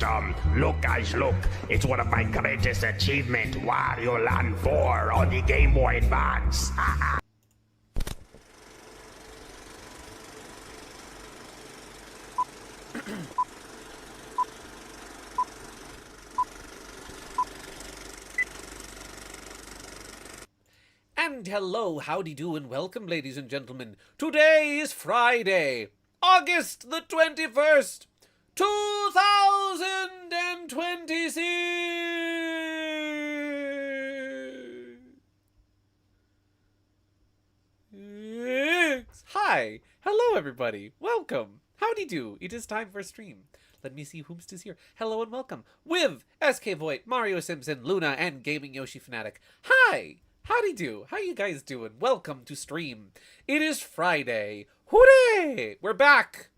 Look, guys, look. It's one of my greatest achievements. Wario Land 4 on the Game Boy Advance. And hello, howdy do, and welcome, ladies and gentlemen. Today is Friday, August the 21st, 2026. Hi, hello everybody, welcome, howdy do, it is time for a stream. Let me see whomst is here. Hello and welcome, with SK Voigt, Mario Simpson, Luna, and Gaming Yoshi Fanatic. Hi! Howdy do, how you guys doing? Welcome to stream. It is Friday. Hooray! We're back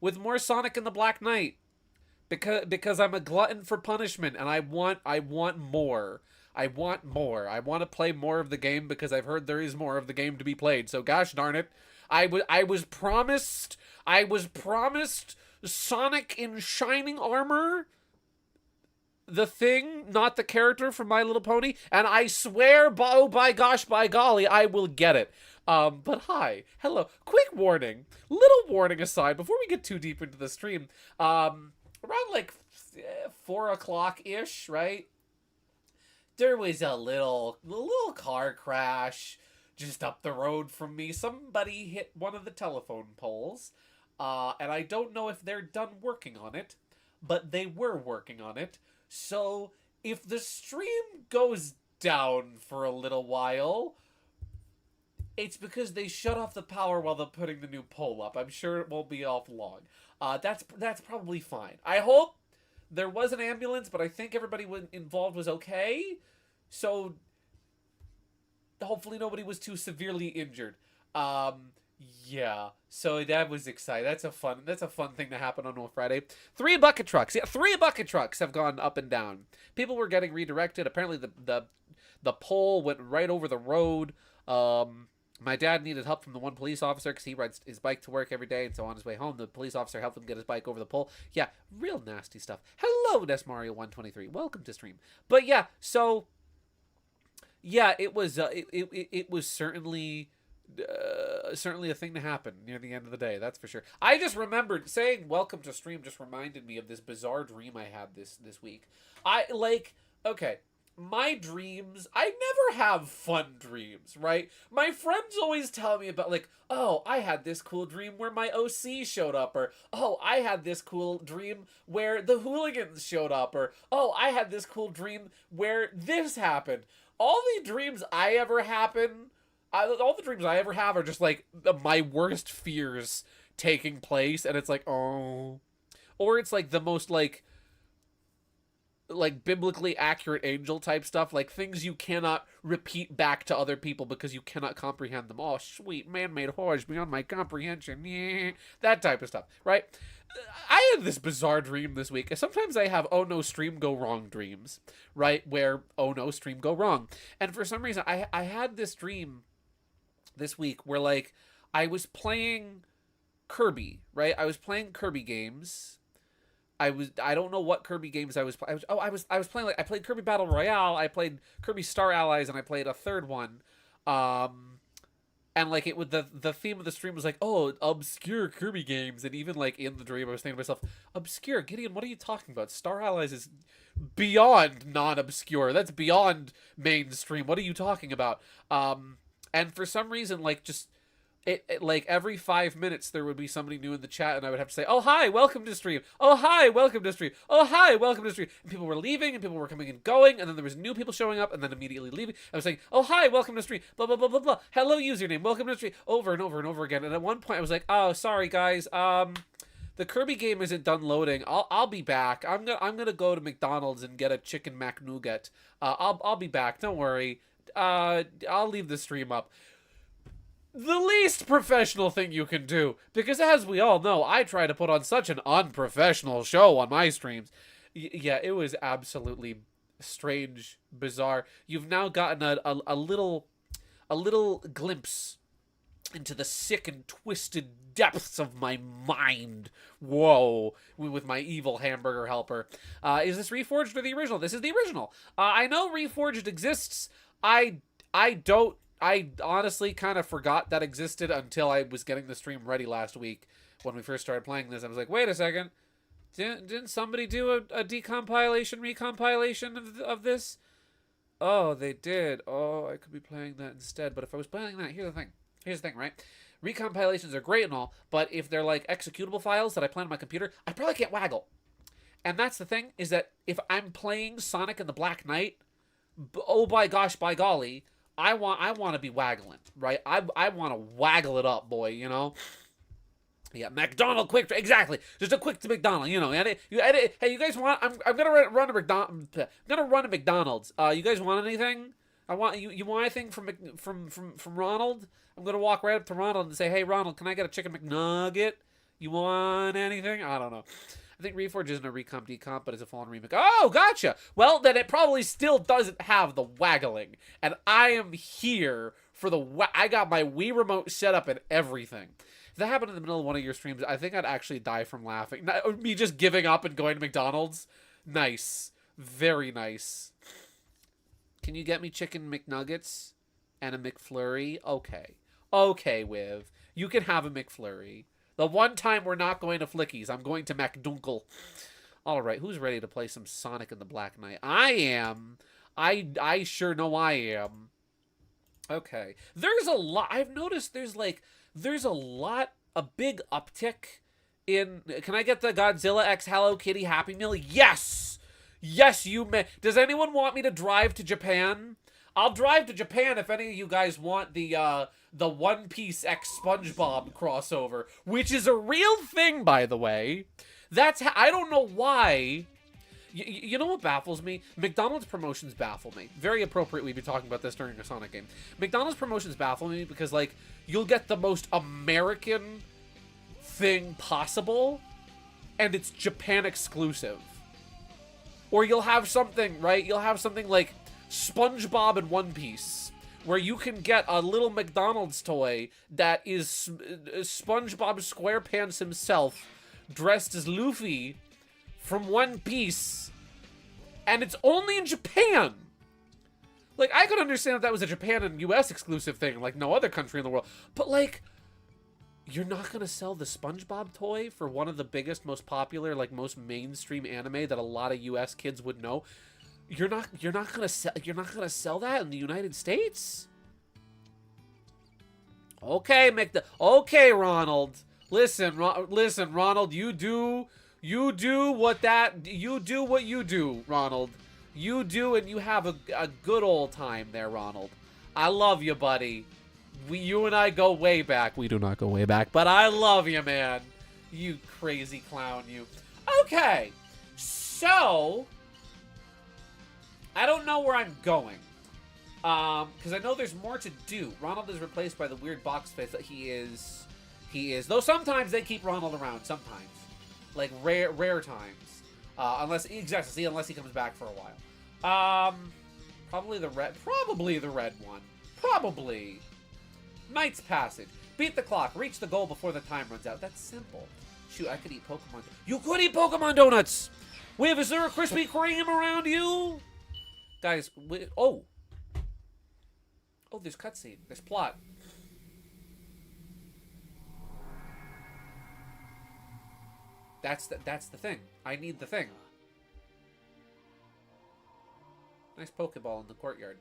with more Sonic and the Black Knight. Because I'm a glutton for punishment and I want more. I want more. I want to play more of the game because I've heard there is more of the game to be played. So gosh darn it. I was promised Sonic in shining armor. The thing, not the character from My Little Pony, and I swear, oh by gosh, by golly, I will get it. But hi, hello, quick warning, little warning aside, before we get too deep into the stream, around like 4 o'clock-ish, right? There was a little car crash just up the road from me. Somebody hit one of the telephone poles, and I don't know if they're done working on it, but they were working on it. So, if the stream goes down for a little while, it's because they shut off the power while they're putting the new pole up. I'm sure it won't be off long. That's probably fine. I hope there was an ambulance, but I think everybody involved was okay. So, hopefully nobody was too severely injured. Yeah, so that was exciting. That's a fun thing to happen on a Friday. 3 bucket trucks. Yeah, 3 bucket trucks have gone up and down. People were getting redirected. Apparently the pole went right over the road. My dad needed help from the one police officer because he rides his bike to work every day, and so on his way home, the police officer helped him get his bike over the pole. Yeah, real nasty stuff. Hello, Desmario123. Welcome to stream. But yeah, so yeah, it was it was certainly a thing to happen near the end of the day, that's for sure. I just remembered saying welcome to stream just reminded me of this bizarre dream I had this week. Okay, my dreams, I never have fun dreams, right? My friends always tell me about oh, I had this cool dream where my OC showed up, or oh, I had this cool dream where the hooligans showed up, or oh, I had this cool dream where this happened. All the dreams I ever have are just my worst fears taking place, and it's oh, or it's the most biblically accurate angel type stuff, things you cannot repeat back to other people because you cannot comprehend them. Oh, sweet man-made horrors beyond my comprehension. Yeah, that type of stuff, right? I had this bizarre dream this week. Sometimes I have oh no stream go wrong dreams, right? Where oh no stream go wrong, and for some reason I had this dream this week where I was playing Kirby, right? I was playing Kirby games. I don't know what Kirby games I was playing. I was playing I played Kirby Battle Royale, I played Kirby Star Allies, and I played a third one. And it with the theme of the stream was oh, obscure Kirby games, and even in the dream I was thinking to myself, obscure, Gideon, what are you talking about? Star Allies is beyond non-obscure. That's beyond mainstream. What are you talking about? And for some reason, every 5 minutes there would be somebody new in the chat, and I would have to say, oh, hi, welcome to stream. Oh, hi, welcome to stream. Oh, hi, welcome to stream. And people were leaving, and people were coming and going, and then there was new people showing up, and then immediately leaving. I was saying, oh, hi, welcome to stream. Blah, blah, blah, blah, blah. Hello, username. Welcome to stream. Over and over and over again. And at one point, I was like, oh, sorry, guys. The Kirby game isn't done loading. I'll be back. I'm gonna go to McDonald's and get a chicken mac nougat. I'll be back. Don't worry. I'll leave the stream up. The least professional thing you can do, because as we all know, I try to put on such an unprofessional show on my streams. Yeah, it was absolutely strange, bizarre. You've now gotten a little glimpse into the sick and twisted depths of my mind. Whoa, with my evil hamburger helper. Is this Reforged or the original? This is the original. I know Reforged exists. I honestly kind of forgot that existed until I was getting the stream ready last week when we first started playing this. I was like, wait a second. Didn't somebody do a decompilation, recompilation of this? Oh, they did. Oh, I could be playing that instead. But if I was playing that, here's the thing, right? Recompilations are great and all, but if they're like executable files that I play on my computer, I probably can't waggle. And that's the thing, is that if I'm playing Sonic and the Black Knight, oh by gosh, by golly, I want to be waggling, right? I want to waggle it up, boy, you know? Yeah, McDonald quick, exactly. Just a quick to McDonald, you know. Edit. Hey, you guys want? I'm gonna run a McDonald's. I'm gonna run a McDonald's. You guys want anything? I want you. You want anything from Ronald? I'm gonna walk right up to Ronald and say, "Hey, Ronald, can I get a chicken McNugget? You want anything?" I don't know. I think Reforge isn't a recomp decomp, but it's a fallen remake. Oh, gotcha. Well, then it probably still doesn't have the waggling, and I am here for the. I got my Wii remote set up and everything. If that happened in the middle of one of your streams, I think I'd actually die from laughing. Not, me just giving up and going to McDonald's. Nice. Very nice. Can you get me chicken McNuggets and a McFlurry? Okay. Okay, Wiv. You can have a McFlurry. The one time we're not going to Flickies, I'm going to McDunkle. All right, who's ready to play some Sonic and the Black Knight? I am. I sure know I am. Okay. There's a lot. I've noticed there's a big uptick in. Can I get the Godzilla X Hello Kitty Happy Meal? Yes! Yes, you may. Does anyone want me to drive to Japan? I'll drive to Japan if any of you guys want the One Piece X SpongeBob crossover, which is a real thing, by the way. I don't know why. You know what baffles me? McDonald's promotions baffle me. Very appropriate, we've been talking about this during a Sonic game. McDonald's promotions baffle me because, like, you'll get the most American thing possible, and it's Japan exclusive. Or you'll have something, right? You'll have something like SpongeBob in One Piece, where you can get a little McDonald's toy that is SpongeBob SquarePants himself, dressed as Luffy from One Piece, and it's only in Japan. Like, I could understand if that was a Japan and US exclusive thing, like no other country in the world, but like, you're not gonna sell the SpongeBob toy for one of the biggest, most popular, like most mainstream anime that a lot of US kids would know. You're not gonna sell that in the United States? Okay, okay, Ronald. Listen, Ronald, you do what you do, Ronald. You do, and you have a good old time there, Ronald. I love you, buddy. You and I go way back. We do not go way back, but I love you, man. You crazy clown, you. Okay, so I don't know where I'm going, because I know there's more to do. Ronald is replaced by the weird box face that he is. Though sometimes they keep Ronald around. Sometimes. Like rare times, unless he comes back for a while. Probably the red one. Probably. Knight's Passage. Beat the clock. Reach the goal before the time runs out. That's simple. Shoot, I could eat Pokemon. You could eat Pokemon donuts. Wiv, is there a Krispy Kreme around you, guys? Oh, there's cutscene. There's plot. That's the thing. I need the thing. Nice Pokeball in the courtyard.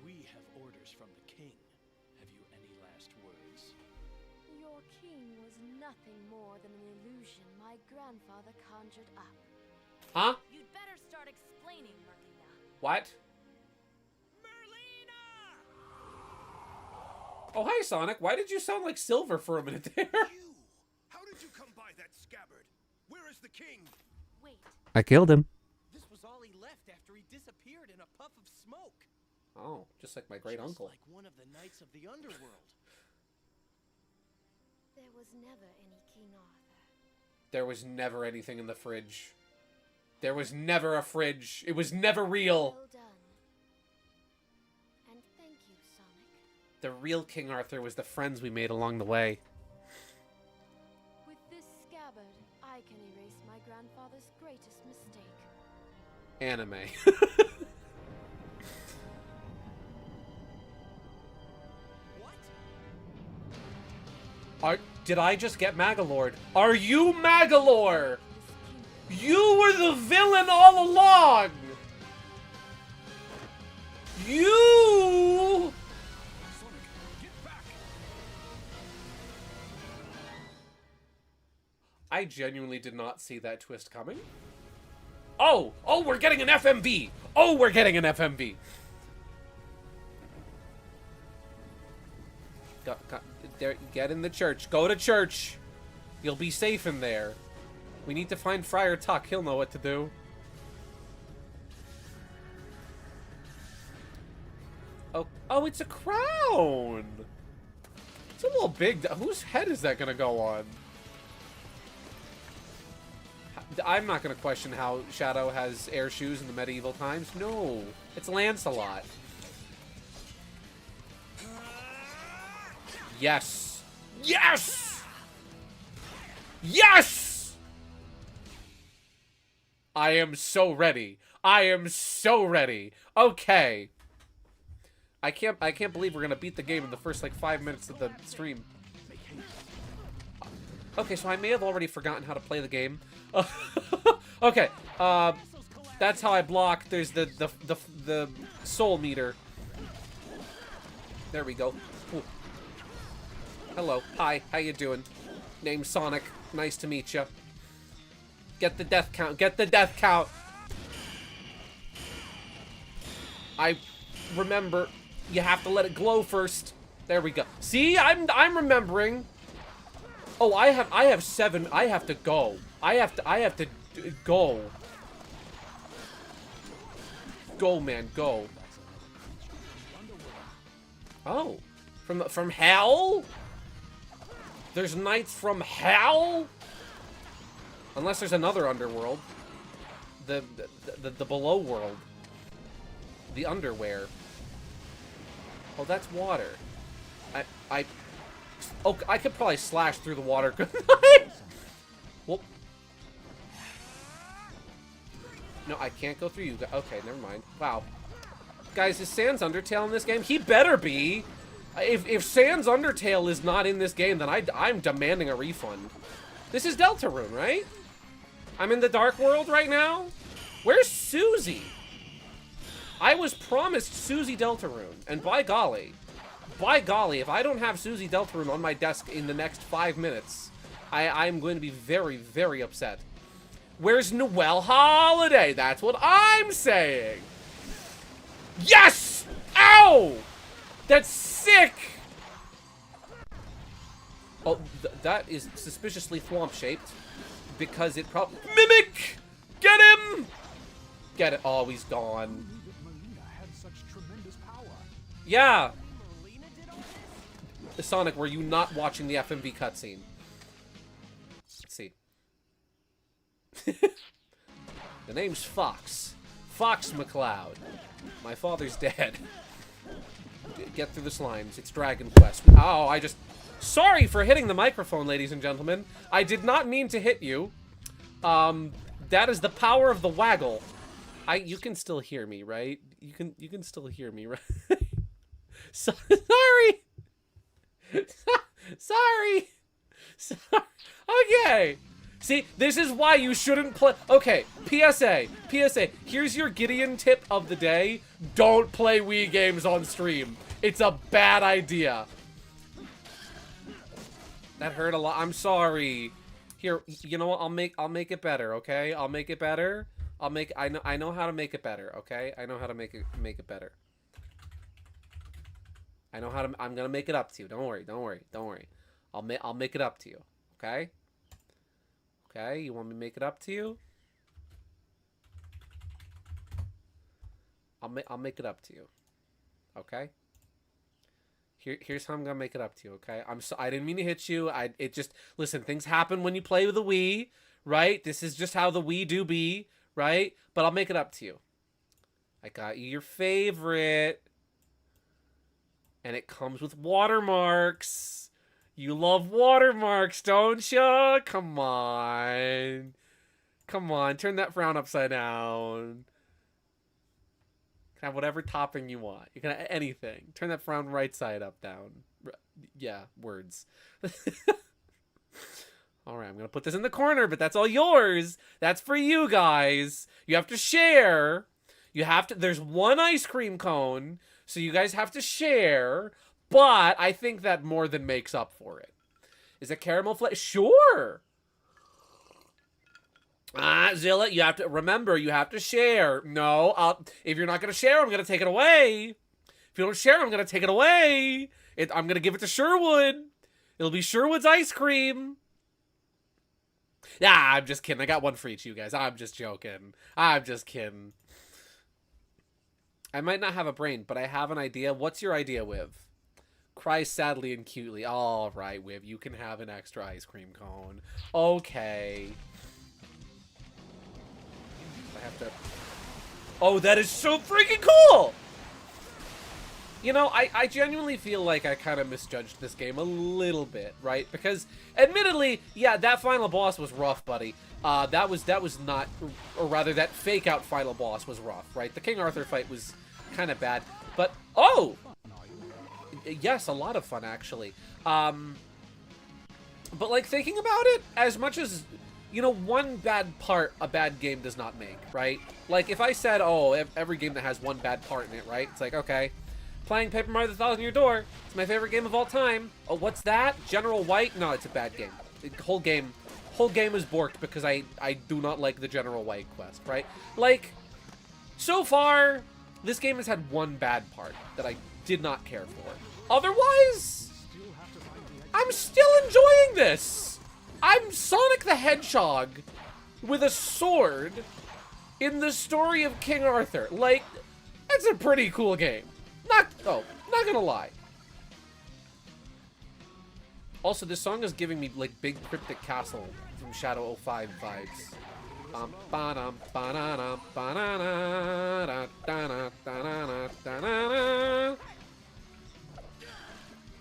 We have orders from the king. Have you any last words? Your king was nothing more than an illusion my grandfather conjured up. Huh? You'd better start explaining, Merlina. What? Oh, hi, Sonic. Why did you sound like Silver for a minute there? You! How did you come by that scabbard? Where is the king? Wait, I killed him. This was all he left after he disappeared in a puff of smoke. Oh, just like my great uncle. Like one of the knights of the underworld. there was never any King Arthur. There was never anything in the fridge. There was never a fridge. It was never real. Well done. And thank you, Sonic. The real King Arthur was the friends we made along the way. With this scabbard, I can erase my grandfather's greatest mistake. Anime. Did I just get Magalord? Are you Magalore? This king You were the villain all along! You! Sonic, get back! I genuinely did not see that twist coming. Oh! Oh, we're getting an FMV! Oh, we're getting an FMV! Get in the church. Go to church. You'll be safe in there. We need to find Friar Tuck. He'll know what to do. Oh, it's a crown! It's a little big. Whose head is that gonna go on? I'm not gonna question how Shadow has air shoes in the medieval times. No, it's Lancelot. Yes! Yes! Yes! I am so ready. I am so ready. Okay. I can't believe we're gonna beat the game in the first like 5 minutes of the stream. Okay, so I may have already forgotten how to play the game. Okay, that's how I block. There's the soul meter. There we go. Ooh. Hello, hi, how you doing? Name's Sonic. Nice to meet you. Get the death count. Get the death count. I remember. You have to let it glow first. There we go. See, I'm remembering. Oh, I have 7. I have to go. I have to go. Go, man, go. Oh, from hell? There's knights from hell? Unless there's another underworld. The below world. The underwear. Oh, that's water. Oh, I could probably slash through the water. Well, no, I can't go through you. Okay, never mind. Wow. Guys, is Sans Undertale in this game? He better be. If Sans Undertale is not in this game, then I'm demanding a refund. This is Deltarune, right? I'm in the Dark World right now? Where's Susie? I was promised Susie Deltarune, and by golly, if I don't have Susie Deltarune on my desk in the next 5 minutes, I'm going to be very, very upset. Where's Noelle Holiday? That's what I'm saying. Yes! Ow! That's sick! Oh, that is suspiciously thwomp-shaped, because it probably... Mimic! Get him! Get it. Oh, he's gone. Yeah. Sonic, were you not watching the FMV cutscene? Let's see. The name's Fox. Fox McCloud. My father's dead. Get through the slimes. It's Dragon Quest. Oh, I just... Sorry for hitting the microphone, ladies and gentlemen. I did not mean to hit you. That is the power of the waggle. You can still hear me, right? You can still hear me, right? Sorry. Sorry. Okay. See, this is why you shouldn't play. Okay, PSA. Here's your Gideon tip of the day. Don't play Wii games on stream. It's a bad idea. That hurt a lot. I'm sorry. Here, you know what? I'll make it better, okay? I'll make it better. I know how to make it better, okay? I know how to make it better. I know how to. I'm gonna make it up to you. Don't worry. I'll make it up to you. Okay. Okay. You want me to make it up to you? I'll make it up to you. Okay. Here's how I'm gonna make it up to you. Okay. I didn't mean to hit you. It just listen. Things happen when you play with the Wii, right? This is just how the Wii do be, right? But I'll make it up to you. I got you your favorite. And it comes with watermarks. You love watermarks, don't ya? Come on. Come on, turn that frown upside down. You can have whatever topping you want. You can have anything. Turn that frown right side up, down. Yeah, words. Alright, I'm going to put this in the corner, but that's all yours. That's for you guys. You have to share. You have to... There's one ice cream cone, so you guys have to share. But I think that more than makes up for it. Is it caramel flavor? Sure! Zilla, you have to... Remember, you have to share. No, if you're not going to share, I'm going to take it away. If you don't share, I'm going to take it away. I'm going to give it to Sherwood. It'll be Sherwood's ice cream. Yeah, I'm just kidding. I got one for each of you guys. I'm just joking. I'm just kidding. I might not have a brain, but I have an idea. What's your idea, Wiv? Cries sadly and cutely. All right, Wiv, you can have an extra ice cream cone. Okay. I have to... Oh, that is so freaking cool! You know, I genuinely feel like I kind of misjudged this game a little bit, right? Because, admittedly, yeah, that final boss was rough, buddy. That was not, or rather, that fake-out final boss was rough, right? The King Arthur fight was kind of bad, but, oh! Yes, a lot of fun, actually. But, like, thinking about it, as much as, you know, one bad part a bad game does not make, right? Like, if I said, oh, every game that has one bad part in it, right? It's like, okay. Playing Paper Mario: The Thousand Year Door. It's my favorite game of all time. Oh, what's that? General White? No, it's a bad game. The whole game is borked because I do not like the General White quest, right? Like, so far, this game has had one bad part that I did not care for. Otherwise, I'm still enjoying this. I'm Sonic the Hedgehog with a sword in the story of King Arthur. Like, that's a pretty cool game. Not gonna lie. Also, this song is giving me, like, Big Cryptic Castle from Shadow 05 vibes.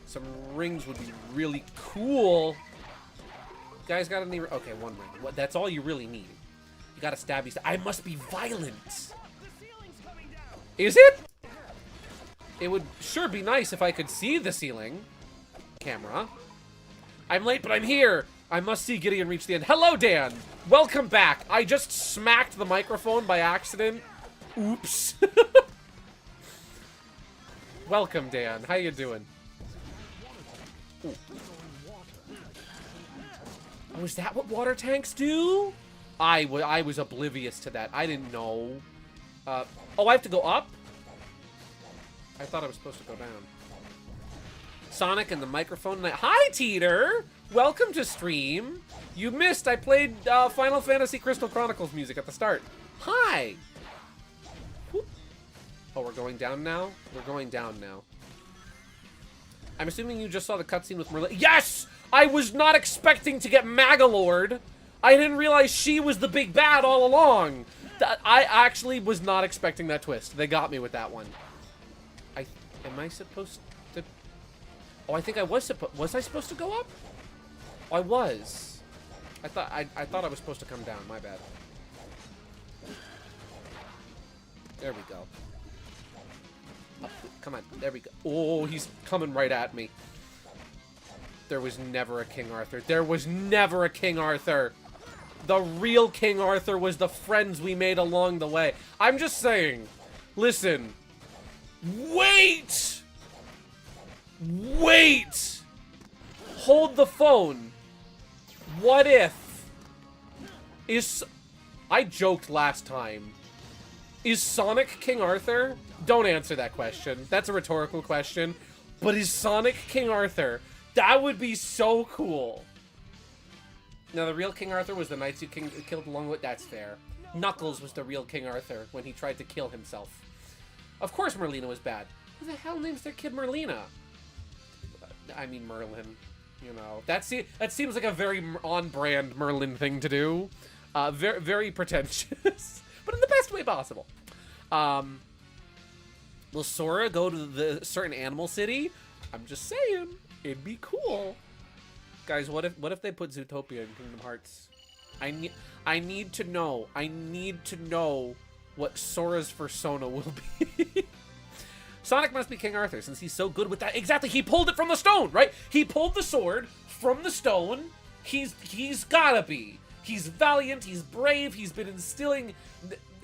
Some rings would be really cool. You guys got any... Okay, one ring. What? That's all you really need. You gotta stab. I must be violent. Is it? It would sure be nice if I could see the ceiling. Camera. I'm late, but I'm here. I must see Gideon reach the end. Hello, Dan. Welcome back. I just smacked the microphone by accident. Oops. Welcome, Dan. How you doing? Ooh. Oh, is that what water tanks do? I was oblivious to that. I didn't know. Oh, I have to go up? I thought I was supposed to go down. Sonic and the microphone. Hi, Teeter! Welcome to stream. You missed. I played Final Fantasy Crystal Chronicles music at the start. Hi! Whoop. Oh, we're going down now? We're going down now. I'm assuming you just saw the cutscene with Merlin. Yes! I was not expecting to get Magalord. I didn't realize she was the big bad all along. I actually was not expecting that twist. They got me with that one. Am I supposed to... Oh, I think I was supposed... Was I supposed to go up? Oh, I was. I thought I was supposed to come down. My bad. There we go. Up, come on. There we go. Oh, he's coming right at me. There was never a King Arthur. There was never a King Arthur. The real King Arthur was the friends we made along the way. I'm just saying. Listen. Wait! Wait! Hold the phone. What if... I joked last time. Is Sonic King Arthur? Don't answer that question. That's a rhetorical question. But is Sonic King Arthur? That would be so cool. Now, the real King Arthur was the knights you killed along with... That's fair. Knuckles was the real King Arthur when he tried to kill himself. Of course Merlina was bad. Who the hell names their kid Merlina? I mean Merlin. You know. That seems like a very on-brand Merlin thing to do. Very, very pretentious. But in the best way possible. Will Sora go to the certain animal city? I'm just saying, it'd be cool. Guys, what if they put Zootopia in Kingdom Hearts? I need to know. I need to know what Sora's persona will be. Sonic must be King Arthur since he's so good with that. Exactly, he pulled it from the stone, right? He pulled the sword from the stone. He's gotta be. He's valiant, he's brave, he's been instilling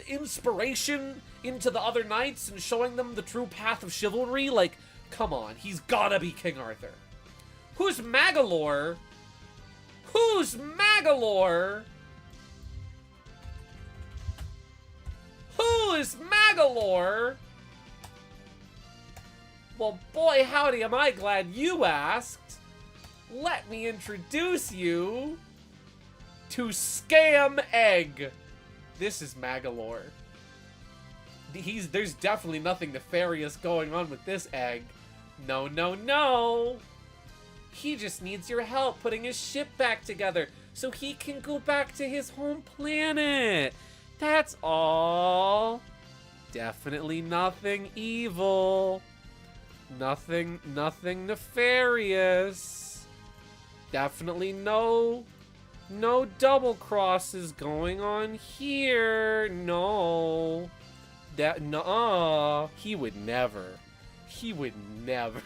inspiration into the other knights and showing them the true path of chivalry. Like, come on, he's gotta be King Arthur. Who's Magalore? Who's Magalore? Who is Magalore? Well, boy, howdy, am I glad you asked. Let me introduce you to Scam Egg. This is Magalore. There's definitely nothing nefarious going on with this egg. No, no, no. He just needs your help putting his ship back together so he can go back to his home planet. That's all. Definitely nothing evil. Nothing nefarious. Definitely no double crosses going on here. No. He would never. He would never.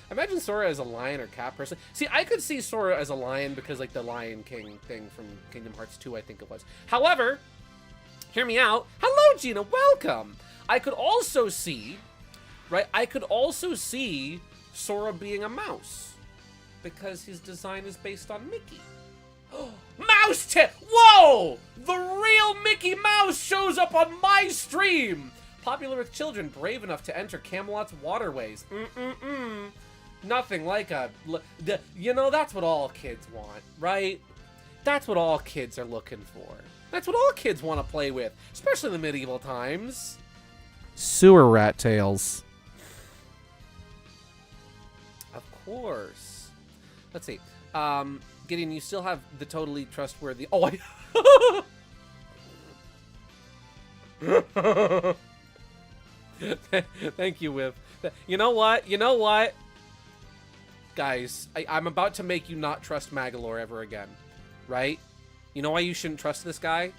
Imagine Sora as a lion or cat person. See, I could see Sora as a lion because, like, the Lion King thing from Kingdom Hearts 2, I think it was. However, hear me out. Hello, Gina. Welcome. I could also see, right? I could also see Sora being a mouse because his design is based on Mickey. Mouse tip! Whoa! The real Mickey Mouse shows up on my stream! Popular with children, brave enough to enter Camelot's waterways. Nothing like a... You know, that's what all kids want, right? That's what all kids are looking for. That's what all kids want to play with, especially in the medieval times. Sewer rat tails. Of course. Let's see. Gideon, you still have the totally trustworthy... Oh, I... Thank you, Whip. You know what? You know what? Guys, I'm about to make you not trust Magalore ever again. Right? You know why you shouldn't trust this guy?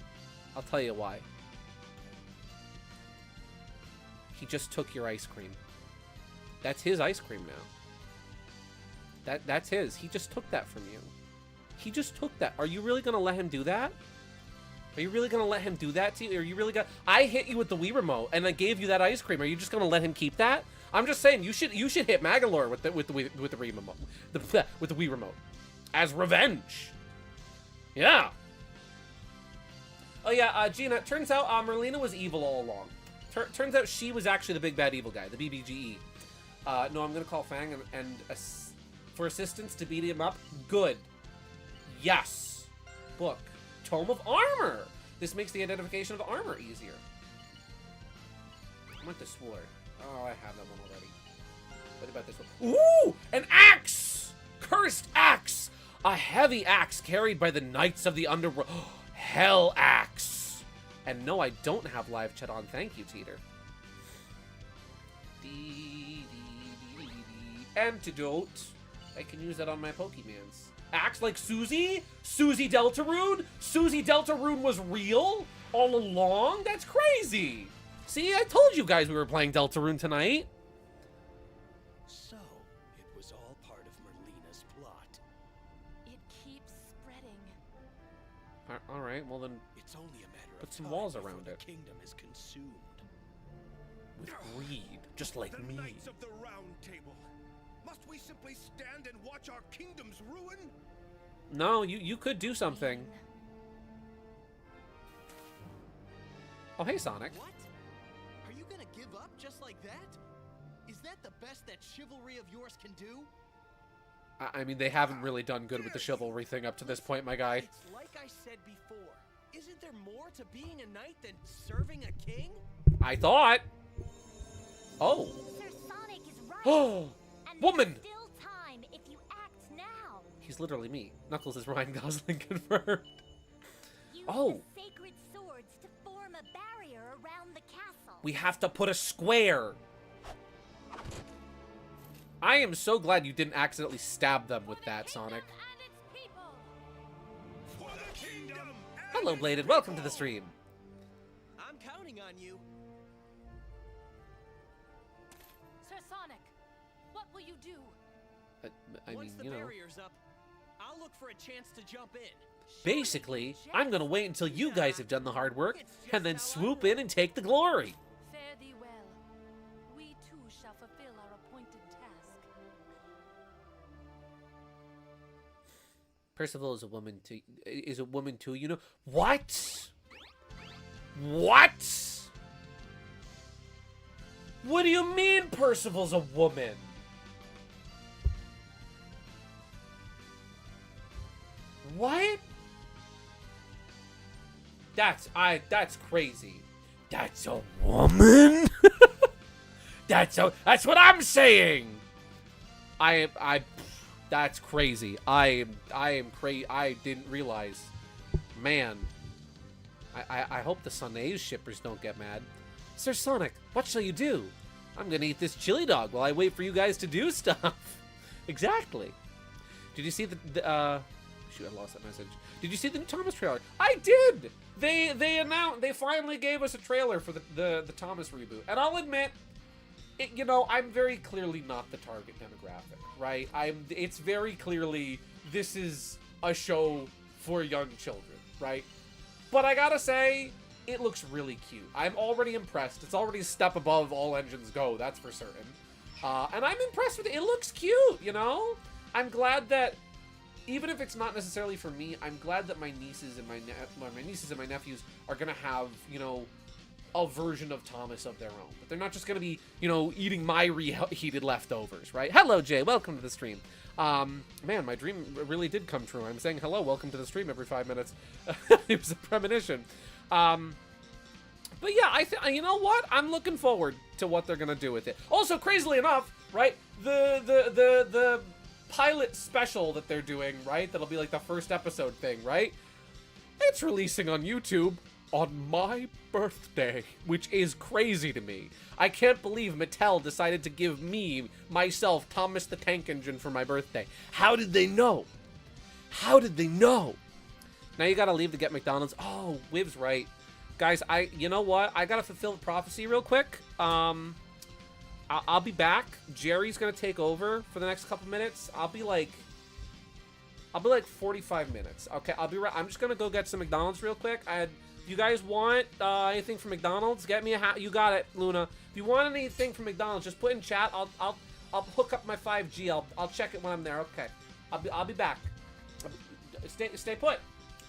I'll tell you why. He just took your ice cream. That's his ice cream now. That's his. He just took that from you. He just took that. Are you really going to let him do that? Are you really going to let him do that to you? Are you really going to... I hit you with the Wii Remote, and I gave you that ice cream. Are you just going to let him keep that? I'm just saying, you should hit Magalore with the Wii Remote. With the Wii Remote. As revenge. Yeah. Oh, yeah, Gina, turns out Merlina was evil all along. Turns out she was actually the big bad evil guy, the BBGE. No, I'm going to call Fang and for assistance to beat him up. Good. Yes. Book. Tome of Armor. This makes the identification of armor easier. I want the sword. Oh, I have that one already. What about this one? Ooh! An axe! Cursed axe! A heavy axe carried by the Knights of the Underworld. Hell axe! And no, I don't have live chat on. Thank you, Teeter. Antidote. I can use that on my Pokemans. Axe like Susie? Susie Deltarune? Susie Deltarune was real? All along? That's crazy! See, I told you guys we were playing Deltarune tonight. So, it was all part of Merlina's plot. It keeps spreading. Alright, well then, It's only a matter put of some time walls before around the it. kingdom is consumed. With greed, just like The me. Knights of the Round Table. Must we simply stand and watch our kingdom's ruin? No, you could do something. Oh, hey, Sonic. What? Are you gonna give up just like that? Is that the best that chivalry of yours can do? I mean, they haven't really done good with the chivalry thing up to this point, my guy. It's like I said before. Isn't there more to being a knight than serving a king? I thought. Oh. Sir Sonic is right. Oh, And woman. there's still time if you act now. He's literally me. Knuckles is Ryan Gosling confirmed. Use Oh. the sacred swords to form form a barrier around the castle. We have to put a square. I am so glad you didn't accidentally stab them with that, Sonic. And its people. For the kingdom. Hello, Bladed. Welcome to the stream. I'm counting on you. Sir Sonic, what will you do? I Once mean, the you know. barrier's up, I'll look for a chance to jump in. Basically, I'm gonna wait until you guys have done the hard work, and then swoop in and take the glory. Fare thee well. We too shall fulfill our appointed task. Percival is a woman too, you know. What? What? What do you mean Percival's a woman? What? That's crazy. That's a woman? That's what I'm saying. That's crazy. I am crazy. I didn't realize. Man. I hope the Sundays shippers don't get mad. Sir Sonic, what shall you do? I'm gonna eat this chili dog while I wait for you guys to do stuff. Exactly. Did you see the shoot, I lost that message. Did you see the new Thomas trailer? I did! They announced, they finally gave us a trailer for the Thomas reboot. And I'll admit, you know, I'm very clearly not the target demographic, right? It's very clearly, this is a show for young children, right? But I gotta say, it looks really cute. I'm already impressed. It's already a step above All Engines Go, that's for certain. And I'm impressed with it. It looks cute, you know? I'm glad that, even if it's not necessarily for me, I'm glad that my nieces and my nephews are gonna have, you know, a version of Thomas of their own. But they're not just gonna be, you know, eating my reheated leftovers, right? Hello, Jay. Welcome to the stream. Man, my dream really did come true. I'm saying hello, welcome to the stream every 5 minutes. It was a premonition. But yeah, you know what? I'm looking forward to what they're gonna do with it. Also, crazily enough, right? The pilot special that they're doing, right? That'll be like the first episode thing, right? It's releasing on YouTube on my birthday, which is crazy to me. I can't believe Mattel decided to give myself, Thomas the Tank Engine for my birthday. How did they know? How did they know? Now you gotta leave to get McDonald's. Oh, Wiv's right. Guys, you know what? I gotta fulfill the prophecy real quick. I'll be back. Jerry's gonna take over for the next couple minutes. I'll be like 45 minutes. Okay, I'll be right. I'm just gonna go get some McDonald's real quick. You guys want anything from McDonald's? Get me a you got it, Luna. If you want anything from McDonald's, just put in chat. I'll hook up my 5G. I'll check it when I'm there. Okay. I'll be back. Stay put.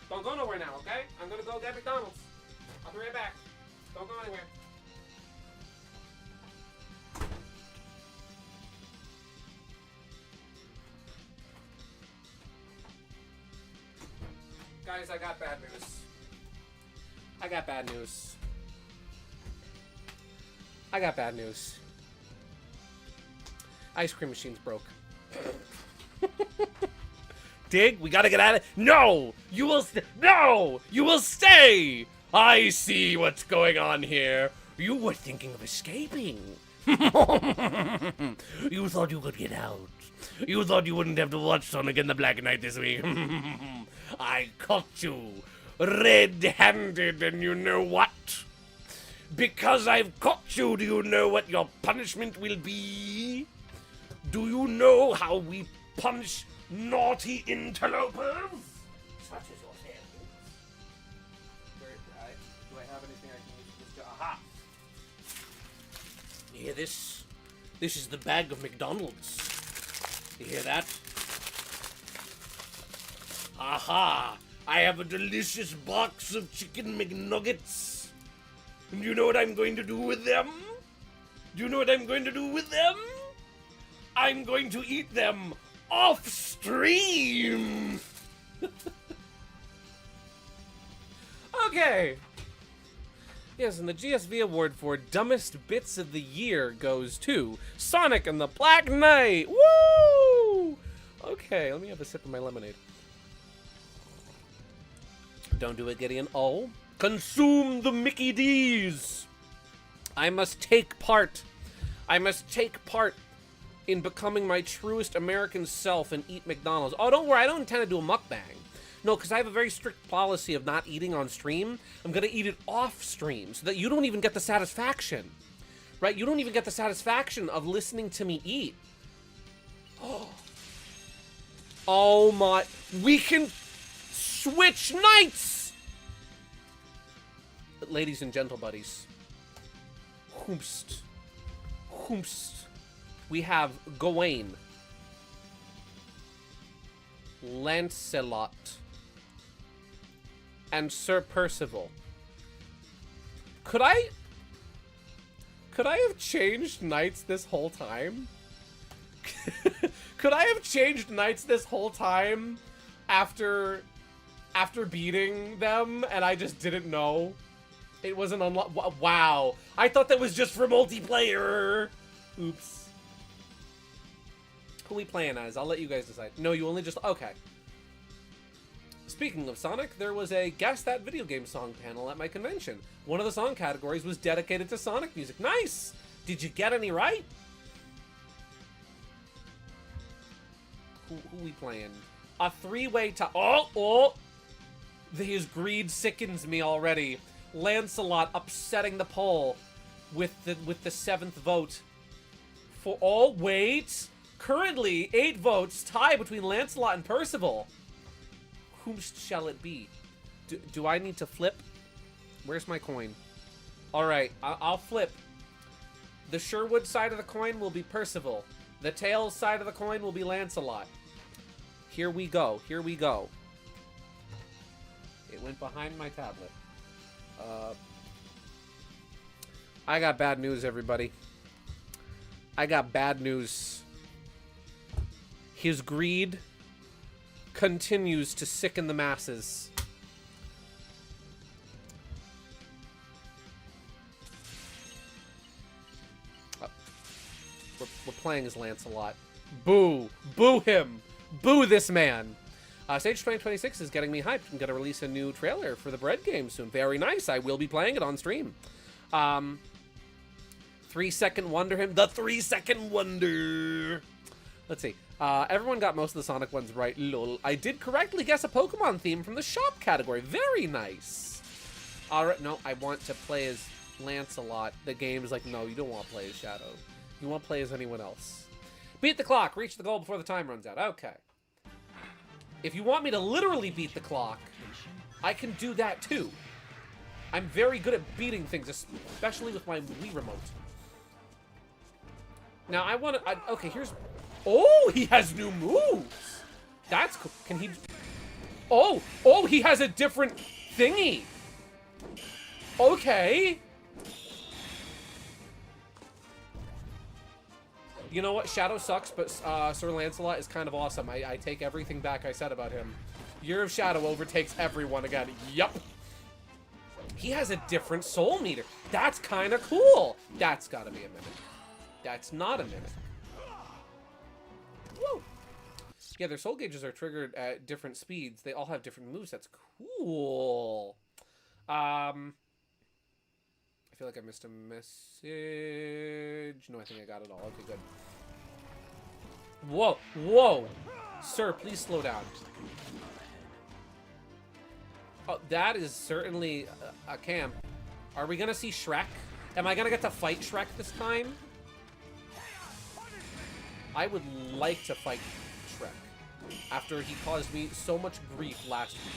Don't go nowhere now. Okay. I'm gonna go get McDonald's. I'll be right back. Don't go anywhere. Guys, I got bad news. I got bad news. I got bad news. Ice cream machine's broke. Dig, we gotta get out of it. No! You will No! You will stay! I see what's going on here. You were thinking of escaping. You thought you could get out. You thought you wouldn't have to watch Sonic and the Black Knight this week. I caught you red-handed, and you know what? Because I've caught you, do you know what your punishment will be? Do you know how we punish naughty interlopers? Such as yourself. Do I have anything I can use this to? Aha! You hear this? This is the bag of McDonald's. You hear that? Aha! I have a delicious box of chicken McNuggets. And do you know what I'm going to do with them? Do you know what I'm going to do with them? I'm going to eat them off stream! Okay. Yes, and the GSV award for Dumbest Bits of the Year goes to Sonic and the Black Knight! Woo! Okay, let me have a sip of my lemonade. Don't do it, Gideon. Oh, Consume the Mickey D's. I must take part. I must take part in becoming my truest American self and eat McDonald's. Oh, don't worry. I don't intend to do a mukbang. No, because I have a very strict policy of not eating on stream. I'm going to eat it off stream so that you don't even get the satisfaction. Right? You don't even get the satisfaction of listening to me eat. Oh my. We can switch nights! Ladies and gentle buddies. Hoomst. We have Gawain. Lancelot. And Sir Percival. Could I have changed knights this whole time? Could I have changed knights this whole time after beating them and I just didn't know? It wasn't unlocked. Wow. I thought that was just for multiplayer. Oops. Who we playing as? I'll let you guys decide. No, you only just... Okay. Speaking of Sonic, there was a Guess That Video Game Song panel at my convention. One of the song categories was dedicated to Sonic music. Nice! Did you get any right? Who we playing? A three-way tie. Oh! His greed sickens me already. Lancelot upsetting the poll with the 7th vote. For wait. Currently, 8 votes tie between Lancelot and Percival. Whom shall it be? Do I need to flip? Where's my coin? Alright, I'll flip. The Sherwood side of the coin will be Percival. The Tails side of the coin will be Lancelot. Here we go. Here we go. It went behind my tablet. I got bad news, everybody. I got bad news. His greed continues to sicken the masses. We're playing as Lancelot. Boo! Boo him! Boo this man! Stage 2026 is getting me hyped. I'm going to release a new trailer for the Bread game soon. Very nice. I will be playing it on stream. 3-second wonder him. The 3-second wonder. Let's see. Everyone got most of the Sonic ones right. Lol. I did correctly guess a Pokemon theme from the shop category. Very nice. Alright, no, I want to play as Lancelot. The game is like, no, you don't want to play as Shadow. You want to play as anyone else. Beat the clock. Reach the goal before the time runs out. Okay. If you want me to literally beat the clock, I can do that too. I'm very good at beating things, especially with my Wii remote. Now, I want to... Okay, here's... Oh, he has new moves! That's cool. Can he... Oh! Oh, he has a different thingy! Okay! You know what? Shadow sucks, but Sir Lancelot is kind of awesome. I take everything back I said about him. Year of Shadow overtakes everyone again. Yup. He has a different soul meter. That's kind of cool. That's got to be a mimic. That's not a mimic. Woo. Yeah, their soul gauges are triggered at different speeds. They all have different moves. That's cool. I feel like I missed a message. No, I think I got it all. Okay, good. Whoa, whoa. Sir, please slow down. Oh, that is certainly a camp. Are we gonna see Shrek? Am I gonna get to fight Shrek this time? I would like to fight Shrek after he caused me so much grief last week.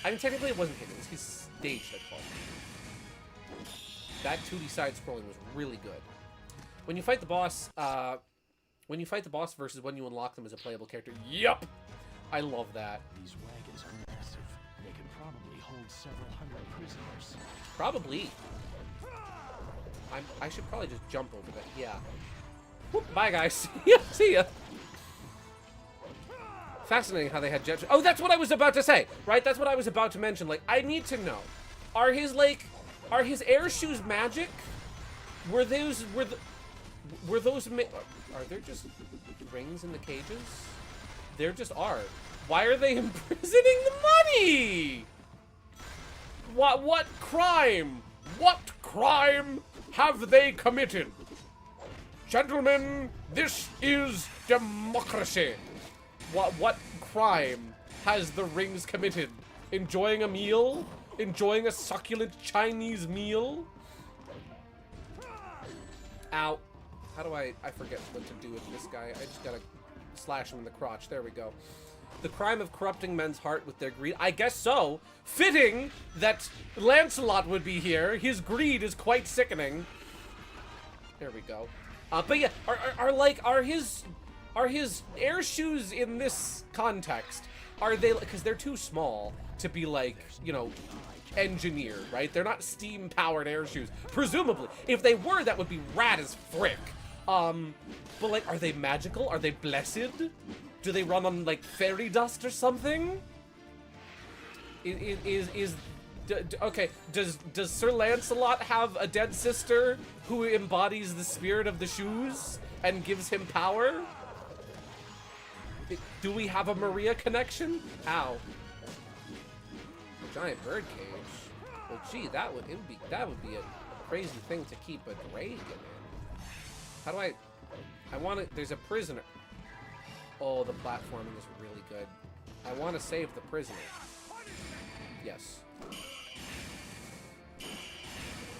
I mean, technically it wasn't him. It was his stage that caused me. That 2D side-scrolling was really good. When you fight the boss, versus when you unlock them as a playable character, yup! I love that. These wagons are massive. They can probably hold several hundred prisoners. Probably. I should probably just jump over that. Yeah. Whoop, bye, guys. Yeah, see ya. Fascinating how they had jet... Oh, that's what I was about to say, right? That's what I was about to mention. Like, I need to know. Are his air shoes magic? Are there just rings in the cages? There just are. Why are they imprisoning the money? What crime? What crime have they committed? Gentlemen, this is democracy. What crime has the rings committed? Enjoying a meal? Enjoying a succulent Chinese meal? Ow. How do I forget what to do with this guy. I just gotta slash him in the crotch. There we go. The crime of corrupting men's heart with their greed. I guess so. Fitting that Lancelot would be here. His greed is quite sickening. There we go. But yeah, are his air shoes in this context, are they, because they're too small to be like, you know, engineered, right? They're not steam powered air shoes. Presumably, if they were, that would be rad as frick. But like, are they magical? Are they blessed? Do they run on like fairy dust or something? Okay, does Sir Lancelot have a dead sister who embodies the spirit of the shoes and gives him power? Do we have a Maria connection? Ow. A giant bird cage. Well, gee, that would be a crazy thing to keep a dragon in. How do I want to, there's a prisoner. Oh, the platforming is really good. I want to save the prisoner. Yes.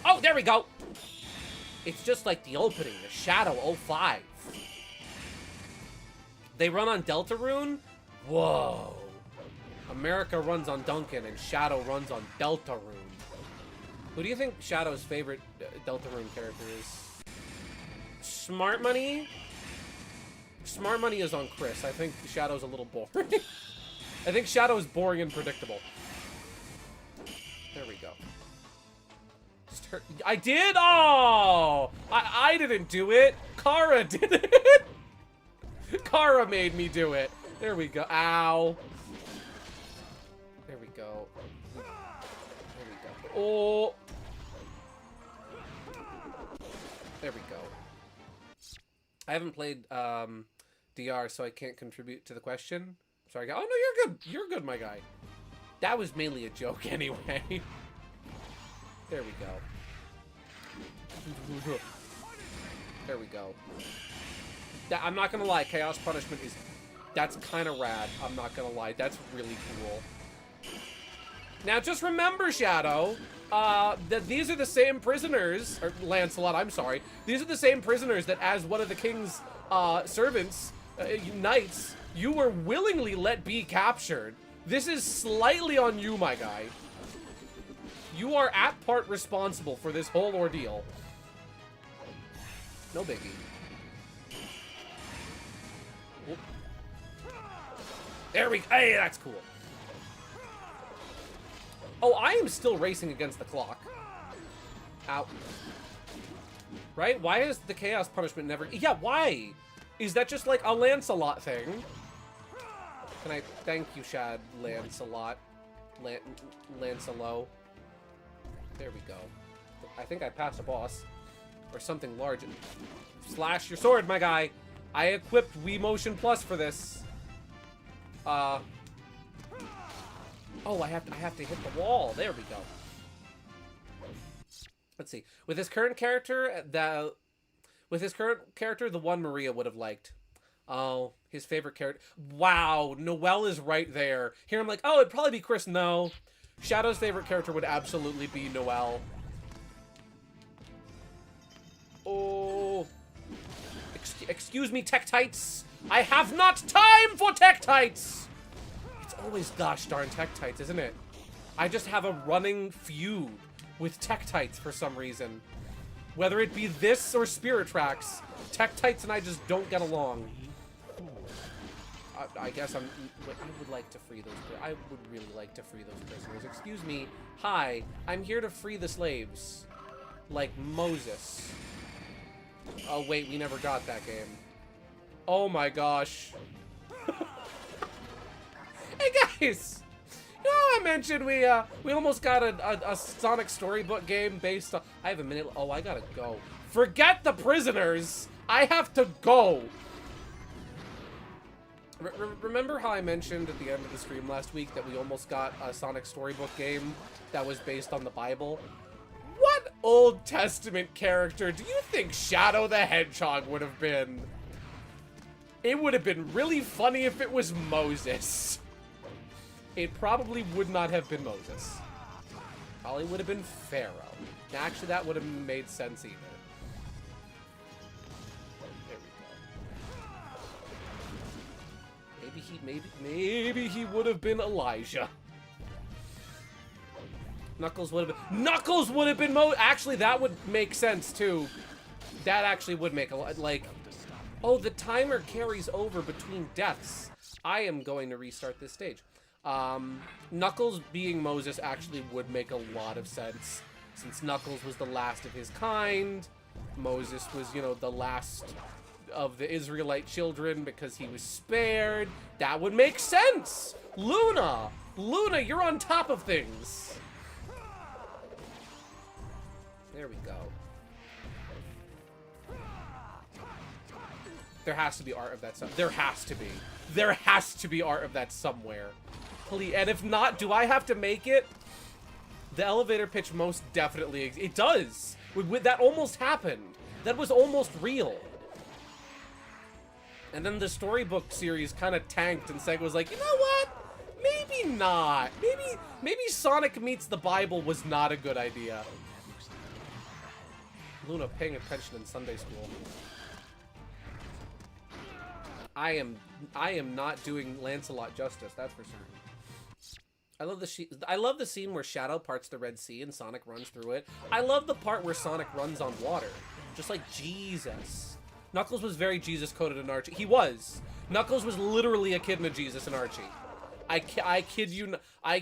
Oh, there we go! It's just like the opening, the Shadow 05. They run on Deltarune? Whoa. America runs on Duncan and Shadow runs on Deltarune. Who do you think Shadow's favorite Deltarune character is? Smart Money? Smart Money is on Chris. I think Shadow's a little boring. I think Shadow is boring and predictable. There we go. Just hurt. I did? Oh! I didn't do it. Kara did it. Kara made me do it. There we go. Ow. There we go. There we go. Oh. There we go. I haven't played DR, so I can't contribute to the question. Sorry, guy. Oh, no, you're good. You're good, my guy. That was mainly a joke anyway. There we go. There we go. I'm not gonna lie, Chaos Punishment is... That's kind of rad. I'm not gonna lie. That's really cool. Now, just remember, Shadow, that these are the same prisoners... Or Lancelot, I'm sorry. These are the same prisoners that, as one of the king's servants, knights, you were willingly let be captured. This is slightly on you, my guy. You are at part responsible for this whole ordeal. No biggie. Whoop. There we go. Hey, that's cool. Oh, I am still racing against the clock. Ow. Right? Why is the Chaos Punishment never... Yeah, why? Is that just like a Lancelot thing? Can I thank you, Shad Lancelot? Lancelot. There we go. I think I passed a boss. Or something large. Slash your sword, my guy. I equipped Wii Motion Plus for this. Oh, I have to hit the wall. There we go. Let's see. With his current character, the one Maria would have liked. Oh, his favorite character. Wow, Noelle is right there. Here I'm like, oh, it'd probably be Chris. No. Shadow's favorite character would absolutely be Noelle. Oh. Excuse me, Tektites. I have not time for Tektites. It's always gosh darn Tektites, isn't it? I just have a running feud with Tektites for some reason. Whether it be this or Spirit Tracks, Tektites and I just don't get along. I guess I would like to free those. I would really like to free those prisoners. Excuse me. Hi. I'm here to free the slaves. Like Moses. Oh, wait. We never got that game. Oh, my gosh. Hey, guys. You know how I mentioned we almost got a Sonic Storybook game based on... I have a minute. Oh, I gotta go. Forget the prisoners. I have to go. Remember how I mentioned at the end of the stream last week that we almost got a Sonic Storybook game that was based on the Bible? What Old Testament character do you think Shadow the Hedgehog would have been? It would have been really funny if it was Moses. It probably would not have been Moses. Probably would have been Pharaoh. Actually, that would have made sense either. There we go. Maybe he would have been Elijah. Knuckles would have been actually, that would make sense too. That actually would make a lot, like, oh, the timer carries over between deaths. I am going to restart this stage. Knuckles being Moses actually would make a lot of sense, since Knuckles was the last of his kind. Moses was, you know, the last of the Israelite children because he was spared. That would make sense. Luna, you're on top of things. There we go. There has to be art of that. There has to be. There has to be art of that somewhere. Please. And if not, do I have to make it? The elevator pitch most definitely. It does. That almost happened. That was almost real. And then the storybook series kind of tanked, and Sega was like, you know what? Maybe not. Maybe Sonic Meets the Bible was not a good idea. Luna paying attention in Sunday school. I am not doing Lancelot justice, that's for certain. I love the scene where Shadow parts the Red Sea and Sonic runs through it. I love the part where Sonic runs on water, just like Jesus. Knuckles was very Jesus-coded in Archie. He was. Knuckles was literally a kid in Jesus in Archie. I kid you. I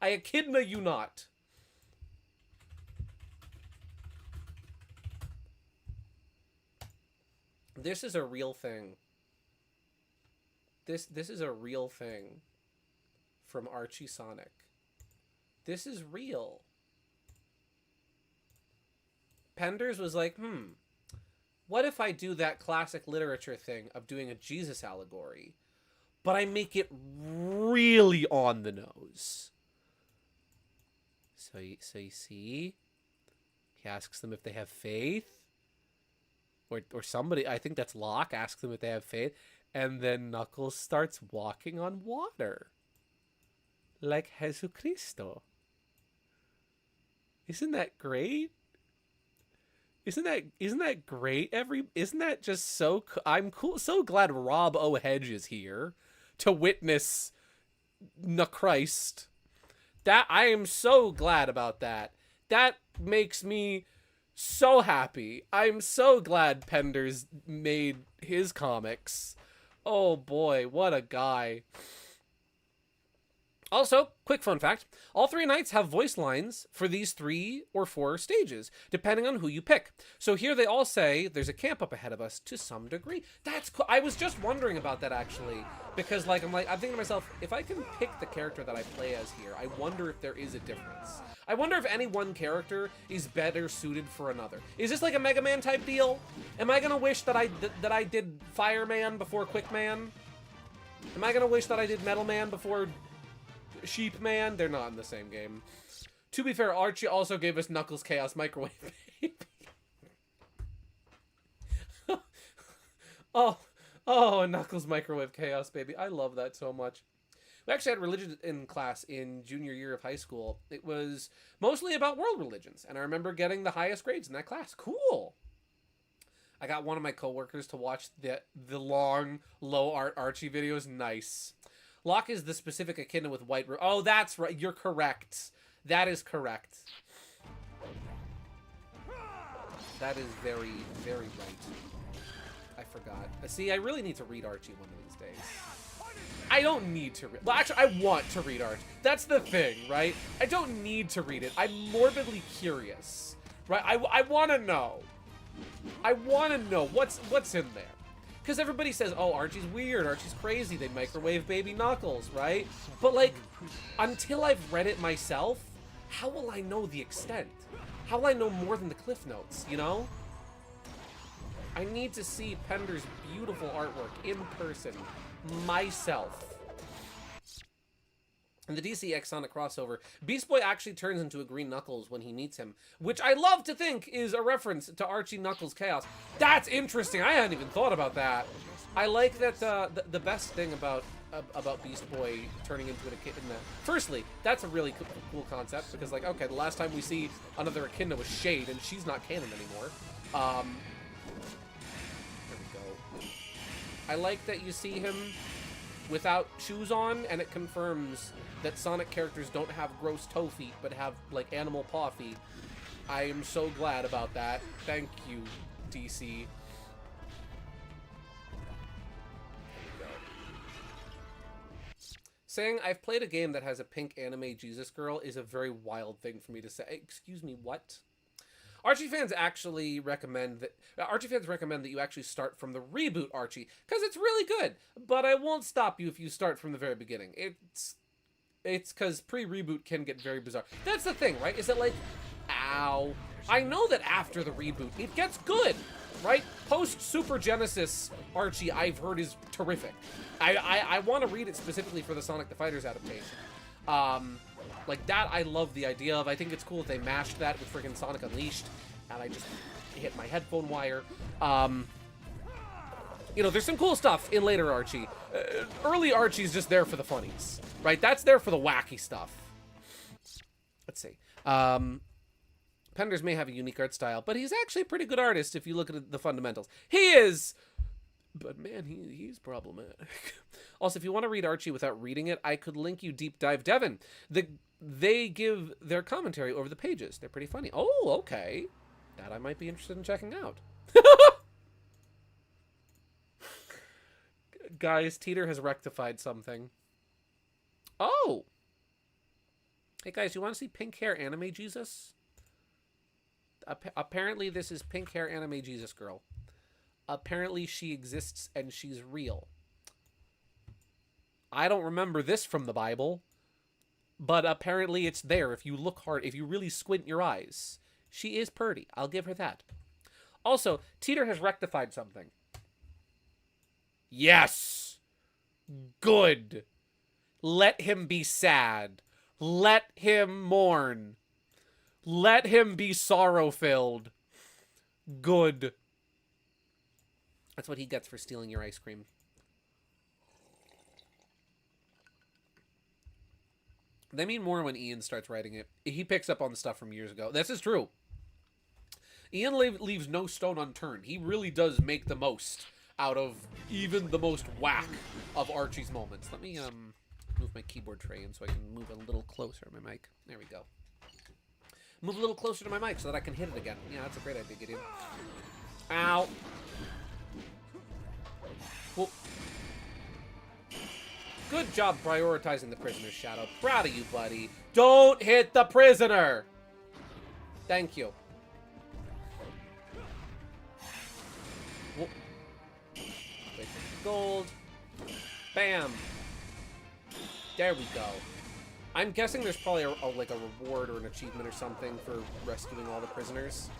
echidna you not. This is a real thing. This is a real thing from Archie Sonic. This is real. Penders was like, what if I do that classic literature thing of doing a Jesus allegory, but I make it really on the nose? So you see, he asks them if they have faith. Or somebody, I think that's Locke, asks them if they have faith, and then Knuckles starts walking on water. Like Jesucristo. Isn't that great? Isn't that great? Isn't that just so I'm cool, so glad Rob O. Hedge is here to witness the Christ. That I am so glad about that. That makes me so happy. I'm so glad Penders made his comics. Oh boy, what a guy. Also, quick fun fact, all 3 nights have voice lines for these 3 or 4 stages, depending on who you pick. So here they all say, there's a camp up ahead of us to some degree. That's cool. I was just wondering about that, actually, because I'm thinking to myself, if I can pick the character that I play as here, I wonder if there is a difference. I wonder if any one character is better suited for another. Is this like a Mega Man type deal? Am I gonna wish that I did Fireman before Quickman? Am I gonna wish that I did Metal Man before Sheep Man? They're not in the same game. To be fair, Archie also gave us Knuckles Chaos Microwave Baby. oh, Knuckles Microwave Chaos Baby. I love that so much. We actually had religion in class in junior year of high school. It was mostly about world religions, and I remember getting the highest grades in that class. Cool. I got one of my coworkers to watch the long, low art Archie videos. Nice. Locke is the specific echidna with white... Oh, that's right. You're correct. That is correct. That is very, very right. I forgot. See, I really need to read Archie one of these days. I don't need to read... Well, actually, I want to read Archie. That's the thing, right? I don't need to read it. I'm morbidly curious, right? I want to know. I want to know what's in there. Because everybody says, oh, Archie's weird, Archie's crazy, they microwave baby Knuckles, right? But, like, until I've read it myself, how will I know the extent? How will I know more than the cliff notes, you know? I need to see Pender's beautiful artwork in person, myself. In the DC X Sonic crossover, Beast Boy actually turns into a green Knuckles when he meets him, which I love to think is a reference to Archie Knuckles Chaos. That's interesting. I hadn't even thought about that. I like that the best thing about Beast Boy turning into an echidna. Firstly, that's a really cool concept because, like, okay, the last time we see another echidna was Shade, and she's not canon anymore. There we go. I like that you see him without shoes on, and it confirms that Sonic characters don't have gross toe feet, but have, like, animal paw feet. I am so glad about that. Thank you, DC. Saying I've played a game that has a pink anime Jesus girl is a very wild thing for me to say. Excuse me, what? Archie fans actually recommend that you actually start from the reboot Archie because it's really good. But I won't stop you if you start from the very beginning. It's because pre-reboot can get very bizarre. That's the thing, right? Is that like, ow. I know that after the reboot, it gets good, right? Post-Super Genesis Archie, I've heard, is terrific. I want to read it specifically for the Sonic the Fighters adaptation. Like, that I love the idea of. I think it's cool that they mashed that with freaking Sonic Unleashed, and I just hit my headphone wire. You know, there's some cool stuff in later Archie. Early Archie's just there for the funnies, right? That's there for the wacky stuff. Let's see. Penders may have a unique art style, but he's actually a pretty good artist if you look at the fundamentals. He is, but man, he's problematic. Also, if you want to read Archie without reading it, I could link you Deep Dive Devon. They give their commentary over the pages. They're pretty funny. Oh, okay. That I might be interested in checking out. Guys, Teeter has rectified something. Oh! Hey guys, you want to see pink hair anime Jesus? Apparently this is pink hair anime Jesus girl. Apparently she exists and she's real. I don't remember this from the Bible, but apparently it's there if you look hard, if you really squint your eyes. She is purty. I'll give her that. Also, Teeter has rectified something. Yes! Good. Let him be sad. Let him mourn. Let him be sorrow-filled. Good. That's what he gets for stealing your ice cream. They mean more when Ian starts writing it. He picks up on the stuff from years ago. This is true. Ian leaves no stone unturned. He really does make the most out of even the most whack of Archie's moments. Let me move my keyboard tray in so I can move a little closer to my mic. There we go. Move a little closer to my mic so that I can hit it again. Yeah, that's a great idea, Gideon. Ow. Well, good job prioritizing the prisoner's shadow. Proud of you, buddy. Don't hit the prisoner! Thank you. Whoa. Wait for gold. Bam. There we go. I'm guessing there's probably like a reward or an achievement or something for rescuing all the prisoners.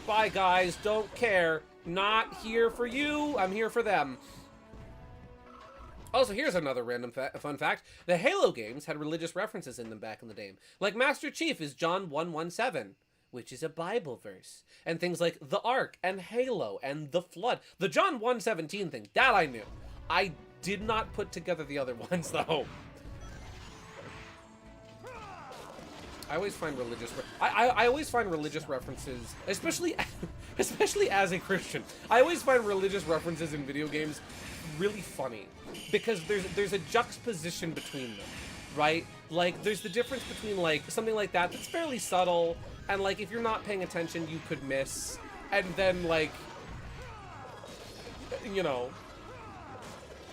Bye, guys. Don't care. Not here for you. I'm here for them. Also, here's another random fun fact. The Halo games had religious references in them back in the day. Like Master Chief is John 1:17, which is a Bible verse. And things like the Ark and Halo and the Flood. The John 1:17 thing, that I knew. I did not put together the other ones, though. I always find religious. I always find religious references, especially as a Christian. I always find religious references in video games really funny because there's a juxtaposition between them, right? Like there's the difference between like something like that's fairly subtle, and like if you're not paying attention, you could miss, and then like you know,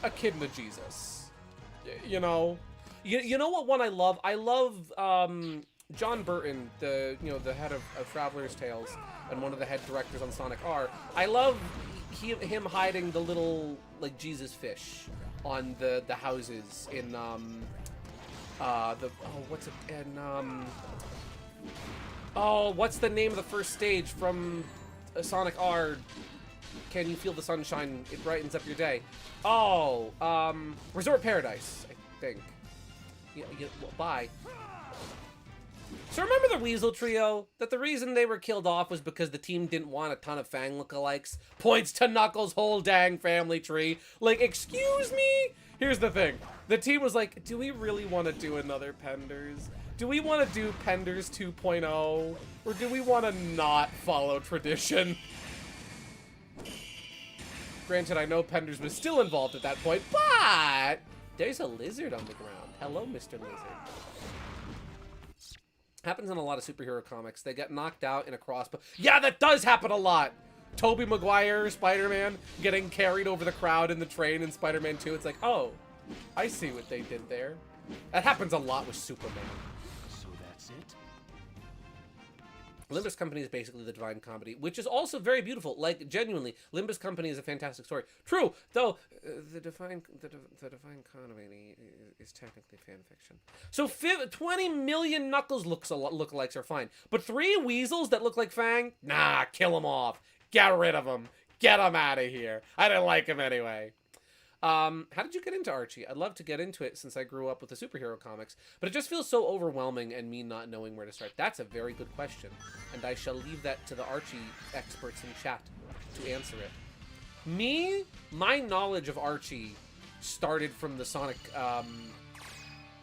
Echidna Jesus, you know, you know what one I love? I love John Burton, the head of Traveler's Tales and one of the head directors on Sonic R. I love him hiding the little like Jesus fish on the houses in what's the name of the first stage from Sonic R. Can you feel the sunshine? It brightens up your day. Oh, Resort Paradise, I think. Yeah, well, bye. So remember the Weasel Trio? That the reason they were killed off was because the team didn't want a ton of Fang lookalikes? Points to Knuckles' whole dang family tree. Like, excuse me? Here's the thing. The team was like, do we really want to do another Penders? Do we want to do Penders 2.0? Or do we want to not follow tradition? Granted, I know Penders was still involved at that point, but there's a lizard on the ground. Hello, Mr. Lizard. Happens in a lot of superhero comics. They get knocked out in a crossbow. Yeah, that does happen a lot! Tobey Maguire, Spider-Man, getting carried over the crowd in the train in Spider-Man 2. It's like, oh, I see what they did there. That happens a lot with Superman. So that's it? Limbus Company is basically the Divine Comedy, which is also very beautiful. Like, genuinely, Limbus Company is a fantastic story. True, though, the Divine Comedy is technically fan fiction. So 20 million Knuckles lookalikes are fine, but 3 Weasels that look like Fang? Nah, kill them off. Get rid of them. Get them out of here. I didn't like them anyway. How did you get into Archie? I'd love to get into it since I grew up with the superhero comics, but it just feels so overwhelming and me not knowing where to start. That's a very good question, and I shall leave that to the Archie experts in chat to answer it. My knowledge of Archie started from the Sonic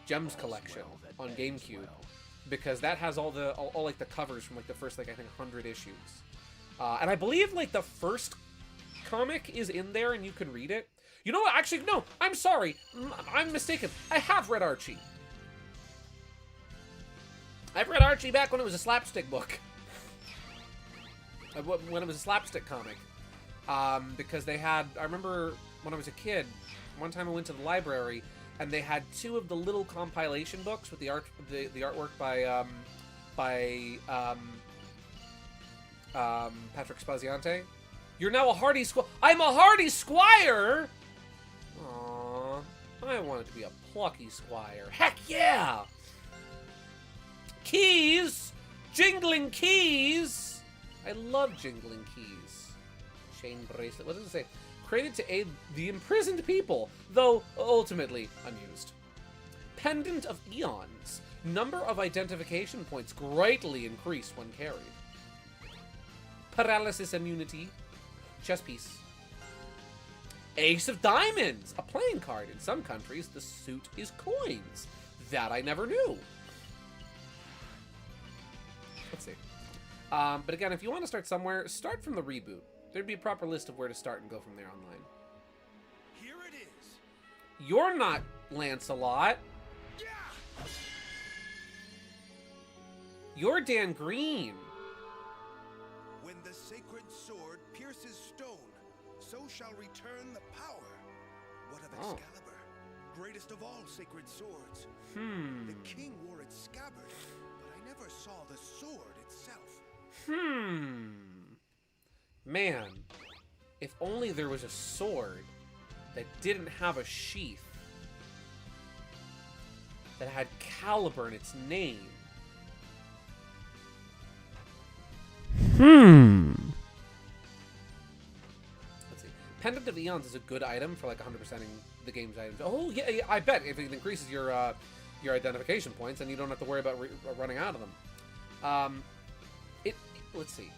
Gems collection on GameCube, because that has all like the covers from like the first, like, I think 100 issues. And I believe like the first comic is in there and you can read it. You know what? Actually, no, I'm sorry. I'm mistaken. I have read Archie. I've read Archie back when it was a slapstick book. When it was a slapstick comic. Because they had, I remember when I was a kid, one time I went to the library and they had 2 of the little compilation books with the artwork by Patrick Spaziante. You're now a hardy squire. I'm a hardy squire! Aww. I wanted to be a plucky squire. Heck yeah! Keys! Jingling keys! I love jingling keys. Chain bracelet. What does it say? Created to aid the imprisoned people, though ultimately unused. Pendant of Eons. Number of identification points greatly increased when carried. Paralysis immunity. Chess piece. Ace of Diamonds! A playing card. In some countries, the suit is coins. That I never knew. Let's see. But again, if you want to start somewhere, start from the reboot. There'd be a proper list of where to start and go from there online. Here it is. You're not Lancelot. Yeah! You're Dan Green. When the sacred sword pierces stone, so shall return the power. What of Excalibur? Greatest of all sacred swords. The king wore its scabbard, but I never saw the sword itself. Man, if only there was a sword that didn't have a sheath, that had caliber in its name. Let's see. Pendant of Eons is a good item for like 100%ing the game's items. Oh yeah, I bet if it increases your identification points, then you don't have to worry about running out of them. Let's see.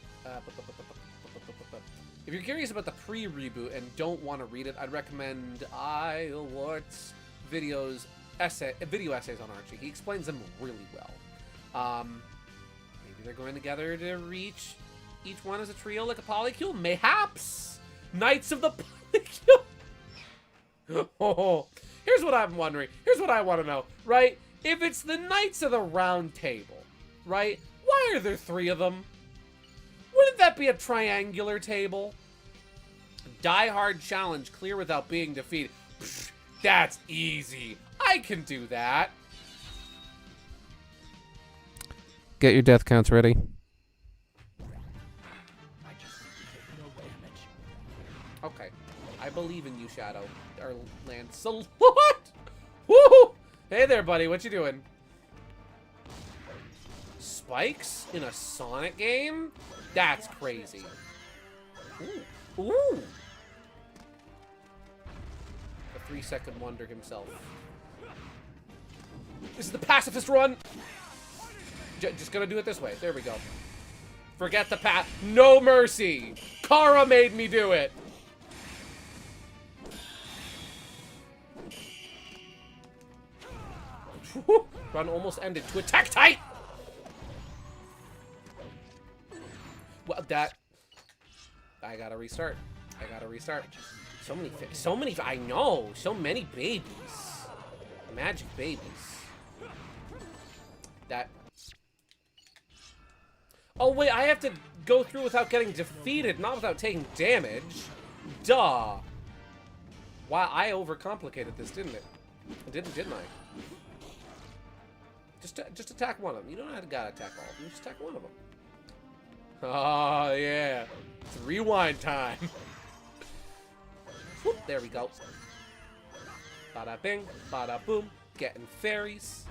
If you're curious about the pre-reboot and don't want to read it, I'd recommend Ilewart's video essays on Archie. He explains them really well. Maybe they're going together to reach each one as a trio like a polycule? Mayhaps! Knights of the Polycule! Oh, here's what I'm wondering. Here's what I want to know, right? If it's the Knights of the Round Table, right? Why are there 3 of them? Wouldn't that be a triangular table? Die Hard challenge, clear without being defeated. Pfft, that's easy. I can do that. Get your death counts ready. I just need to take no damage. Okay. I believe in you, Shadow. Or Lancelot. Woo! Hey there, buddy. What you doing? Spikes in a Sonic game? That's crazy. Ooh. Ooh. The 3-second wonder himself. This is the pacifist run. Just gonna do it this way. There we go. Forget the path. No mercy. Kara made me do it. Run almost ended to attack tight. Well, that. I gotta restart. I gotta restart. So many. I know. So many babies. Magic babies. That. Oh wait, I have to go through without getting defeated, not without taking damage. Duh. Wow, I overcomplicated this, didn't it? Didn't I? Just attack one of them. You don't have to gotta attack all of them. Just attack one of them. Oh yeah, it's rewind time. Whoop, there we go. Bada bing, bada boom. Getting fairies.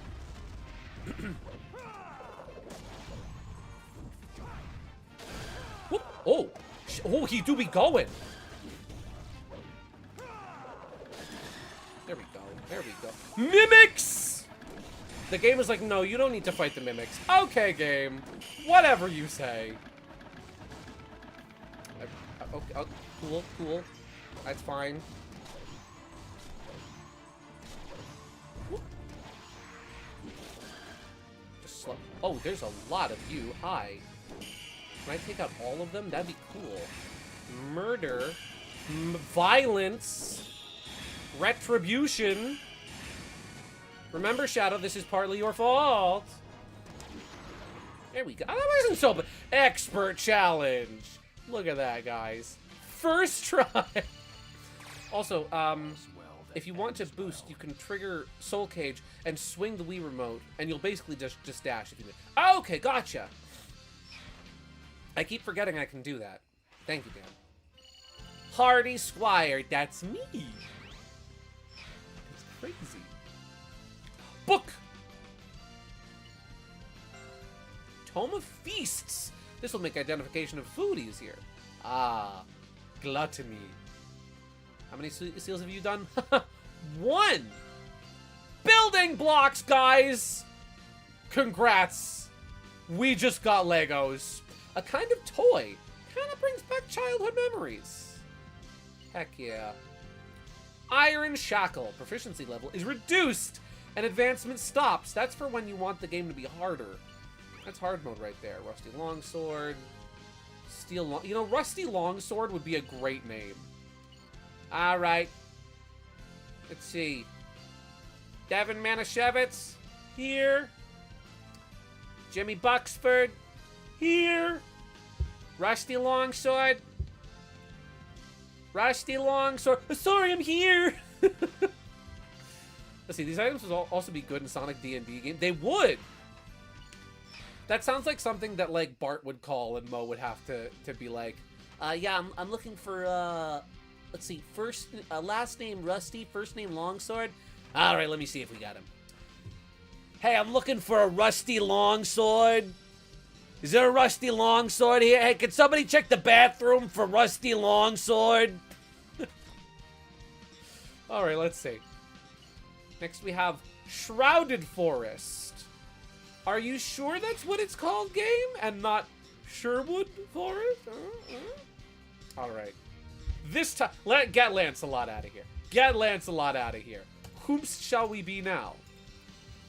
Whoop. Oh, oh, he do be going. There we go. There we go. Mimics. The game is like, no, you don't need to fight the mimics. Okay, game. Whatever you say. Okay, oh, cool, cool. That's fine. Just slow. Oh, there's a lot of you. Hi. Can I take out all of them? That'd be cool. Murder. Violence. Retribution. Remember, Shadow, this is partly your fault. There we go. Oh, that wasn't so bad. Expert challenge. Look at that, guys. First try. Also, if you want to boost, you can trigger Soul Cage and swing the Wii Remote, and you'll basically just dash if you do. Okay, gotcha. I keep forgetting I can do that. Thank you, Dan. Hardy Squire, that's me. That's crazy. Book! Tome of Feasts. This will make identification of food easier. Ah, gluttony. How many seals have you done? 1! Building blocks, guys! Congrats. We just got Legos. A kind of toy. Kind of brings back childhood memories. Heck yeah. Iron Shackle. Proficiency level is reduced. And advancement stops. That's for when you want the game to be harder. That's hard mode right there. Rusty Longsword. Steel Long... You know, Rusty Longsword would be a great name. Alright. Let's see. Devin Manischewitz. Here. Jimmy Buxford. Here. Rusty Longsword. Rusty Longsword. Sorry, I'm here. Let's see, these items would also be good in Sonic D&D game. They would! That sounds like something that, like, Bart would call and Mo would have to be like, yeah, I'm looking for, let's see, last name Rusty, first name Longsword. Alright, let me see if we got him. Hey, I'm looking for a Rusty Longsword. Is there a Rusty Longsword here? Hey, can somebody check the bathroom for Rusty Longsword? Alright, let's see. Next we have Shrouded Forest. Are you sure that's what it's called, game? And not Sherwood Forest? Alright. This time, get Lancelot out of here. Get Lancelot out of here. Whom shall we be now?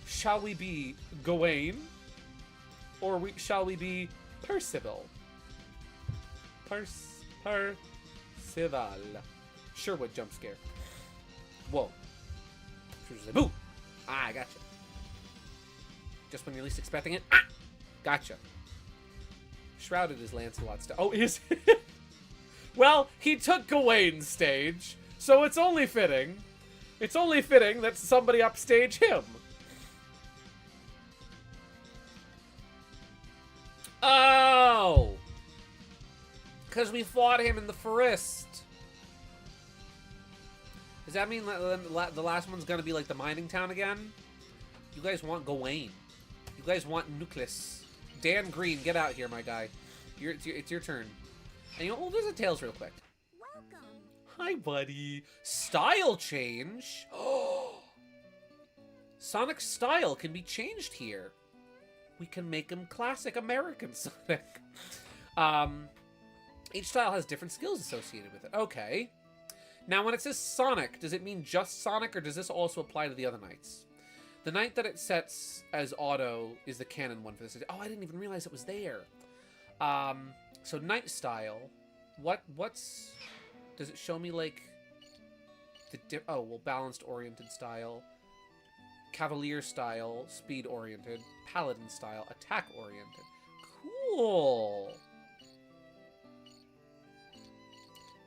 Shall we be Gawain? Or shall we be Percival? Percival. Sherwood jump scare. Whoa. Boo! Ah, I gotcha. Just when you're least expecting it. Ah! Gotcha. Shrouded is Lancelot's stage. Oh, is it? Well, he took Gawain's stage, so it's only fitting. It's only fitting that somebody upstage him. Oh! Because we fought him in the forest. Does that mean the last one's gonna be like the mining town again? You guys want Gawain. You guys want Nucleus. Dan Green, get out here, my guy. It's your turn. And you know, there's a Tails real quick. Welcome. Hi, buddy. Style change. Sonic's style can be changed here. We can make him classic American Sonic. Each style has different skills associated with it. Okay. Now, when it says Sonic, does it mean just Sonic, or does this also apply to the other knights? The knight that it sets as auto is the canon one for this. Oh, I didn't even realize it was there. So knight style. What's... Does it show me, like... Oh, well, balanced oriented style. Cavalier style, speed oriented. Paladin style, attack oriented. Cool!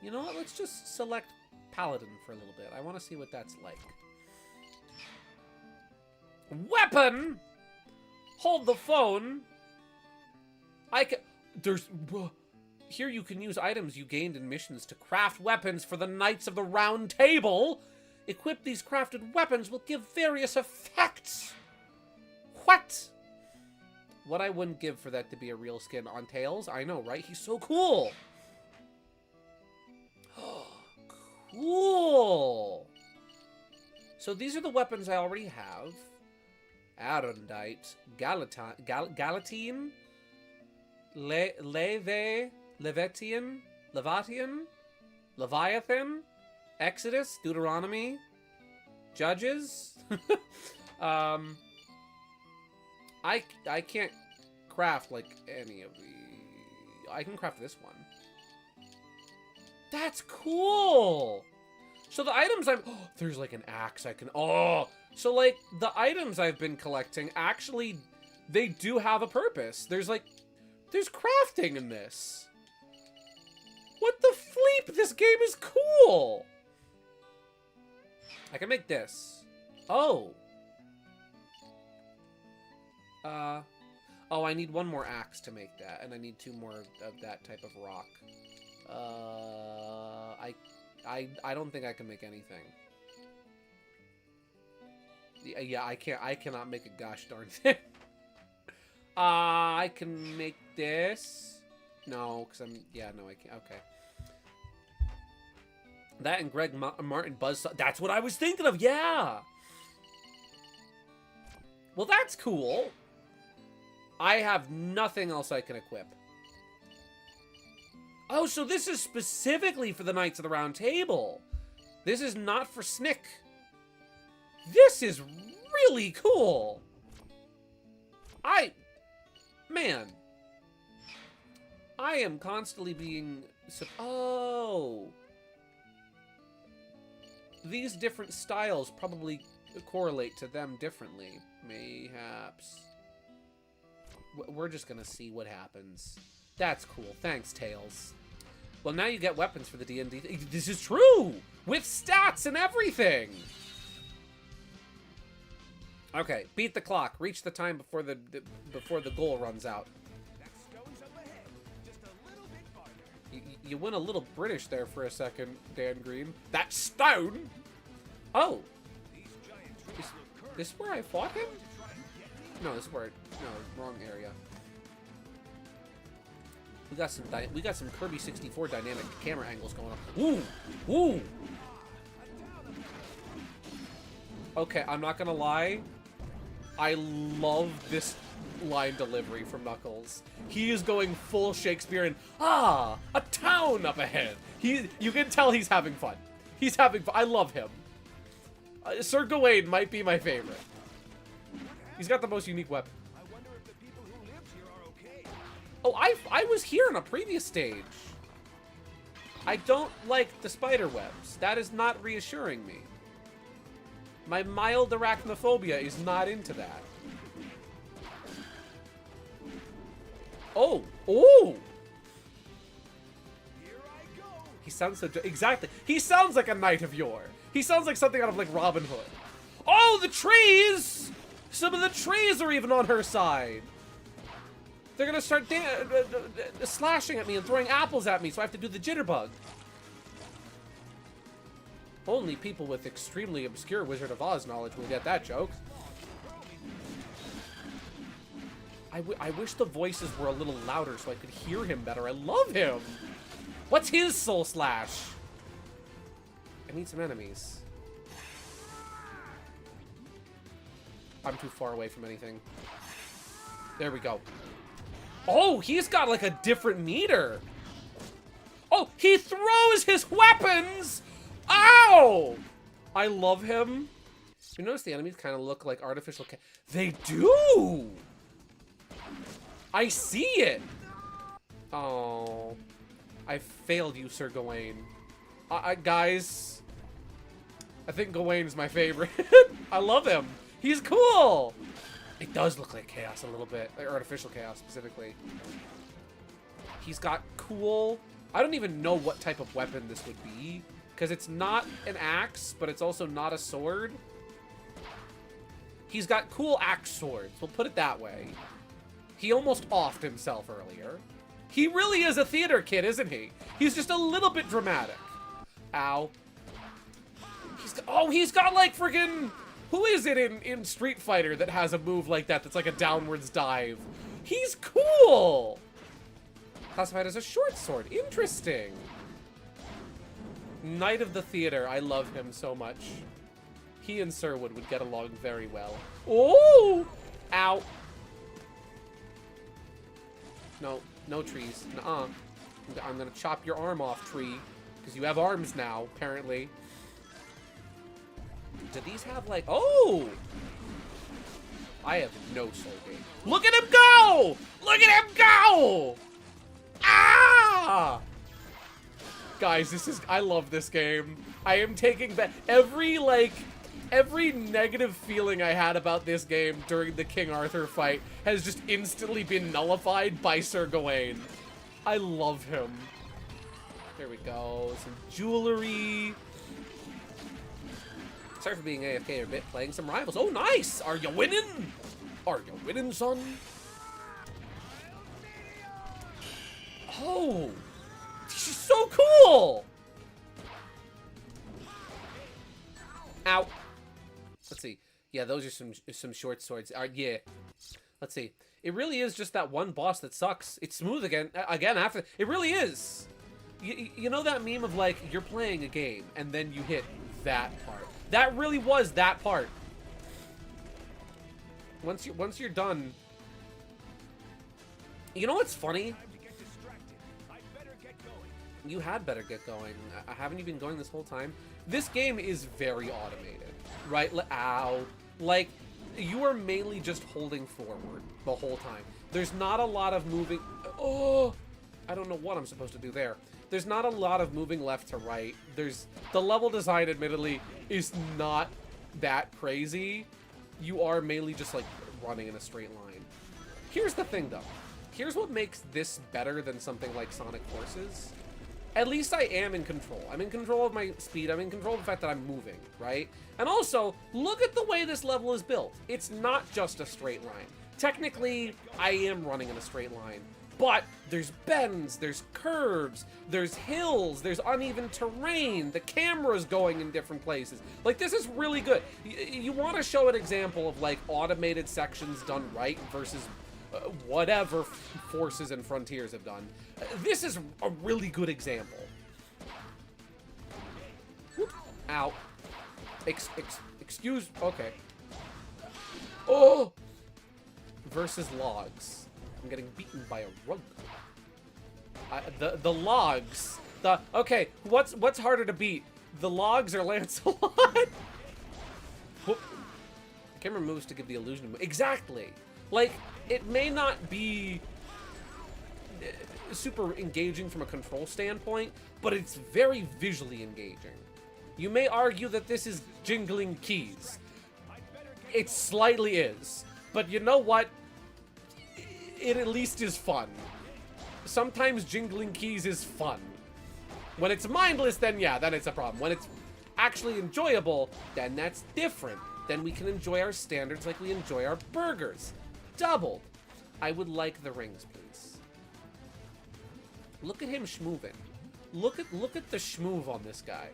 You know what? Let's just select Paladin for a little bit. I want to see what that's like. Weapon! Hold the phone. I can... There's... Here you can use items you gained in missions to craft weapons for the Knights of the Round Table. Equip these crafted weapons will give various effects. What? What I wouldn't give for that to be a real skin on Tails. I know, right? He's so cool. Cool. So these are the weapons I already have. Arundite, Galatine, Levetian, Leviathan, Exodus, Deuteronomy, Judges. I can't craft like any of the... I can craft this one. That's cool! So the items I'm... Oh, there's like an axe I can... Oh! So like, the items I've been collecting, actually, they do have a purpose. There's like... There's crafting in this. What the fleep? This game is cool! I can make this. Oh! Oh, I need one more axe to make that, and I need 2 more of that type of rock. I don't think I can make anything. Yeah, I cannot make a gosh darn thing. I can make this. No, because I'm... Yeah, no, I can't. Okay. That and Greg Martin Buzzsaw. That's what I was thinking of, yeah! Well, that's cool. I have nothing else I can equip. Oh, so this is specifically for the Knights of the Round Table. This is not for Snick. This is really cool. Man. I am constantly being... Oh. These different styles probably correlate to them differently. Mayhaps. We're just gonna see what happens. That's cool. Thanks, Tails. Well, now you get weapons for the D&D. This is true! With stats and everything! Okay, beat the clock. Reach the time before the goal runs out. That stone's up ahead, just a little bit farther. You went a little British there for a second, Dan Green. That stone? Oh. Is this where I fought him? No, this is where... No, wrong area. We got some Kirby 64 dynamic camera angles going on. Ooh! Ooh! Okay, I'm not gonna lie. I love this line delivery from Knuckles. He is going full Shakespearean. Ah! A town up ahead! You can tell he's having fun. He's having fun. I love him. Sir Gawain might be my favorite. He's got the most unique weapon. I wonder if the people who live here are okay. Oh, I was here in a previous stage. I don't like the spider webs. That is not reassuring me. My mild arachnophobia is not into that. Oh! Oh! Here I go. He sounds so... Exactly. He sounds like a knight of yore. He sounds like something out of, like, Robin Hood. Oh, the trees! Some of the trees are even on her side. They're gonna start slashing at me and throwing apples at me, so I have to do the jitterbug. Only people with extremely obscure Wizard of Oz knowledge will get that joke. I wish the voices were a little louder so I could hear him better. I love him. What's his soul slash? I need some enemies. I'm too far away from anything. There we go. Oh, he's got like a different meter. Oh, he throws his weapons! Ow! I love him. You notice the enemies kind of look like artificial They do! I see it! Oh. I failed you, Sir Gawain. Guys, I think Gawain is my favorite. I love him. He's cool! It does look like chaos a little bit. Like artificial chaos, specifically. He's got cool... I don't even know what type of weapon this would be. Because it's not an axe, but it's also not a sword. He's got cool axe swords. We'll put it that way. He almost offed himself earlier. He really is a theater kid, isn't he? He's just a little bit dramatic. Ow. He's got like friggin'... Who is it in Street Fighter that has a move like that that's like a downwards dive? He's cool! Classified as a short sword. Interesting. Knight of the Theater. I love him so much. He and Sirwood would get along very well. Oh! Ow. No. No trees. Nuh-uh. I'm gonna chop your arm off, tree. Because you have arms now, apparently. Do these have, like... Oh! I have no soul game. Look at him go! Look at him go! Ah! Guys, this is... I love this game. I am taking back... Every negative feeling I had about this game during the King Arthur fight has just instantly been nullified by Sir Gawain. I love him. There we go. Some jewelry. Sorry for being AFK a bit, playing some rivals. Oh, nice! Are you winning? Are you winning, son? Oh! She's so cool! Ow. Let's see. Yeah, those are some short swords. Yeah. Let's see. It really is just that one boss that sucks. It's smooth again after. It really is. You know that meme of like, you're playing a game and then you hit that part. That really was that part. Once you're done. You know what's funny? You had better get going. Haven't you been going this whole time? This game is very automated, right? Ow. Like, you are mainly just holding forward the whole time. There's not a lot of moving. Oh, I don't know what I'm supposed to do there. There's not a lot of moving left to right. The level design, admittedly, is not that crazy. You are mainly just like running in a straight line. Here's the thing, though. Here's what makes this better than something like Sonic Forces. At least I am in control. I'm in control of my speed. I'm in control of the fact that I'm moving, right? And also, look at the way this level is built. It's not just a straight line. Technically, I am running in a straight line. But there's bends, there's curves, there's hills, there's uneven terrain, the camera's going in different places. Like, this is really good. You want to show an example of, like, automated sections done right versus whatever Forces and Frontiers have done. This is a really good example. Whoop. Ow. Excuse... Okay. Oh! Versus logs. I'm getting beaten by a rug. The logs. Okay, what's harder to beat? The logs or Lancelot? Whoop. Camera moves to give the illusion of... Exactly! Like, it may not be super engaging from a control standpoint, but it's very visually engaging. You may argue that this is jingling keys. It slightly is. But you know what? It at least is fun. Sometimes jingling keys is fun. When it's mindless, then yeah, then it's a problem. When it's actually enjoyable, then that's different. Then we can enjoy our standards like we enjoy our burgers. Doubled. I would like the rings, please. Look at him schmooving. Look at the schmoove on this guy.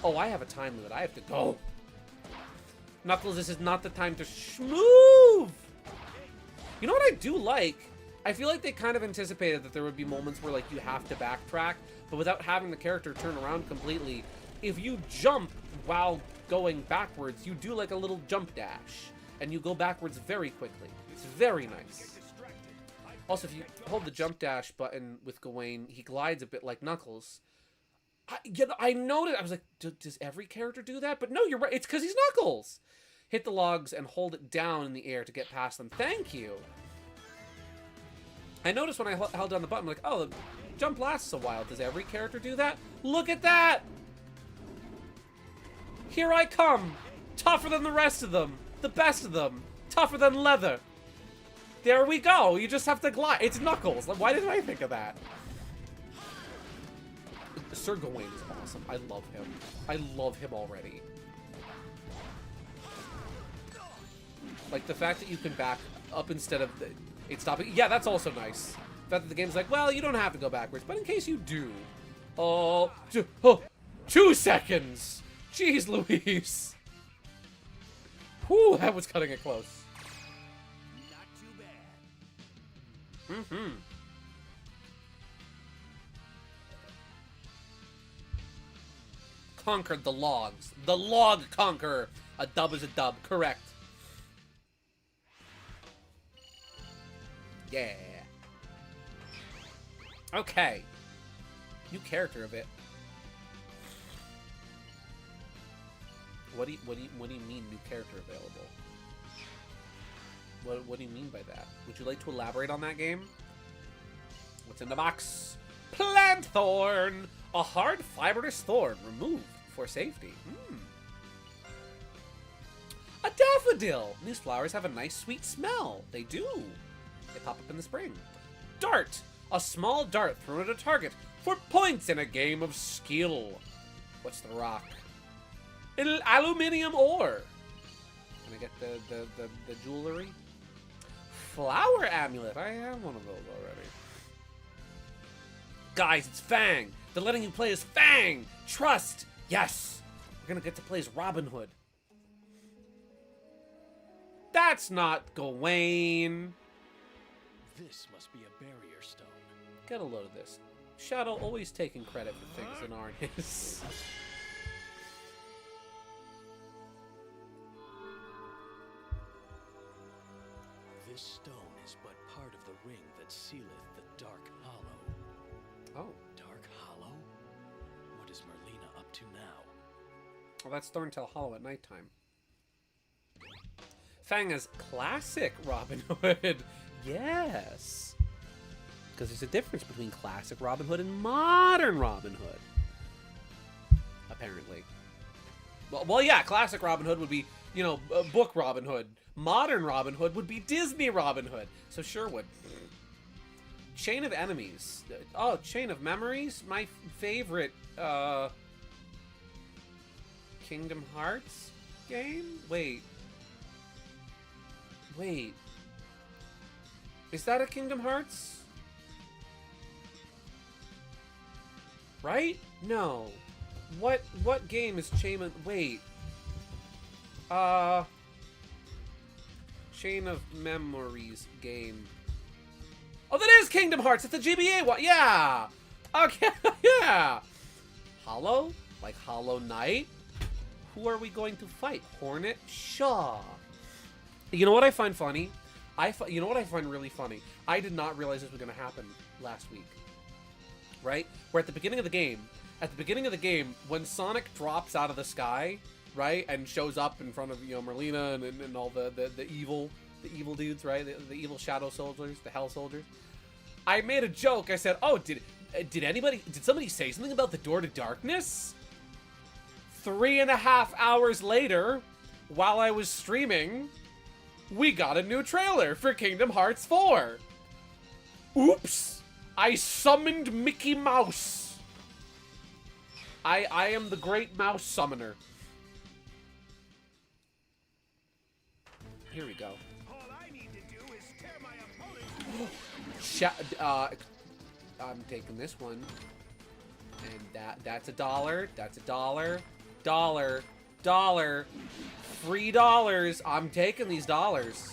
Oh, I have a time limit. I have to go. Knuckles, this is not the time to schmoove. You know what I do like I feel like they kind of anticipated that there would be moments where, like, you have to backtrack, but without having the character turn around completely. If you jump while going backwards, you do, like, a little jump dash, and you go backwards very quickly. It's very nice. Also, if you hold the jump dash button with Gawain, he glides a bit like Knuckles. I noticed, I was like, does every character do that? But no, you're right, it's because he's Knuckles! Hit the logs and hold it down in the air to get past them. Thank you! I noticed when I held down the button, like, oh, the jump lasts a while. Does every character do that? Look at that! Here I come! Tougher than the rest of them! The best of them! Tougher than leather! There we go! You just have to glide. It's Knuckles! Why didn't I think of that? Sir Gawain is awesome. I love him. I love him already. Like, the fact that you can back up instead of it stopping. Yeah, that's also nice. The fact that the game's like, well, you don't have to go backwards, but in case you do. Oh, 2 seconds! Jeez Louise! Whew, that was cutting it close. Not too bad. Mm-hmm. Conquered the logs. The log conqueror. A dub is a dub. Correct. Yeah. Okay. New character of it. What do you mean new character available? What do you mean by that? Would you like to elaborate on that game? What's in the box? Plant thorn! A hard fibrous thorn removed for safety. A daffodil! These flowers have a nice sweet smell. They do. They pop up in the spring. Dart! A small dart thrown at a target for points in a game of skill. What's the rock? Aluminium ore. Can I get the jewelry? Flower amulet. I have one of those already. Guys, it's Fang. They're letting you play as Fang. Trust. Yes. We're gonna get to play as Robin Hood. That's not Gawain. This must be a barrier stone. Get a load of this. Shadow always taking credit for things that aren't his. This stone is but part of the ring that sealeth the Dark Hollow. Oh. Dark Hollow? What is Merlina up to now? Well, that's Thorntail Hollow at nighttime. Fang is classic Robin Hood. Yes. Because there's a difference between classic Robin Hood and modern Robin Hood. Apparently. Well, yeah, classic Robin Hood would be, you know, book Robin Hood. Modern Robin Hood would be Disney Robin Hood. So Sherwood. Chain of Enemies. Oh, Chain of Memories? My favorite, Kingdom Hearts game? Wait. Is that a Kingdom Hearts? Right? No. What game is Chain of... Wait. Chain of Memories game. Oh, that is Kingdom Hearts! It's the GBA one! Yeah! Okay, yeah! Hollow? Like Hollow Knight? Who are we going to fight? Hornet Shaw. You know what I find funny? You know what I find really funny? I did not realize this was going to happen last week. Right? Where at the beginning of the game, when Sonic drops out of the sky, right, and shows up in front of, you know, Merlina and all the evil dudes, right, the evil shadow soldiers, the hell soldiers, I made a joke. I said, "Oh, did somebody say something about the door to darkness?" 3.5 hours later, while I was streaming, we got a new trailer for Kingdom Hearts 4. Oops. I summoned Mickey Mouse. I am the great mouse summoner. Here we go. All I need to do is tear my opponent. I'm taking this one. And that's $1. That's $1. $1. $3. I'm taking these dollars.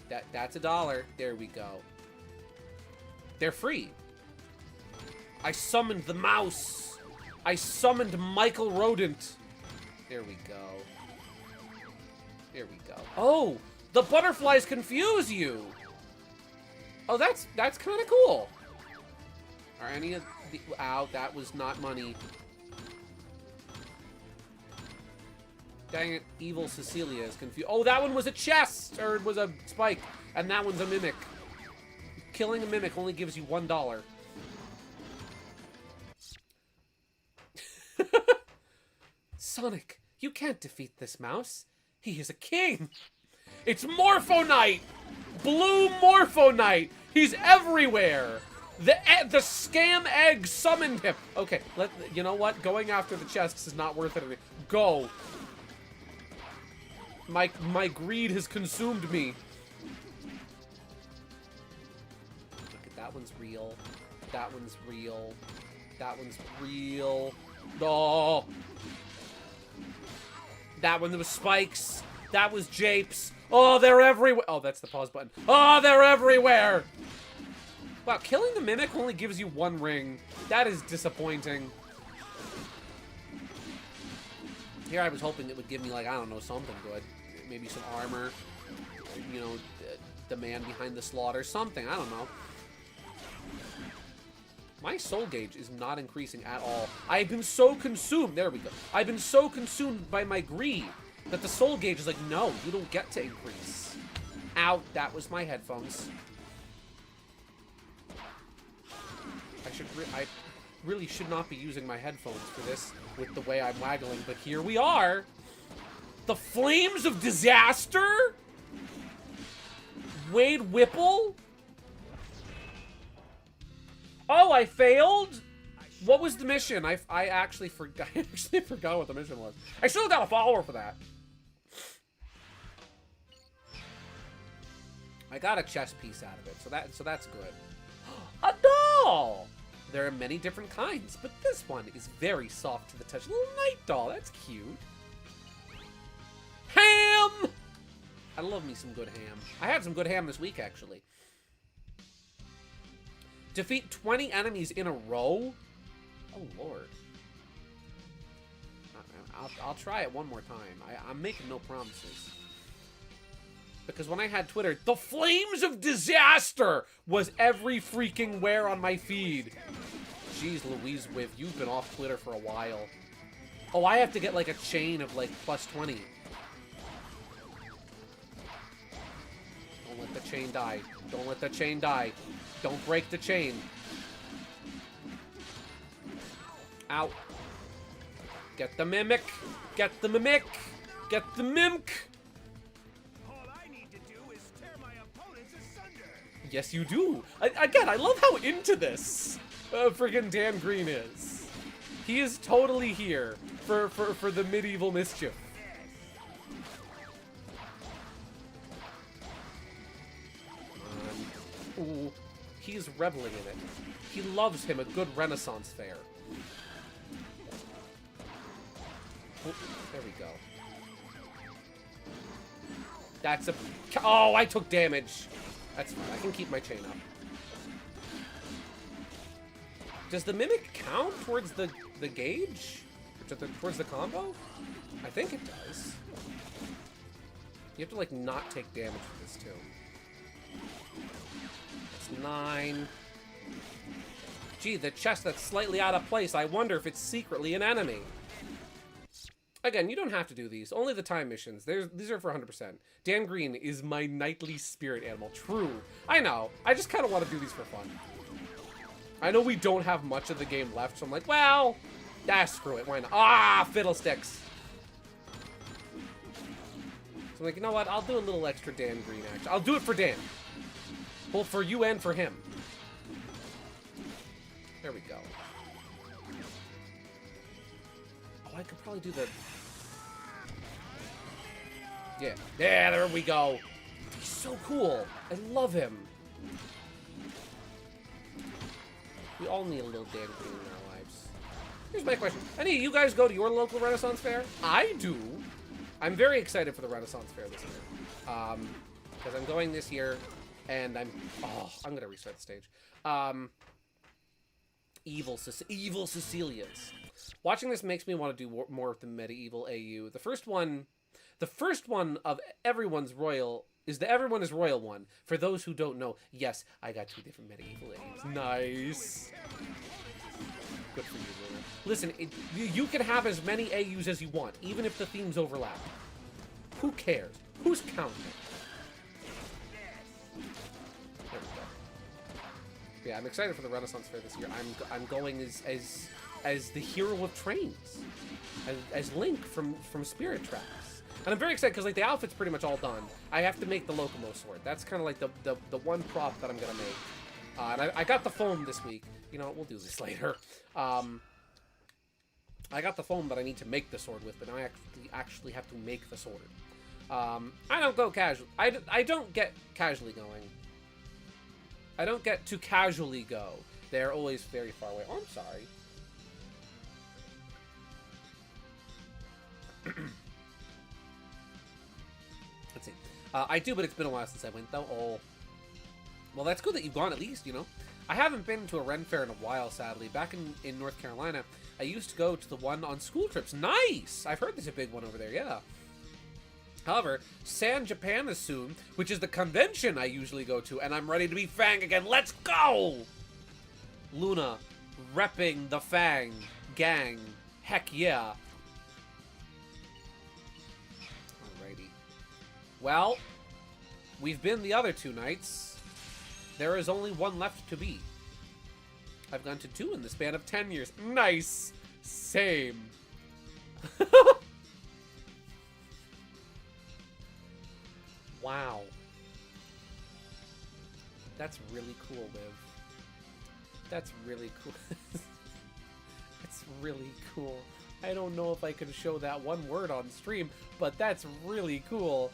That's $1. There we go. They're free. I summoned the mouse. I summoned Michael Rodent. There we go. There we go. Oh, the butterflies confuse you. Oh, that's kind of cool. Are any of the... Ow, that was not money. Dang it, evil Cecilia is confused. Oh, that one was a chest! Or it was a spike. And that one's a mimic. Killing a mimic only gives you $1. Sonic, you can't defeat this mouse. He is a king. It's Morpho Knight! Blue Morpho Knight! He's everywhere! The scam egg summoned him! Okay, you know what? Going after the chests is not worth it. Go! My greed has consumed me. Look, that one's real. That one's real. That one's real. Oh! That one, there was spikes. That was japes. Oh, they're everywhere. Oh, that's the pause button. Oh, they're everywhere. Wow, killing the mimic only gives you 1 ring. That is disappointing. Here I was hoping it would give me, like, I don't know, something good. Maybe some armor. You know, the man behind the slaughter. Something, I don't know. My soul gauge is not increasing at all. I've been so consumed. There we go. I've been so consumed by my greed that the soul gauge is like, no, you don't get to increase. Ow, that was my headphones. I really should not be using my headphones for this with the way I'm waggling, but here we are. The Flames of Disaster? Wade Whipple? Oh, I failed? What was the mission? I actually forgot. I actually forgot what the mission was. I still got a follower for that. I got a chest piece out of it, so that's good. A doll! There are many different kinds, but this one is very soft to the touch. Little night doll, that's cute. Ham! I love me some good ham. I had some good ham this week, actually. Defeat 20 enemies in a row? Oh, Lord. I'll try it one more time. I'm making no promises. Because when I had Twitter, the Flames of Disaster was every freaking where on my feed. Jeez Louise, Wiv, you've been off Twitter for a while. Oh, I have to get like a chain of like plus 20. Don't let the chain die. Don't let the chain die. Don't break the chain. Ow. Get the mimic. Get the mimic. Get the mimk. Yes, you do. Again, I love how into this friggin' Dan Green is. He is totally here for the medieval mischief. Ooh, he's reveling in it. He loves him a good Renaissance fair. Oh, there we go. That's a... Oh, I took damage. That's fine. I can keep my chain up. Does the mimic count towards the gauge? Towards the combo? I think it does. You have to, like, not take damage with this, too. That's 9. Gee, the chest that's slightly out of place. I wonder if it's secretly an enemy. Again, you don't have to do these. Only the time missions. These are for 100%. Dan Green is my nightly spirit animal. True. I know. I just kind of want to do these for fun. I know we don't have much of the game left, so I'm like, well, screw it. Why not? Ah, fiddlesticks. So I'm like, you know what? I'll do a little extra Dan Green action. I'll do it for Dan. Both for you and for him. There we go. Oh, I could probably do the... Yeah, there we go. He's so cool. I love him. We all need a little Dan Green in our lives. Here's my question. Any of you guys go to your local Renaissance fair? I do. I'm very excited for the Renaissance fair this year. Because I'm going this year, and I'm gonna restart the stage. Evil Cecilias. Watching this makes me want to do more of the medieval AU. The first one of Everyone's Royal is the Everyone is Royal one. For those who don't know, yes, I got 2 different medieval AUs. Nice. Good for you, Luna. Listen, you can have as many AUs as you want, even if the themes overlap. Who cares? Who's counting? There we go. Yeah, I'm excited for the Renaissance Fair this year. I'm going as the hero of trains, as Link from Spirit Tracks. And I'm very excited because like the outfit's pretty much all done. I have to make the Locomo sword. That's kind of like the one prop that I'm gonna make. And I got the foam this week. You know, we'll do this later. I got the foam that I need to make the sword with, but now I actually have to make the sword. I don't go casual. I don't get casually going. I don't get to casually go. They're always very far away. Oh, I'm sorry. Let's see. I do, but it's been a while since I went, though. Oh. Well, that's good that you've gone at least, you know. I haven't been to a Ren Fair in a while, sadly. Back in North Carolina, I used to go to the one on school trips. Nice! I've heard there's a big one over there, yeah. However, San Japan is soon, which is the convention I usually go to, and I'm ready to be Fang again. Let's go! Luna, repping the Fang gang. Heck yeah. Alrighty. Well, we've been the other 2 nights. There is only one left to be. I've gone to 2 in the span of 10 years. Nice! Same. Wow. That's really cool, Liv. That's really cool. That's really cool. I don't know if I can show that one word on stream, but that's really cool.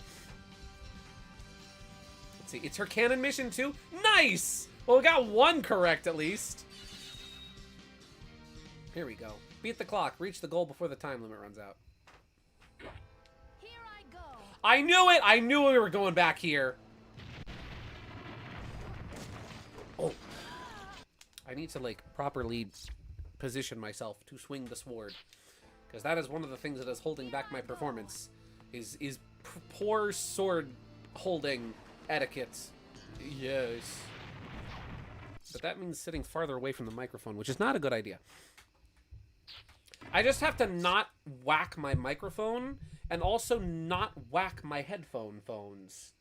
Let's see. It's her canon mission too? Nice! Well, we got 1 correct at least. Here we go. Beat the clock. Reach the goal before the time limit runs out. I knew it! I knew we were going back here. Oh. I need to, like, properly position myself to swing the sword. Because that is one of the things that is holding back my performance. Is poor sword holding etiquette. Yes. But that means sitting farther away from the microphone, which is not a good idea. I just have to not whack my microphone and also not whack my phones.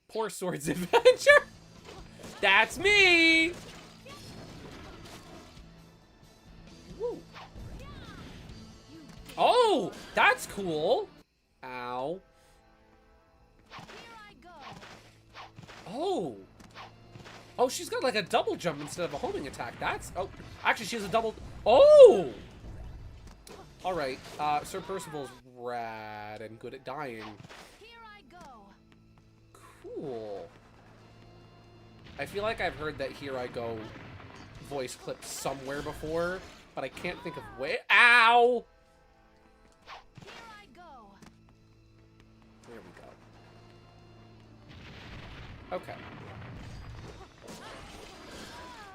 Poor Swords Adventure! That's me! Woo. Oh! That's cool! Ow. Oh! Oh, she's got like a double jump instead of a homing attack. That's... Oh, actually she has a double... Oh! Alright, Sir Percival's rad and good at dying. Here I go. Cool. I feel like I've heard that Here I Go voice clip somewhere before, but I can't think of where. Ow! Here I go. There we go. Okay.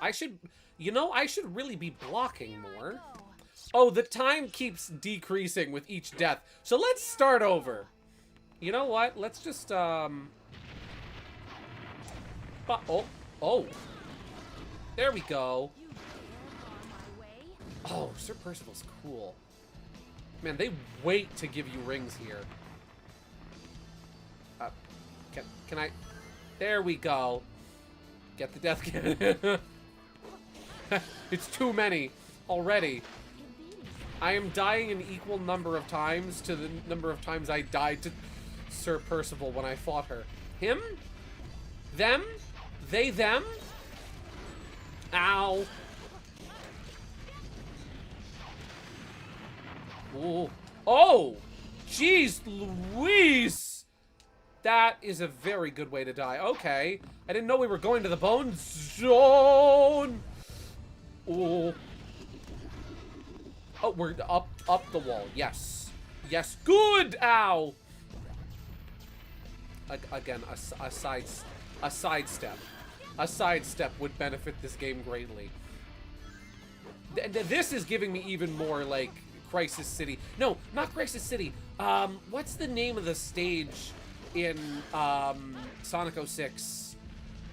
I should, you know, I should really be blocking more. Oh, the time keeps decreasing with each death. So let's start over. You know what? Let's just, oh. There we go. Oh, Sir Percival's cool. Man, they wait to give you rings here. Can I? There we go. Get the death cannon. It's too many already. I am dying an equal number of times to the number of times I died to Sir Percival when I fought her. Him? Them? They, them? Ow. Ooh. Oh! Jeez Louise! That is a very good way to die. Okay. I didn't know we were going to the bone zone! Ooh. Oh, we're up the wall. Yes. Yes. Good! Ow! again, a sidestep. A sidestep would benefit this game greatly. This is giving me even more, like, Crisis City. No, not Crisis City. What's the name of the stage in Sonic 06?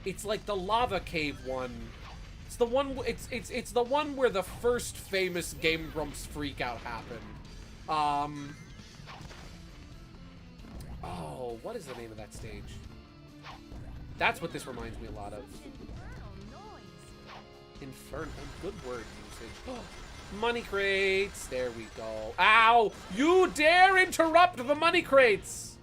It's like the lava cave one. It's the one. It's the one where the first famous Game Grumps freakout happened. Oh, what is the name of that stage? That's what this reminds me a lot of. Inferno. Good word usage. Money crates. There we go. Ow! You dare interrupt the money crates!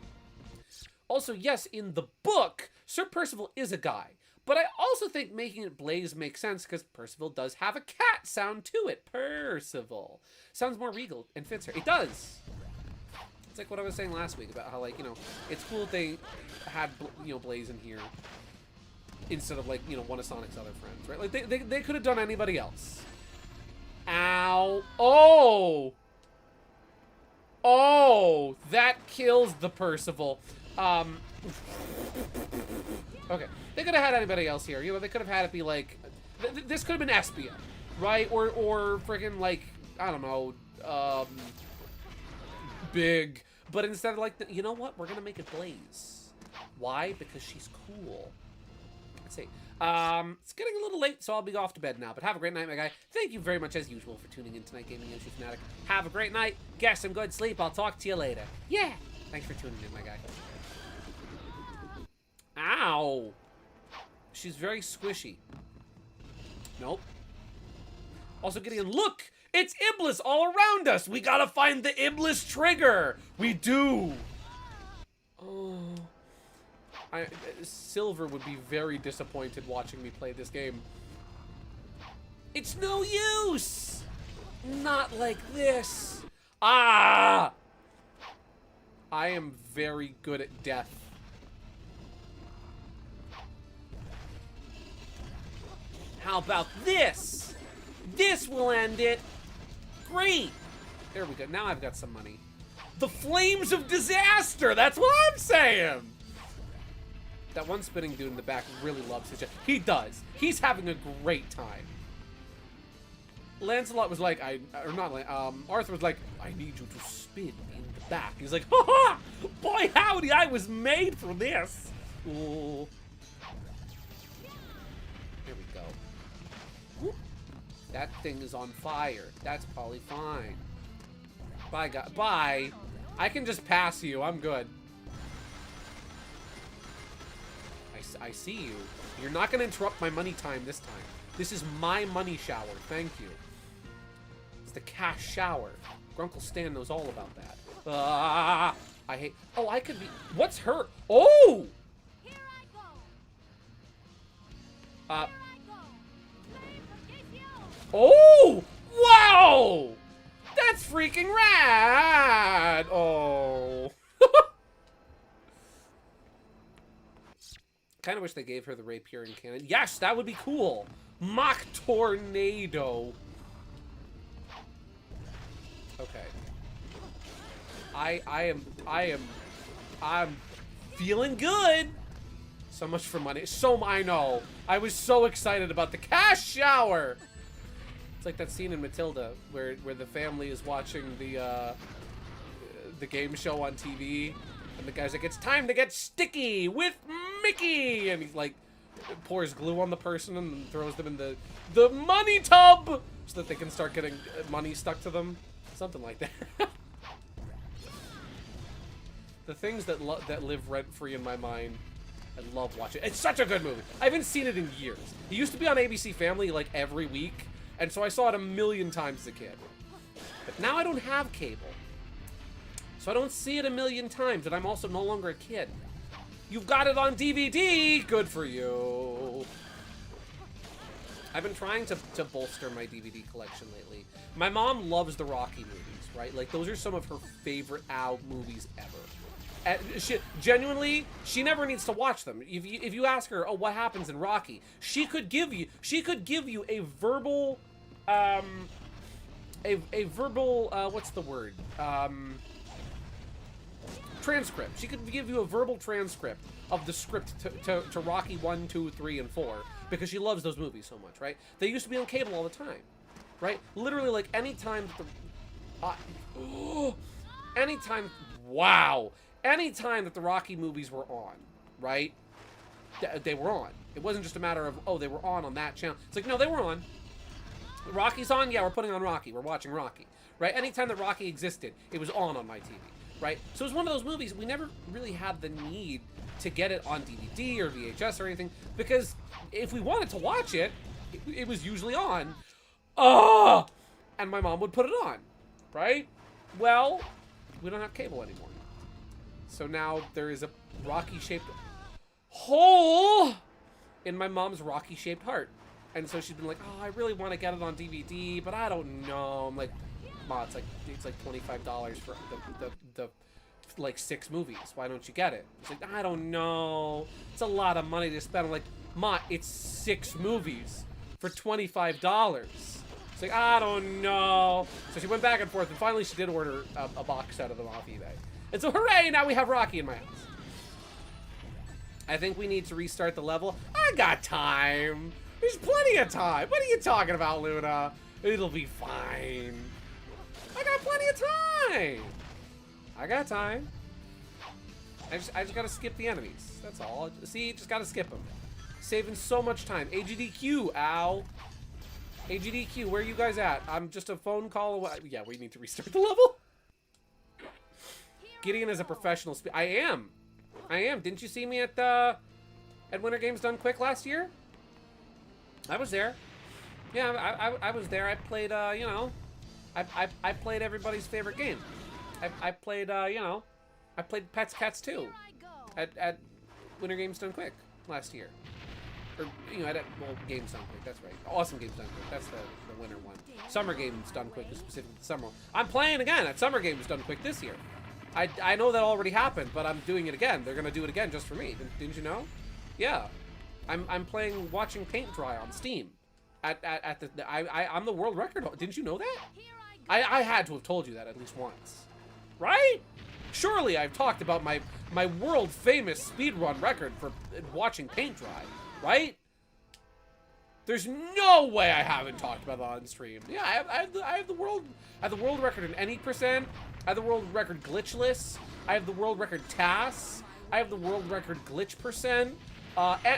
Also, yes, in the book, Sir Percival is a guy. But I also think making it Blaze makes sense because Percival does have a cat sound to it. Percival. Sounds more regal and fits her. It does. It's like what I was saying last week about how, like, you know, it's cool that they had, you know, Blaze in here instead of, like, you know, one of Sonic's other friends, right? Like, they could have done anybody else. Ow. Oh! Oh! That kills the Percival. Okay. They could have had anybody else here. You know, they could have had it be, like... this could have been Espia, right? Or friggin', like, I don't know, Big. But instead of, like, you know what? We're gonna make it Blaze. Why? Because she's cool. Let's see. It's getting a little late, so I'll be off to bed now. But have a great night, my guy. Thank you very much, as usual, for tuning in tonight, Gaming Yoshi Fanatic. Have a great night. Get some good sleep. I'll talk to you later. Yeah! Thanks for tuning in, my guy. Ow! She's very squishy. Nope. Also, Gideon, look! It's Iblis all around us! We gotta find the Iblis trigger! We do! Oh... Silver would be very disappointed watching me play this game. It's no use! Not like this! Ah! I am very good at death. How about this? This will end it. Great. There we go. Now I've got some money. The Flames of Disaster. That's what I'm saying. That one spinning dude in the back really loves his job. He does. He's having a great time. Lancelot was like, Arthur was like, I need you to spin in the back. He's like, ha ha! Boy howdy, I was made for this. Ooh. There we go. Whoop. That thing is on fire. That's probably fine. Bye, guys. Bye. I can just pass you. I'm good. I see you. You're not going to interrupt my money time this time. This is my money shower. Thank you. It's the cash shower. Grunkle Stan knows all about that. I hate... Oh, I could be... What's her... Oh! Here I go. Oh! Wow! That's freaking rad! Oh. Kind of wish they gave her the Rapier and cannon. Yes, that would be cool. Mach Tornado. Okay. I'm feeling good. So much for money. I know. I was so excited about the cash shower. It's like that scene in Matilda where the family is watching the game show on TV. And the guy's like, it's time to get sticky with Mickey! And he's like, pours glue on the person and throws them in the money tub! So that they can start getting money stuck to them. Something like that. The things that live rent-free in my mind, I love watching. It's such a good movie. I haven't seen it in years. It used to be on ABC Family like every week. And so I saw it a million times as a kid. But now I don't have cable. So I don't see it a million times, and I'm also no longer a kid. You've got it on DVD! Good for you. I've been trying to bolster my DVD collection lately. My mom loves the Rocky movies, right? Like, those are some of her favorite movies ever. Genuinely, she never needs to watch them. If you ask her, oh, what happens in Rocky? She could give you a verbal, what's the word? transcript. She could give you a verbal transcript of the script to Rocky 1, 2, 3, and 4 because she loves those movies so much, right? They used to be on cable all the time, right? Literally, like, anytime anytime that the Rocky movies were on, right? They were on. It wasn't just a matter of, oh, they were on that channel. It's like, no, they were on. Rocky's on? Yeah, we're putting on Rocky. We're watching Rocky, right? Anytime that Rocky existed, it was on my TV, right? So it was one of those movies, we never really had the need to get it on DVD or VHS or anything, because if we wanted to watch it, it was usually on. And my mom would put it on, right? Well, we don't have cable anymore. So now there is a Rocky-shaped hole in my mom's Rocky-shaped heart. And so she's been like, oh, I really want to get it on DVD, but I don't know. I'm like, Ma, it's like $25 for the like 6 movies. Why don't you get it? She's like, I don't know. It's a lot of money to spend. I'm like, Ma, it's 6 movies for $25. It's like, I don't know. So she went back and forth, and finally she did order a box set of them off eBay. And so, hooray, now we have Rocky in my house. I think we need to restart the level. I got time. There's plenty of time. What are you talking about, Luna? It'll be fine. I got plenty of time. I got time. I just gotta skip the enemies. That's all. See, just gotta skip them. Saving so much time. AGDQ, ow. AGDQ, where are you guys at? I'm just a phone call away. Yeah, we need to restart the level. Gideon is a professional I am. Didn't you see me at Winter Games Done Quick last year? I was there. Yeah, I was there. I played, you know, I played everybody's favorite game. I played, you know, I played Pets Cats 2 at Winter Games Done Quick last year. Or, you know, well, Games Done Quick, that's right. Awesome Games Done Quick, that's the winter one. Summer Games Done Quick is specifically the summer one. I'm playing again at Summer Games Done Quick this year. I know that already happened, but I'm doing it again. They're gonna do it again just for me. Didn't you know? Yeah. I'm playing Watching Paint Dry on Steam. I'm the world record. Didn't you know that? I had to have told you that at least once. Right? Surely I've talked about my world famous speedrun record for Watching Paint Dry, right? There's no way I haven't talked about that on stream. Yeah, I have the world record in any percent. I have the world record glitchless. I have the world record TAS. I have the world record glitch percent.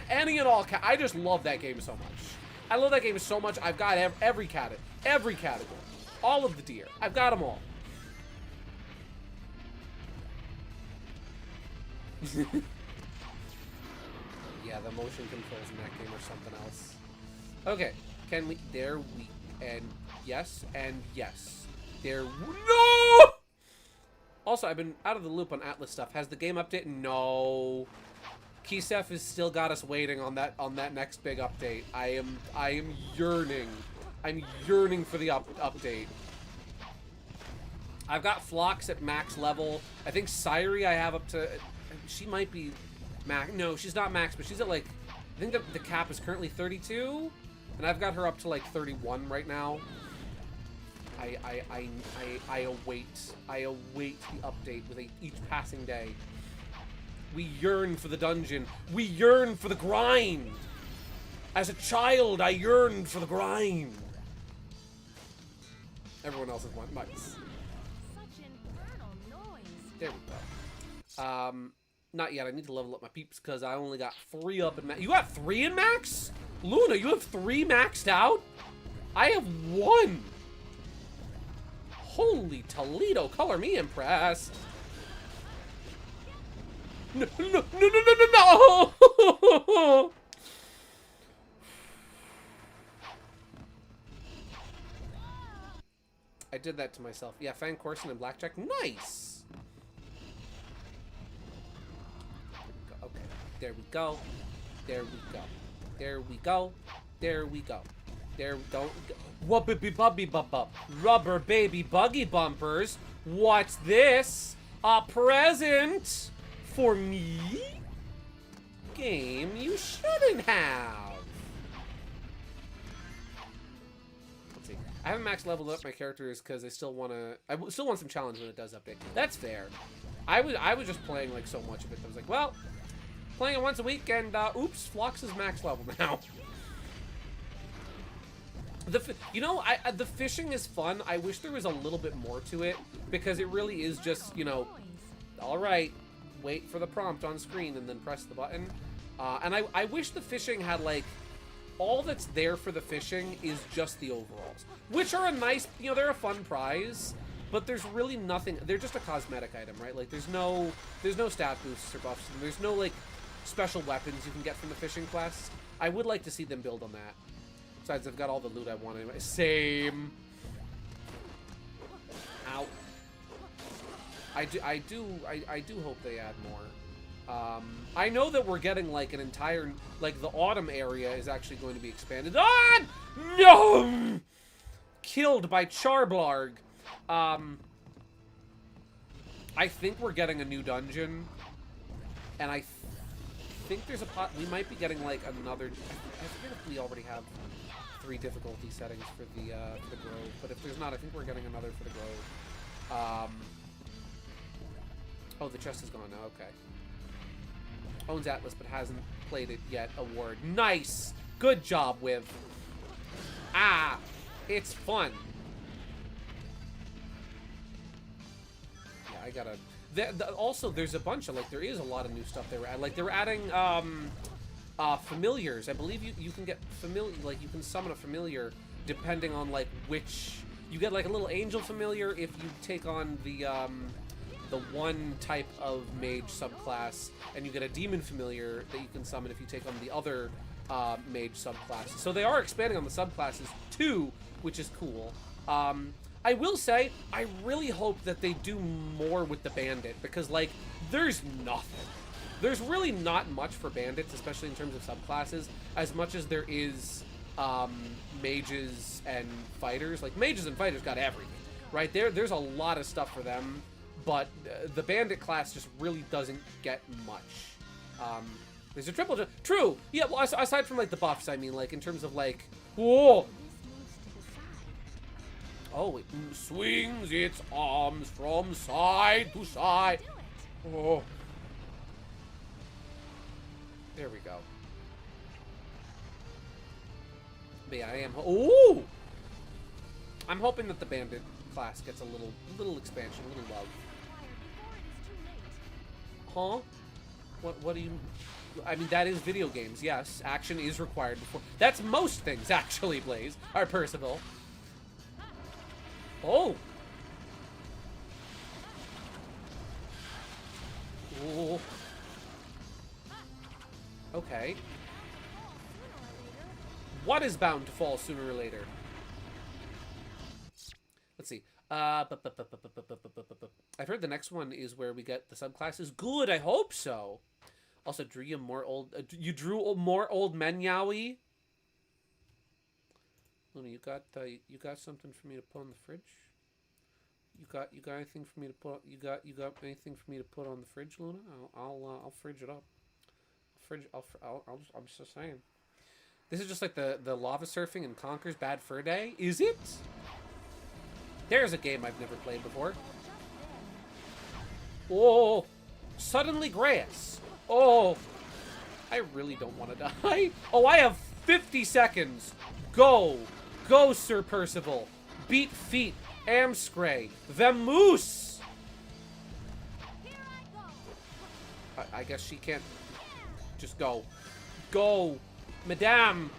Any and all. I just love that game so much. I love that game so much. I've got every category, all of the deer. I've got them all. Yeah, the motion controls in that game are something else. Okay, can we? There we and yes. There. No. Also, I've been out of the loop on Atlas stuff. Has the game updated? No. Kisef has still got us waiting on that next big update. I am yearning. I'm yearning for the update. I've got Phlox at max level. I think Sairi I have up to. She might be max. No, she's not max, but she's at like. I think the cap is currently 32, and I've got her up to like 31 right now. I await the update with each passing day. We yearn for the dungeon. We yearn for the grind. As a child, I yearned for the grind. Everyone else has one. Nice. There we go. Not yet. I need to level up my peeps because I only got 3 up in max. You got 3 in max? Luna, you have 3 maxed out? I have 1. Holy Toledo, color me impressed. No. I did that to myself. Yeah, Fang Corson and Blackjack. Nice. Okay, there we go. There we go. There we go. There we go. There we go. Wubby bubby bub. Rubber baby buggy bumpers. What's this? A present for me? Game you shouldn't have. Let's see. I haven't max leveled up my characters because I still want some challenge when it does update. That's fair. I was just playing like so much of it. I was like, well, playing it once a week, and oops, Phlox is max level now. You know, the fishing is fun. I wish there was a little bit more to it, because it really is just, you know, all right, wait for the prompt on screen and then press the button. And I wish the fishing had, like, all that's there for the fishing is just the overalls, which are a nice, you know, they're a fun prize, but there's really nothing. They're just a cosmetic item, right? Like, there's no stat boosts or buffs, and there's no, like, special weapons you can get from the fishing quest. I would like to see them build on that. Besides, I've got all the loot I want anyway. Same. Ow. I do hope they add more. I know that we're getting like an entire, like the autumn area is actually going to be expanded. Ah! No! Killed by Charblarg. I think we're getting a new dungeon, and I think there's a pot. We might be getting like another. I forget if we already have 3 difficulty settings for the Grove, but if there's not, I think we're getting another for the Grove. Oh, the chest is gone now. Okay. Owns Atlas, but hasn't played it yet. Award. Nice. Good job, Wiv. Ah, it's fun. Yeah, I gotta. Also, there's a bunch of like there is a lot of new stuff they were adding. Like they were adding familiars. I believe you can get familiar, like you can summon a familiar depending on like which you get, like a little angel familiar if you take on the one type of mage subclass, and you get a demon familiar that you can summon if you take on the other mage subclasses. So they are expanding on the subclasses too, which is cool. I will say, I really hope that they do more with the bandit, because like there's nothing. There's really not much for bandits, especially in terms of subclasses, as much as there is mages and fighters. Like, mages and fighters got everything, right? There's a lot of stuff for them, but the bandit class just really doesn't get much. There's a triple jump. True! Yeah, well, aside from, like, the buffs, I mean, like, in terms of, like, whoa! Oh, it swings its arms from side to side. Oh. There we go. But yeah, I am. Ooh! I'm hoping that the bandit class gets a little expansion, a little love. Huh? What do you? I mean, that is video games. Yes, action is required before. That's most things, actually. Blaze, or Percival. Oh. Ooh. Okay. What is bound to fall sooner or later? Let's see. I've heard the next one is where we get the subclasses. Good, I hope so. Also, drew you more old. You drew more old men, Yowie. Luna, you got something for me to put on the fridge? You got anything for me to put? You got anything for me to put on the fridge, Luna? I'll fridge it up. I'm just saying. This is just like the lava surfing in Conker's Bad Fur Day. Is it? There's a game I've never played before. Oh, suddenly grass. Oh, I really don't want to die. Oh, I have 50 seconds. Go, Sir Percival. Beat feet, Amscray, Vamoose. I guess she can't. Just go. Go, Madame.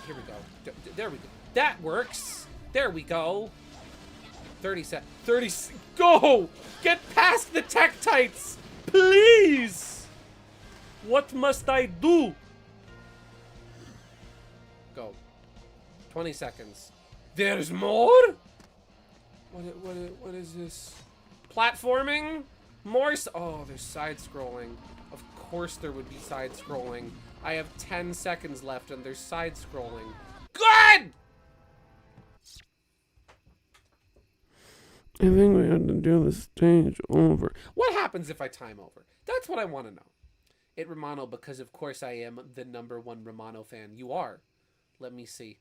Here we go. There we go. That works. There we go. 30 seconds. 30. Go! Get past the Tektites! Please! What must I do? Go. 20 seconds. There's more? What is this? Platforming? More? Oh, there's side-scrolling. Of course there would be side-scrolling. I have 10 seconds left and there's side-scrolling. Good! I think we have to do this stage over. What happens if I time over? That's what I want to know. It Romano, because of course I am the #1 Romano fan. You are. Let me see.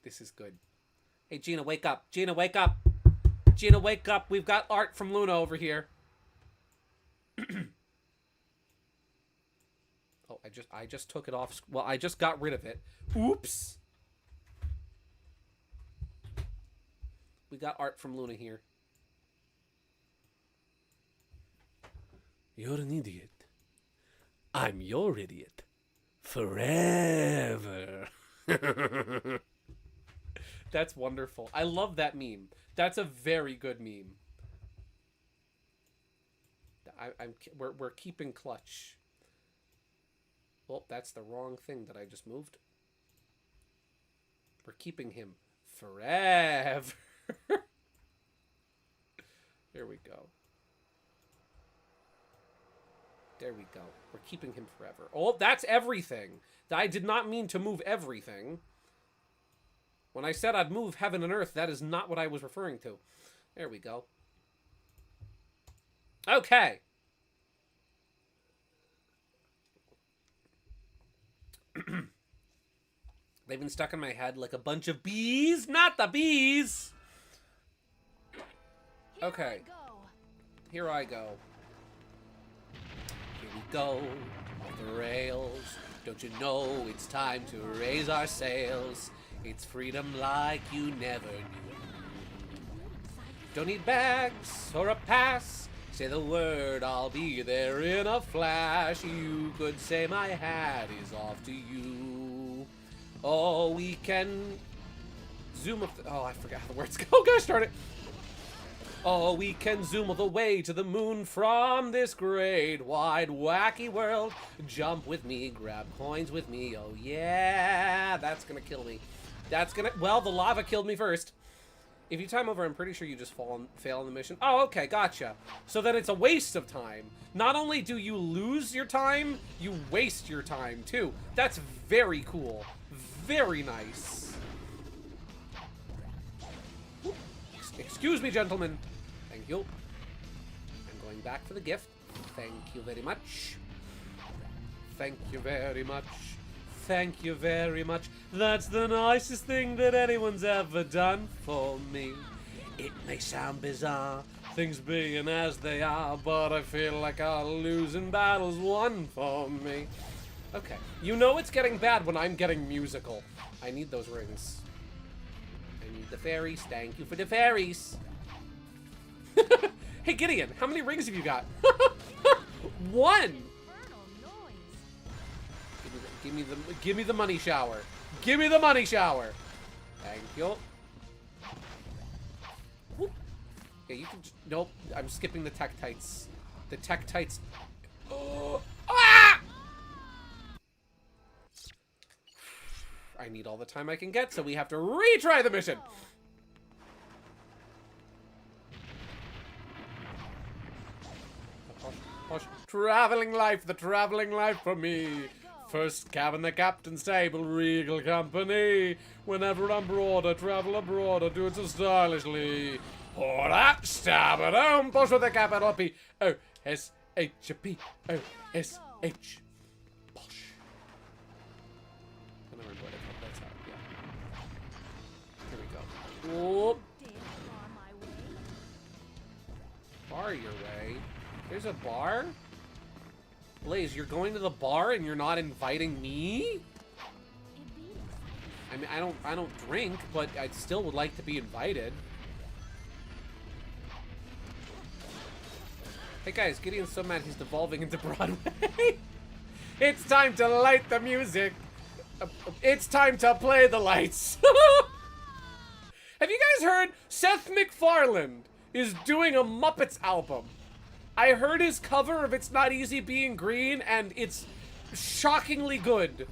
This is good. Hey, Gina, wake up. Gina, wake up. Gina, wake up. We've got art from Luna over here. Oh, I just took it off. Well, I just got rid of it. Oops. We got art from Luna here. You're an idiot. I'm your idiot. Forever. That's wonderful. I love that meme. That's a very good meme. We're keeping clutch. Well, that's the wrong thing that I just moved. We're keeping him forever. There we go. There we go. We're keeping him forever. Oh, that's everything. I did not mean to move everything. When I said I'd move heaven and earth, that is not what I was referring to. There we go. Okay. They've been stuck in my head like a bunch of bees. Not the bees! Okay. Here I go. Here we go. Off the rails. Don't you know it's time to raise our sails? It's freedom like you never knew. Don't need bags or a pass. Say the word, I'll be there in a flash. You could say my hat is off to you. Oh, we can zoom up. Oh, I forgot how the words go. Oh, gosh darn it. Oh, we can zoom all the way to the moon from this great, wide, wacky world. Jump with me, grab coins with me. Oh, yeah, that's gonna kill me. That's gonna... Well, the lava killed me first. If you time over, I'm pretty sure you just fail on the mission. Oh, okay, gotcha. So then it's a waste of time. Not only do you lose your time, you waste your time, too. That's very cool. Very nice. Excuse me, gentlemen. Thank you. I'm going back for the gift. Thank you very much. Thank you very much. Thank you very much. That's the nicest thing that anyone's ever done for me. It may sound bizarre, things being as they are, but I feel like our losing battle's won for me. Okay, you know it's getting bad when I'm getting musical. I need those rings. I need the fairies. Thank you for the fairies. Hey, Gideon, how many rings have you got? One! Give me the money shower. Give me the money shower. Thank you. Whoop. Yeah, you can. Nope. I'm skipping the Tektites. The Tektites. Oh. Ah! I need all the time I can get, so we have to retry the mission. Traveling life, the traveling life for me. First cabin, the captain's table, regal company. Whenever I'm abroad, I travel abroad, I do it so stylishly. Pour that, stab it home, push with a capital P. O-S-H-P. O-S-H. Posh. I never remember what I thought that's how, yeah. Here we go. Whoop. Bar your way. There's a bar? Blaze, you're going to the bar and you're not inviting me? I mean, I don't drink, but I still would like to be invited. Hey guys, Gideon's so mad he's devolving into Broadway. It's time to light the music. It's time to play the lights. Have you guys heard Seth MacFarlane is doing a Muppets album? I heard his cover of It's Not Easy Being Green, and it's shockingly good.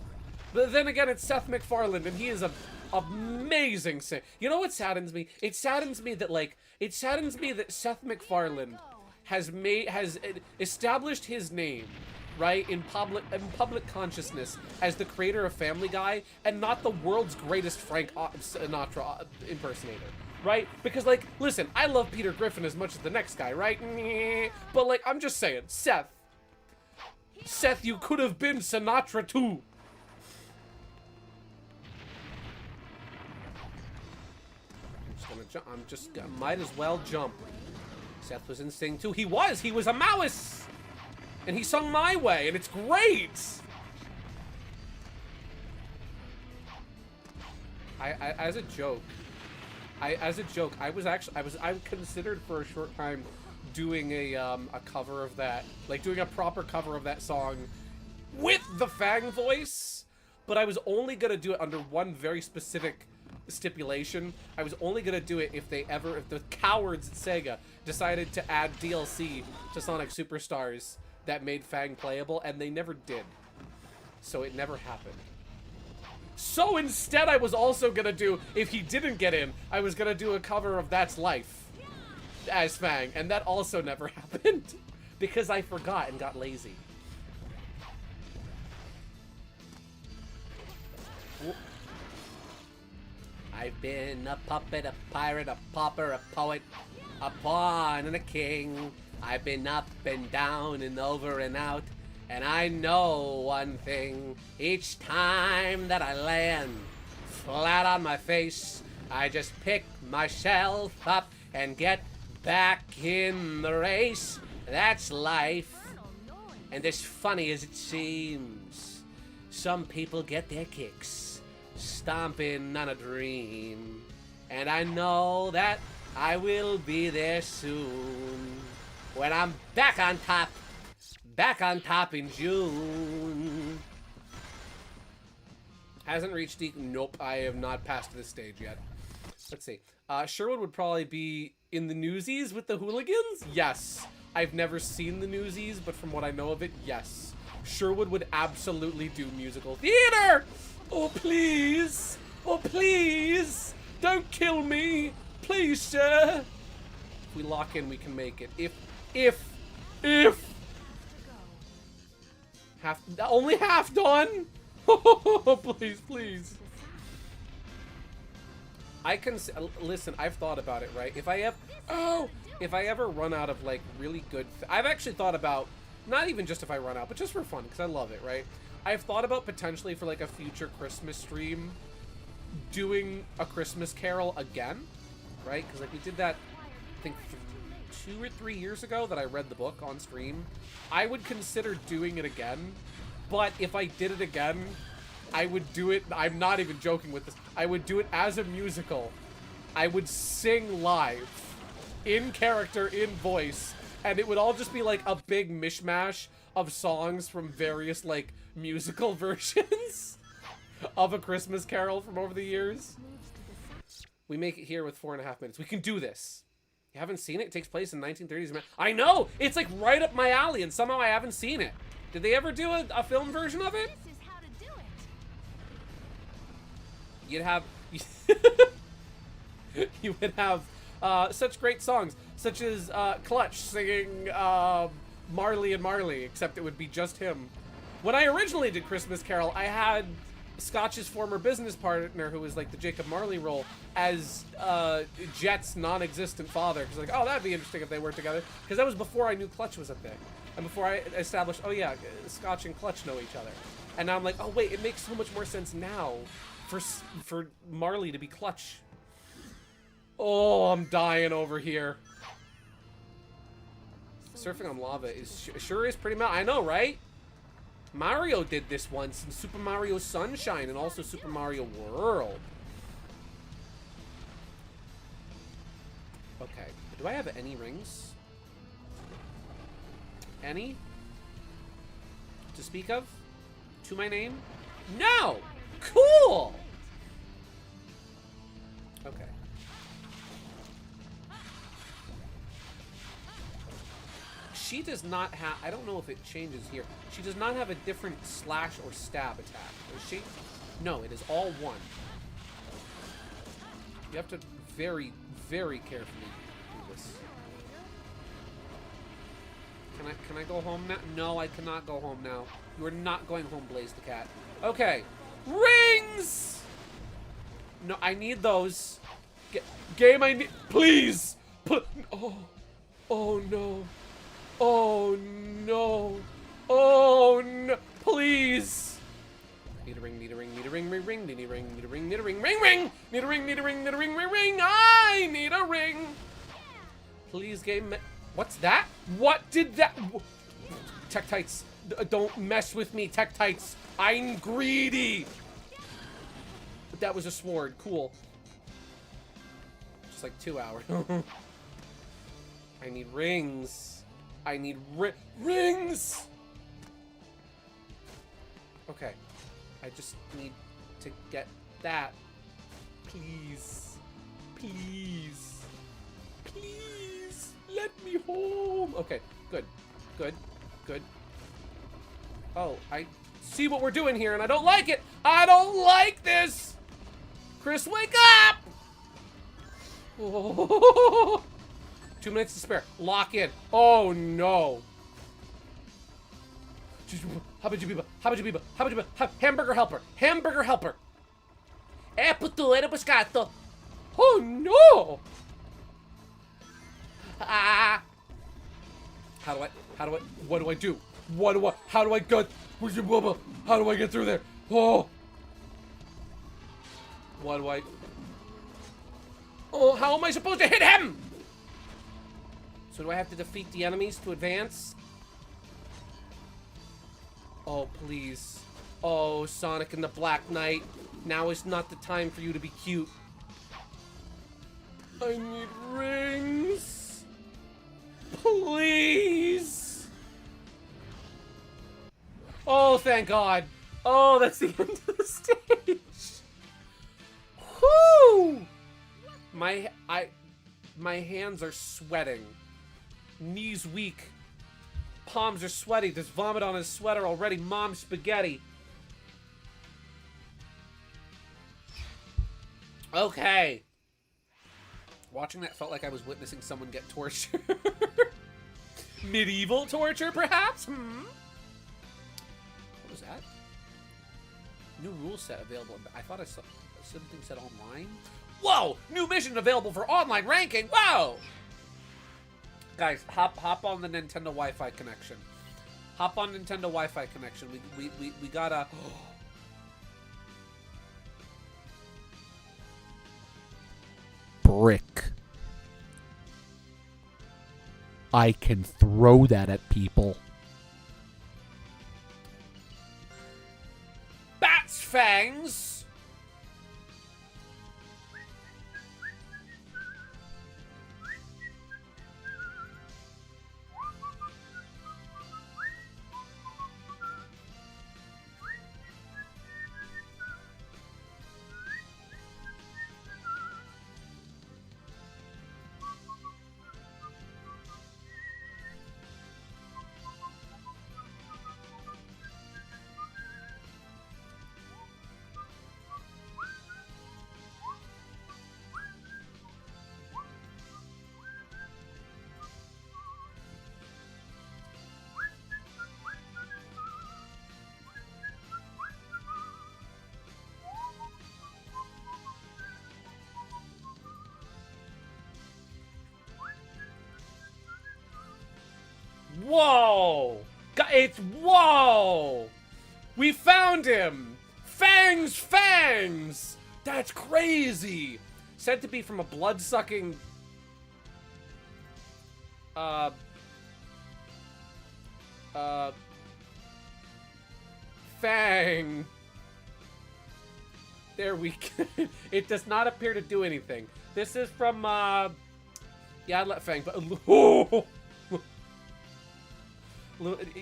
But then again, it's Seth MacFarlane, and he is an amazing singer. You know what saddens me? It saddens me that Seth MacFarlane has established his name, right, in public consciousness as the creator of Family Guy, and not the world's greatest Frank Sinatra impersonator. Right? Because, like, listen, I love Peter Griffin as much as the next guy, right? But, like, I'm just saying, Seth, Seth, you could have been Sinatra too. I'm just gonna might as well jump. Seth was in Sing 2. He was a mouse! And he sung My Way, and it's great! As a joke, I considered for a short time doing a cover of that, like doing a proper cover of that song with the Fang voice, but I was only gonna do it under one very specific stipulation. I was only gonna do it if the cowards at Sega decided to add DLC to Sonic Superstars that made Fang playable, and they never did. So it never happened. So instead I was also gonna do, if he didn't get in, I was gonna do a cover of That's Life as Fang, and that also never happened because I forgot and got lazy. I've been a puppet, a pirate, a pauper, a poet, a pawn, and a king. I've been up and down and over and out, and I know one thing. Each time that I land flat on my face, I just pick myself up and get back in the race. That's life. And as funny as it seems, some people get their kicks stomping on a dream, and I know that I will be there soon when I'm back on top in June. Hasn't reached deep. Nope, I have not passed this stage yet. Let's see. Sherwood would probably be in the Newsies with the Hooligans. Yes, I've never seen the Newsies, but from what I know of it, yes, Sherwood would absolutely do musical theater. Oh, please! Oh, please! Don't kill me! Please, sir! If we lock in, we can make it. If... Only half done? Please, please. I can... Listen, I've thought about it, right? If I ever run out of, like, really good... I've actually thought about... Not even just if I run out, but just for fun, because I love it, right? I've thought about potentially for like a future Christmas stream doing a Christmas Carol again, right? Because like we did that, I think 2 or 3 years ago that I read the book on stream. I would consider doing it again, but if I did it again, I would do it, I'm not even joking with this, I would do it as a musical. I would sing live, in character, in voice, and it would all just be like a big mishmash of songs from various like musical versions of A Christmas Carol from over the years. We make it here with 4.5 minutes. We can do this. You haven't seen it? It takes place in 1930s. I know! It's like right up my alley, and somehow I haven't seen it. Did they ever do a film version of it? This is how to do it. You'd have... you would have such great songs, such as Clutch singing Marley and Marley, except it would be just him. When I originally did Christmas Carol, I had Scotch's former business partner, who was like the Jacob Marley role, as Jet's non-existent father. Because like, oh, that'd be interesting if they worked together. Because that was before I knew Clutch was a thing, and before I established, oh yeah, Scotch and Clutch know each other. And now I'm like, oh wait, it makes so much more sense now for Marley to be Clutch. Oh, I'm dying over here. Surfing on lava sure is pretty I know, right? Mario did this once in Super Mario Sunshine and also Super Mario World. Okay, do I have any rings? Any? To speak of? To my name? No! Cool! Okay. She does not have, I don't know if it changes here. She does not have a different slash or stab attack, does she? No, it is all one. You have to very, very carefully do this. Can I go home now? No, I cannot go home now. You are not going home, Blaze the Cat. Okay. Rings! No, I need those. Game, I need, please! Put, oh no. Oh no. Oh no! Please. Need a ring. Need a ring. Need a ring. Ring. Ring. Need a ring. Need a ring. Need a ring. Ring. Ring. Need a ring. Need a ring. Need a ring. Ring. Ring. I need a ring. Please, game. What's that? What did that? Tech tights. Don't mess with me, tech tights. I'm greedy. But that was a sword. Cool. Just like 2 hours. I need rings. I need rings. Okay. I just need to get that. Please. Please. Please. Let me home. Okay. Good. Good. Good. Oh, I see what we're doing here, and I don't like it. I don't like this. Chris, wake up. Oh. 2 minutes to spare. Lock in. Oh, no. Hamburger helper. Hamburger helper. É puto, era buscato. Oh, no. Ah. How do I, what do I do? How do I get, how do I get through there? Oh. What do I, oh, how am I supposed to hit him? So do I have to defeat the enemies to advance? Oh, please. Oh, Sonic and the Black Knight. Now is not the time for you to be cute. I need rings. Please. Oh, thank God. Oh, that's the end of the stage. Whoo! My hands are sweating. Knees weak. Palms are sweaty. There's vomit on his sweater already. Mom spaghetti. Okay. Watching that felt like I was witnessing someone get tortured. Medieval torture, perhaps? What was that? New rule set available. I thought I saw something said online. Whoa! New mission available for online ranking. Whoa! Guys, hop on the Nintendo Wi-Fi connection. Hop on Nintendo Wi-Fi connection. We gotta. Brick. I can throw that at people. Bat's fangs. Whoa! It's whoa! We found him! Fangs! Fangs! That's crazy! Said to be from a blood-sucking... Fang. There we go. It does not appear to do anything. This is from, yeah, I'd let Fang, but... Oh!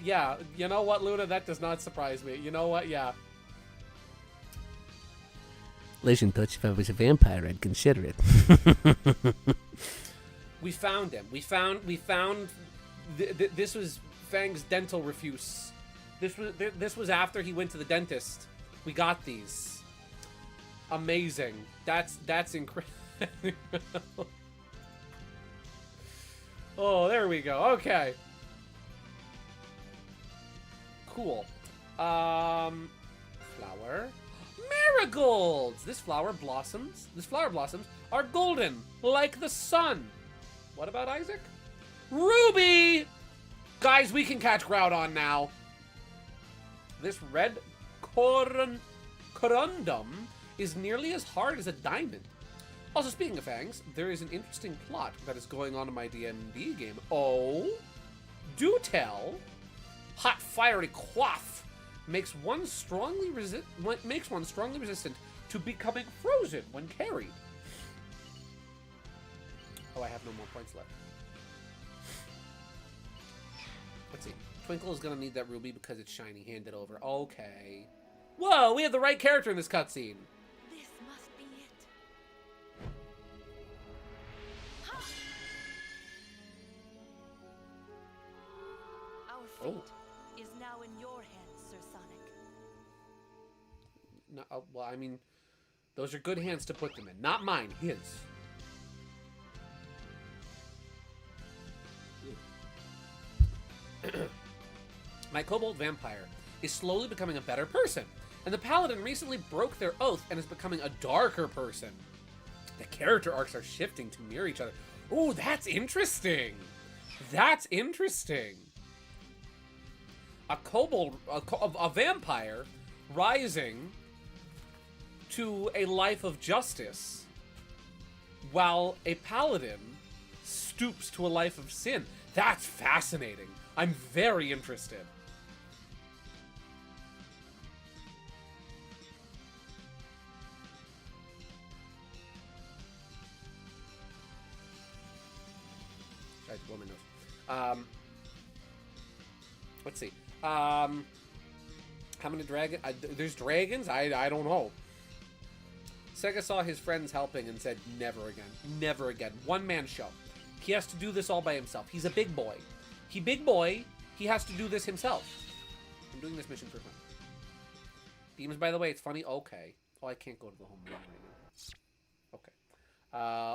Yeah, you know what, Luna? That does not surprise me. You know what? Yeah. Listen, Touch, if I was a vampire, I'd consider it. We found him. We found. This was Fang's dental refuse. This was after he went to the dentist. We got these. Amazing. That's incredible. Oh, there we go. Okay. Cool. Flower. Marigolds! This flower blossoms are golden, like the sun. What about Isaac? Ruby! Guys, we can catch Groudon now. This red corundum is nearly as hard as a diamond. Also, speaking of fangs, there is an interesting plot that is going on in my D&D game. Oh? Do tell. Hot fiery quaff makes one strongly resistant to becoming frozen when carried. Oh, I have no more points left. Let's see. Twinkle is gonna need that ruby because it's shiny. Hand it over. Okay. Whoa, we have the right character in this cutscene. This must be it. Our fate is now in your hands, Sir Sonic. No, well, I mean, those are good hands to put them in. Not mine, his. My kobold vampire is slowly becoming a better person, and the paladin recently broke their oath and is becoming a darker person. The character arcs are shifting to mirror each other. Ooh, that's interesting. That's interesting. A kobold, a vampire rising to a life of justice, while a paladin stoops to a life of sin. That's fascinating. I'm very interested. Try to blow my nose. Let's see. How many dragons? There's dragons? I don't know. Sega saw his friends helping and said, never again. Never again. One-man show. He has to do this all by himself. He's a big boy. He has to do this himself. I'm doing this mission for fun. Beams, by the way, it's funny. Okay. Oh, I can't go to the home room right now. Okay.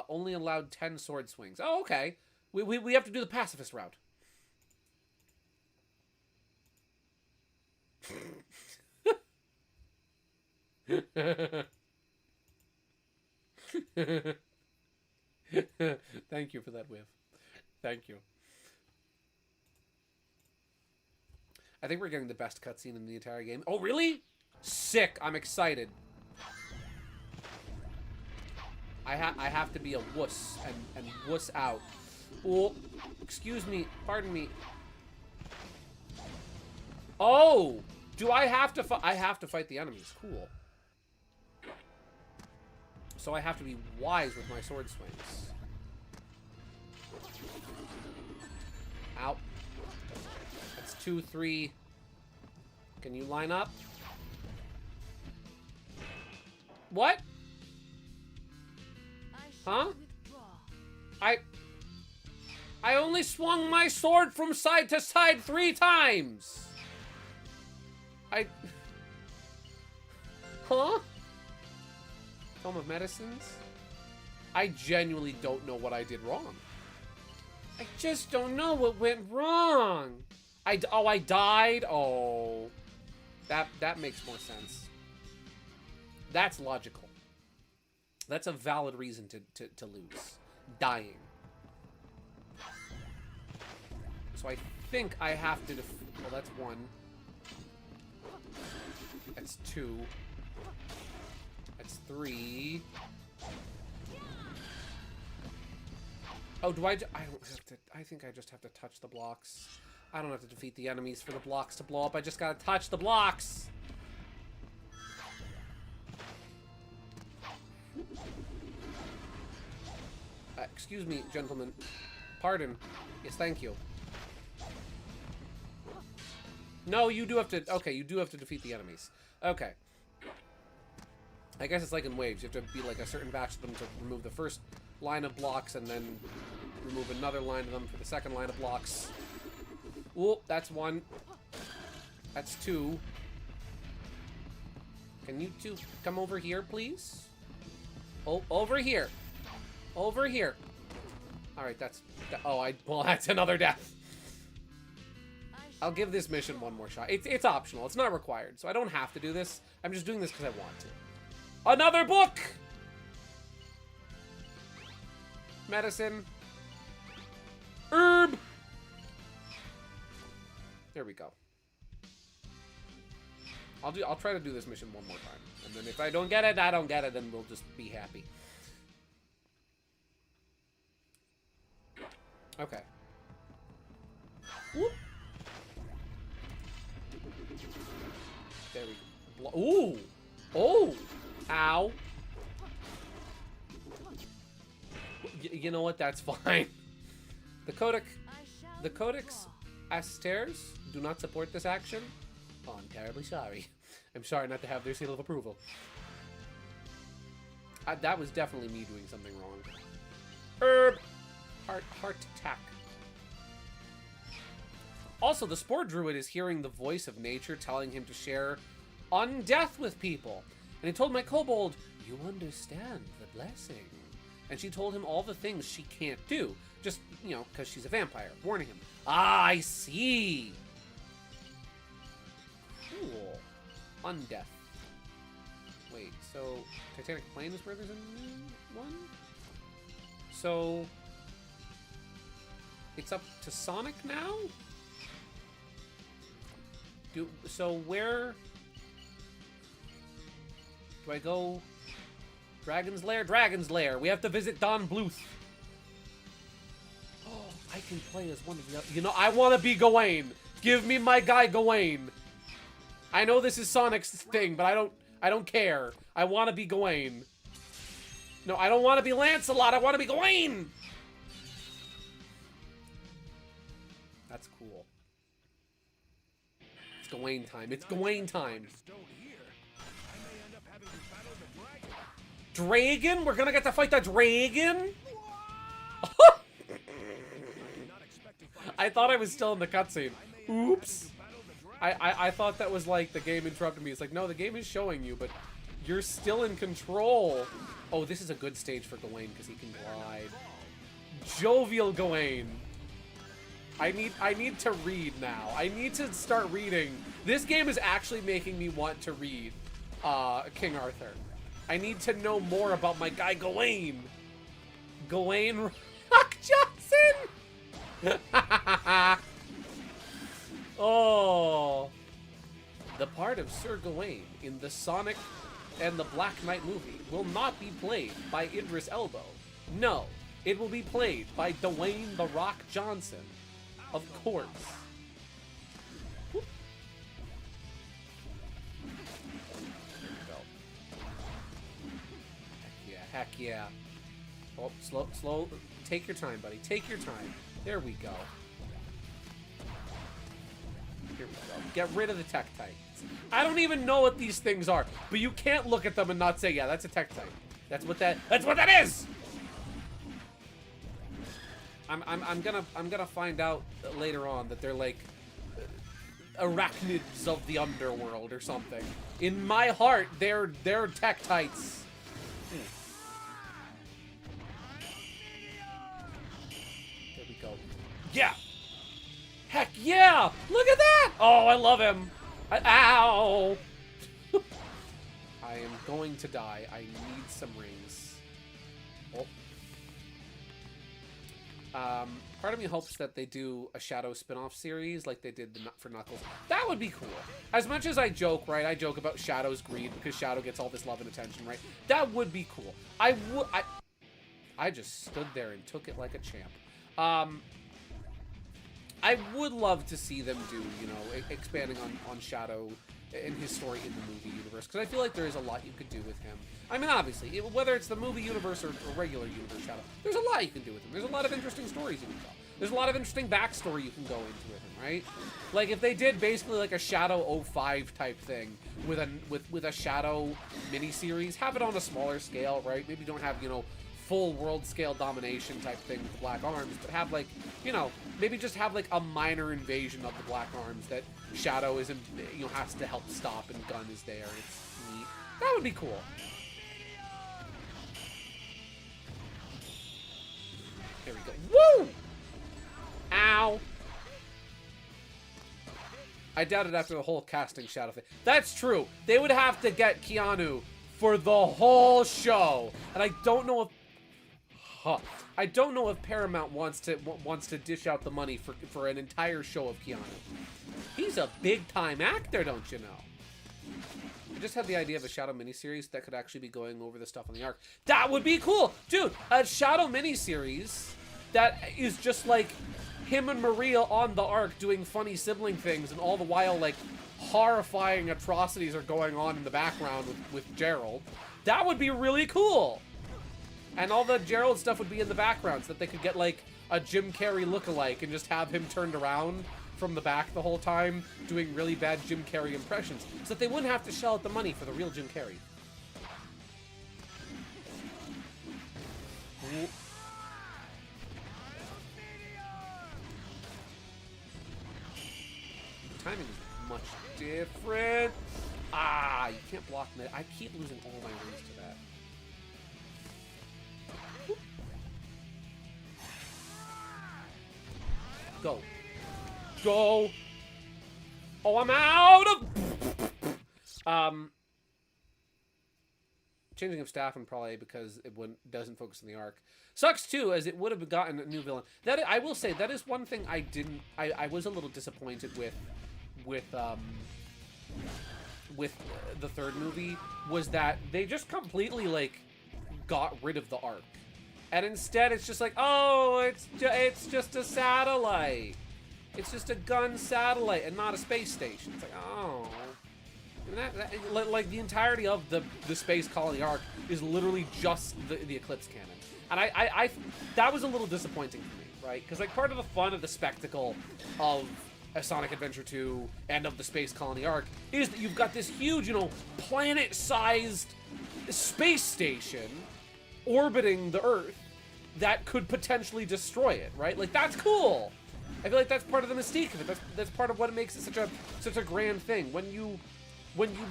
Only allowed 10 sword swings. Oh, okay. We have to do the pacifist route. Thank you for that whiff. Thank you. I think we're getting the best cutscene in the entire game. Oh, really? Sick. I'm excited. I have to be a wuss and wuss out. Oh, excuse me. Pardon me. Oh! Do I have to fight? I have to fight the enemies. Cool. So I have to be wise with my sword swings. Ow. That's 2, 3. Can you line up? What? Huh? I only swung my sword from side to side 3 times. Huh? Tome of Medicines? I genuinely don't know what I did wrong. I just don't know what went wrong. I died? Oh. That makes more sense. That's logical. That's a valid reason to lose. Dying. So I think I have to well, that's 1. That's 2. That's 3. Oh, do I don't have to... I think I just have to touch the blocks. I don't have to defeat the enemies for the blocks to blow up. I just gotta touch the blocks. Excuse me, gentlemen. Pardon. Yes, thank you. No, you do have to... Okay, you do have to defeat the enemies. Okay. I guess it's like in waves. You have to be like a certain batch of them to remove the first line of blocks and then remove another line of them for the second line of blocks. Ooh, that's 1. That's 2. Can you 2 come over here, please? Oh, over here. Over here. Alright, that's... Oh, well, that's another death. I'll give this mission one more shot. It's optional. It's not required, so I don't have to do this. I'm just doing this because I want to. Another book! Medicine. Herb! There we go. I'll try to do this mission one more time. And then if I don't get it, I don't get it, and we'll just be happy. Okay. Whoop. There we go. Ooh! Oh! Ow! You know what? That's fine. The Codex Asters do not support this action. Oh, I'm terribly sorry. I'm sorry not to have their seal of approval. That was definitely me doing something wrong. Herb! Heart attack. Also, the Spore Druid is hearing the voice of nature telling him to share undeath with people. And he told my kobold, "You understand the blessing." And she told him all the things she can't do. Just, you know, because she's a vampire. Warning him. Ah, I see. Cool. Undeath. Wait, so Titanic Plain is where there's a new one? So it's up to Sonic now? So where do I go? Dragon's Lair? Dragon's Lair. We have to visit Don Bluth. Oh, I can play as one of the other. You know, I want to be Gawain. Give me my guy Gawain. I know this is Sonic's thing, but I don't care. I want to be Gawain. No, I don't want to be Lancelot. I want to be Gawain. That's cool. It's Gawain time. It's Gawain time. Dragon? We're gonna get to fight the dragon? I thought I was still in the cutscene. Oops. I thought that was like the game interrupted me. It's like, no, the game is showing you, but you're still in control. Oh, this is a good stage for Gawain because he can glide. Jovial Gawain. I need to read now. I need to start reading. This game is actually making me want to read King Arthur. I need to know more about my guy Gawain. Gawain Rock Johnson. Oh. The part of Sir Gawain in the Sonic and the Black Knight movie will not be played by Idris Elba. No, it will be played by Dwayne The Rock Johnson. Of course. Whoop. There we go. Heck yeah. Oh, slow. Take your time, buddy. Take your time. There we go. Here we go. Get rid of the Tektite. I don't even know what these things are, but you can't look at them and not say, yeah, that's a Tektite. That's what that is! I'm gonna find out later on that they're like arachnids of the underworld or something. In my heart, they're Tektites. There we go. Yeah! Heck yeah! Look at that! Oh, I love him. Ow! I am going to die. I need some rings. Oh. Part of me hopes that they do a Shadow spin-off series like they did for Knuckles. That would be cool. As much as I joke, right? I joke about Shadow's greed because Shadow gets all this love and attention, right? That would be cool. I just stood there and took it like a champ. I would love to see them do, you know, expanding on Shadow and his story in the movie universe, because I feel like there is a lot you could do with him. I mean, obviously, whether it's the movie universe or regular universe Shadow, there's a lot you can do with him. There's a lot of interesting stories you can tell. There's a lot of interesting backstory you can go into with him, right? Like, if they did basically like a Shadow 05 type thing with a Shadow miniseries, have it on a smaller scale, right? Maybe don't have, you know, full world scale domination type thing with the Black Arms, but have like, you know, maybe just have like a minor invasion of the Black Arms that Shadow isn't, you know, has to help stop and Gun is there. And it's neat. That would be cool. There we go. Woo! Ow! I doubt it after the whole casting Shadow thing. That's true. They would have to get Keanu for the whole show, and I don't know if. I don't know if Paramount wants to dish out the money for an entire show of Keanu. He's a big time actor, don't you know? just had the idea of a Shadow miniseries that could actually be going over the stuff on the arc. That would be cool! Dude, a Shadow miniseries that is just like him and Maria on the arc doing funny sibling things, and all the while, like, horrifying atrocities are going on in the background with Gerald. That would be really cool! And all the Gerald stuff would be in the background so that they could get, like, a Jim Carrey lookalike and just have him turned around from the back the whole time doing really bad Jim Carrey impressions so that they wouldn't have to shell out the money for the real Jim Carrey. The timing is much different. Ah, you can't block me. I keep losing all my rings to that. Go. Go. Oh, I'm out of... Changing of staff and probably because it doesn't focus on the arc. Sucks too, as it would have gotten a new villain. That I will say, that is one thing I was a little disappointed with the third movie, was that they just completely, like, got rid of the arc. And instead it's just like, oh, it's just a satellite. It's just a gun satellite and not a space station. It's like, oh. And like, the entirety of the space colony arc is literally just the Eclipse cannon. And I that was a little disappointing for me, right? Because, like, part of the fun of the spectacle of a Sonic Adventure 2 and of the space colony arc is that you've got this huge, you know, planet-sized space station orbiting the Earth that could potentially destroy it, right? Like, that's cool. I feel like that's part of the mystique of it. That's part of what makes it such a grand thing. When you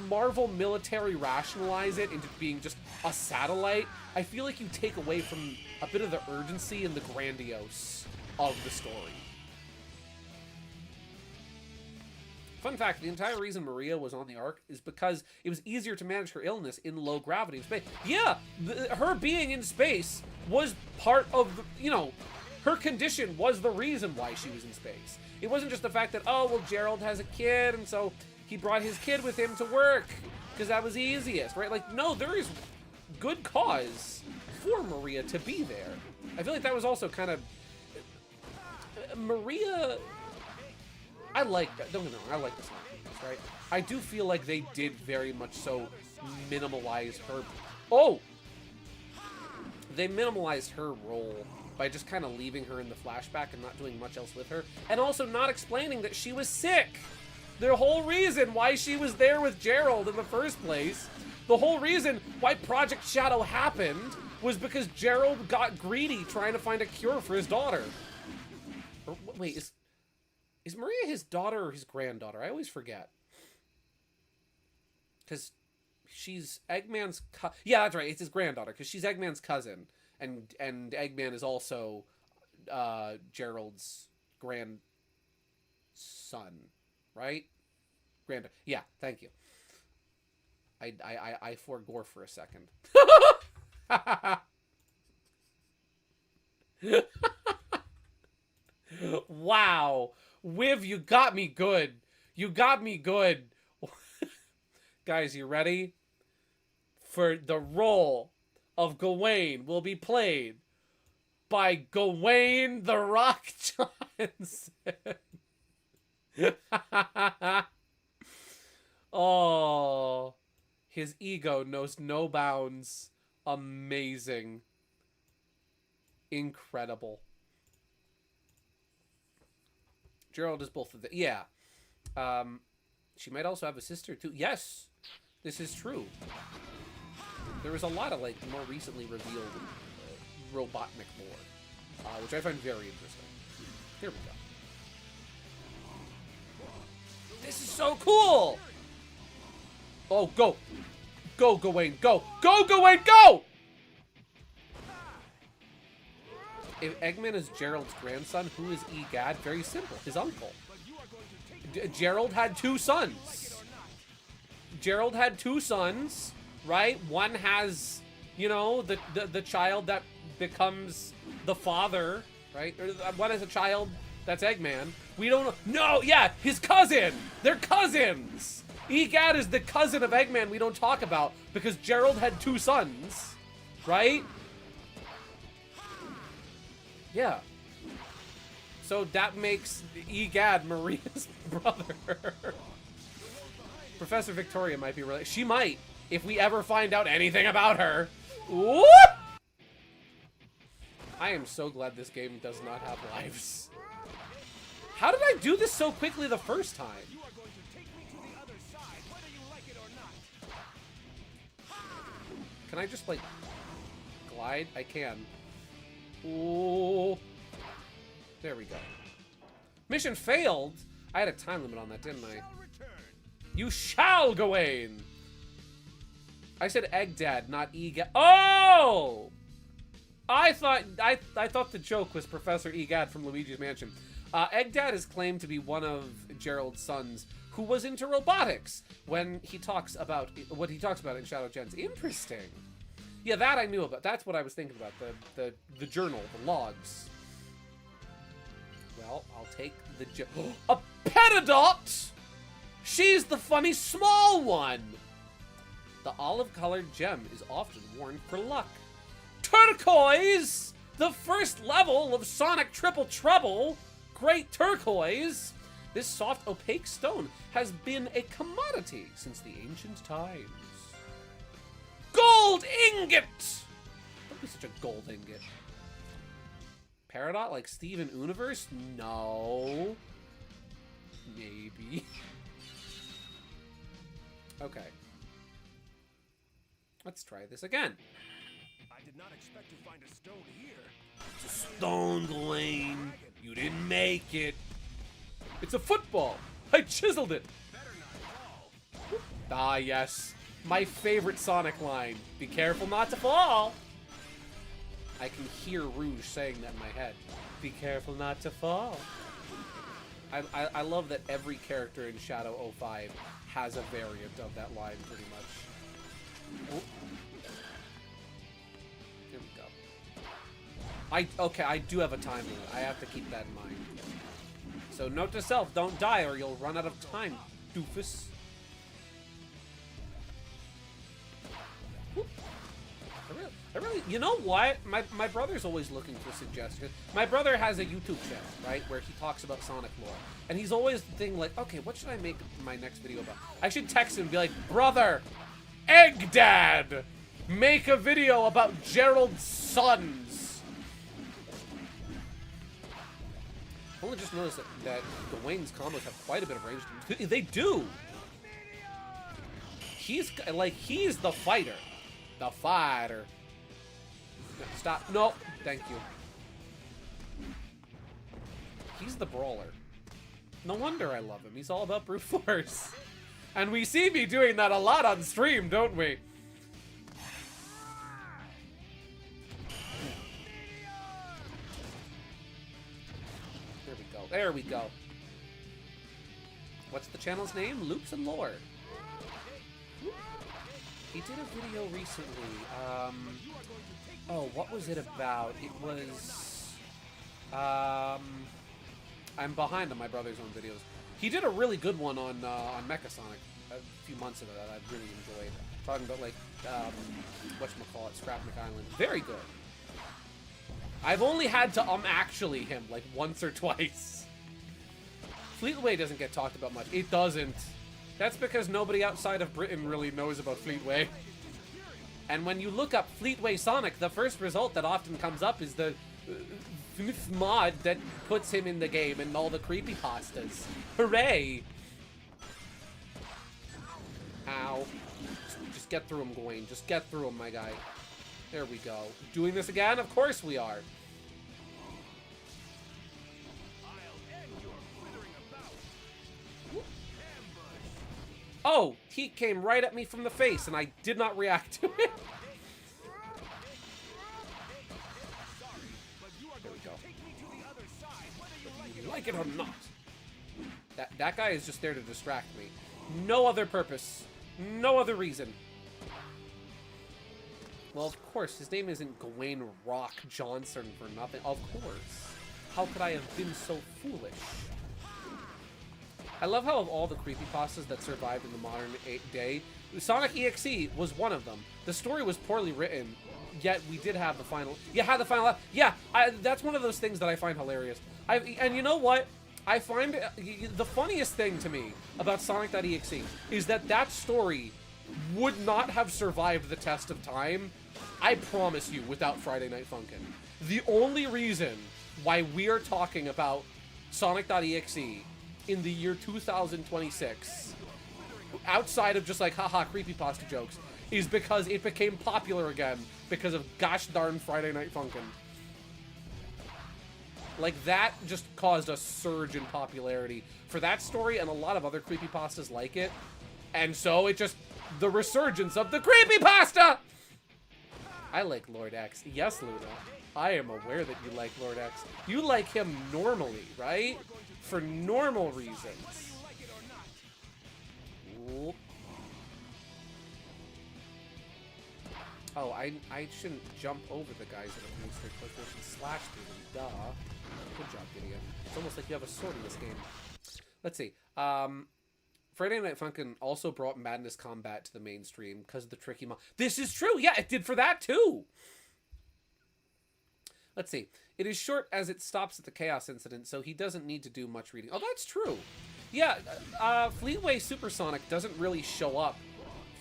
Marvel military rationalize it into being just a satellite, I feel like you take away from a bit of the urgency and the grandiose of the story. Fun fact, the entire reason Maria was on the arc is because it was easier to manage her illness in low gravity space. Yeah, her being in space was part of the, you know, her condition was the reason why she was in space. It wasn't just the fact that, oh, well, Gerald has a kid, and so he brought his kid with him to work because that was easiest, right? Like, no, there is good cause for Maria to be there. I feel like that was also kind of... Maria... I like that. Don't get me wrong, I like this one, right? I do feel like they did very much so minimalize her... Oh! They minimalized her role by just kind of leaving her in the flashback and not doing much else with her. And also not explaining that she was sick! The whole reason why she was there with Gerald in the first place, the whole reason why Project Shadow happened, was because Gerald got greedy trying to find a cure for his daughter. Or, wait, is Maria his daughter or his granddaughter? I always forget. Because she's Eggman's yeah, that's right. It's his granddaughter, because she's Eggman's cousin. And Eggman is also Gerald's grandson. Right? Yeah, thank you. I forgore for a second. Wow. Viv, you got me good. You got me good. Guys, you ready? For the role of Gawain will be played by Gawain the Rock Johnson. Oh, his ego knows no bounds. Amazing. Incredible. Gerald is both of them. Yeah. She might also have a sister too. Yes, this is true. There was a lot of, like, more recently revealed Robotnik lore, which I find very interesting. Here we go. This is so cool! Oh, go! Go, Gawain, go! Go, Gawain, go! If Eggman is Gerald's grandson, who is Egad? Very simple. His uncle. Gerald had two sons. Gerald had two sons, right? One has, you know, the child that becomes the father, right? Or one has a child that's Eggman. We don't know. No, yeah, his cousin. They're cousins. Egad is the cousin of Eggman we don't talk about because Gerald had 2 sons, right? Yeah. So that makes Egad Maria's brother. Professor Victoria might be related. She might, if we ever find out anything about her. Whoop! I am so glad this game does not have lives. How did I do this so quickly the first time? You are going to take me to the other side, whether you like it or not. Can I just, like, glide? I can. Ooh. There we go. Mission failed? I had a time limit on that, didn't I? You shall, Gawain! I said Egdad, not Egad. Oh! I thought the joke was Professor Egad from Luigi's Mansion. Egdad is claimed to be one of Gerald's sons who was into robotics when he talks about what he talks about in Shadow Gens. Interesting. Yeah, that I knew about. That's what I was thinking about. The journal, the logs. Well, I'll take the a Pedidot! She's the funny small one! The olive-colored gem is often worn for luck. Turquoise! The first level of Sonic Triple Trouble! Great turquoise! This soft, opaque stone has been a commodity since the ancient times. Gold ingot! Don't be such a gold ingot. Peridot like Steven Universe? No. Maybe. Okay. Let's try this again. I did not expect to find a stone here. It's a stone, Gawain. You didn't make it. It's a football. I chiseled it. Ah, yes. My favorite Sonic line. Be careful not to fall. I can hear Rouge saying that in my head. Be careful not to fall. I love that every character in Shadow 05 has a variant of that line, pretty much. Oh. Here we go. Okay, I do have a time limit. I have to keep that in mind. So note to self, don't die or you'll run out of time, doofus. I really, you know what? My brother's always looking for suggestions. My brother has a YouTube channel, right, where he talks about Sonic lore. And he's always thinking like, okay, what should I make my next video about? I should text him and be like, brother, Egdad, make a video about Gerald's sons. I only just noticed that Gawain's combos have quite a bit of range. They do. He's the fighter. The fighter. Stop. No. Thank you. He's the brawler. No wonder I love him. He's all about brute force. And we see me doing that a lot on stream, don't we? There we go. There we go. What's the channel's name? Loops and Lore. He did a video recently. Oh, what was it about? It was... I'm behind on my brother's own videos. He did a really good one on Mecha Sonic a few months ago that I really enjoyed. Talking about, like, whatchamacallit, Scrapnik Island. Very good. I've only had to actually him, like, once or twice. Fleetway doesn't get talked about much. It doesn't. That's because nobody outside of Britain really knows about Fleetway. And when you look up Fleetway Sonic, the first result that often comes up is the mod that puts him in the game and all the creepypastas. Hooray! Ow. Just get through him, Gawain. Just get through him, my guy. There we go. Doing this again? Of course we are. Oh, he came right at me from the face, and I did not react to it. There we go. Whether you like it or not. That guy is just there to distract me. No other purpose. No other reason. Well, of course, his name isn't Gawain Rock Johnson for nothing. Of course. How could I have been so foolish? I love how of all the creepypastas that survived in the modern day, Sonic EXE was one of them. The story was poorly written, yet we did have the final... Yeah, that's one of those things that I find hilarious. And you know what? I find the funniest thing to me about Sonic.exe is that story would not have survived the test of time, I promise you, without Friday Night Funkin'. The only reason why we are talking about Sonic.exe in the year 2026, outside of just like, haha, creepypasta jokes, is because it became popular again because of gosh darn Friday Night Funkin'. Like, that just caused a surge in popularity for that story and a lot of other creepypastas like it. And so it just, the resurgence of the creepypasta! I like Lord X. Yes, Luna. I am aware that you like Lord X. You like him normally, right? For normal reasons. Whoop. Oh, I shouldn't jump over the guys that are booster click. I should slash through them. Duh. Good job, Gideon. It's almost like you have a sword in this game. Let's see. Friday Night Funkin' also brought Madness Combat to the mainstream because of the tricky This is true! Yeah, it did for that, too! Let's see. It is short as it stops at the Chaos Incident, so he doesn't need to do much reading. Oh, that's true! Yeah, Fleetway Supersonic doesn't really show up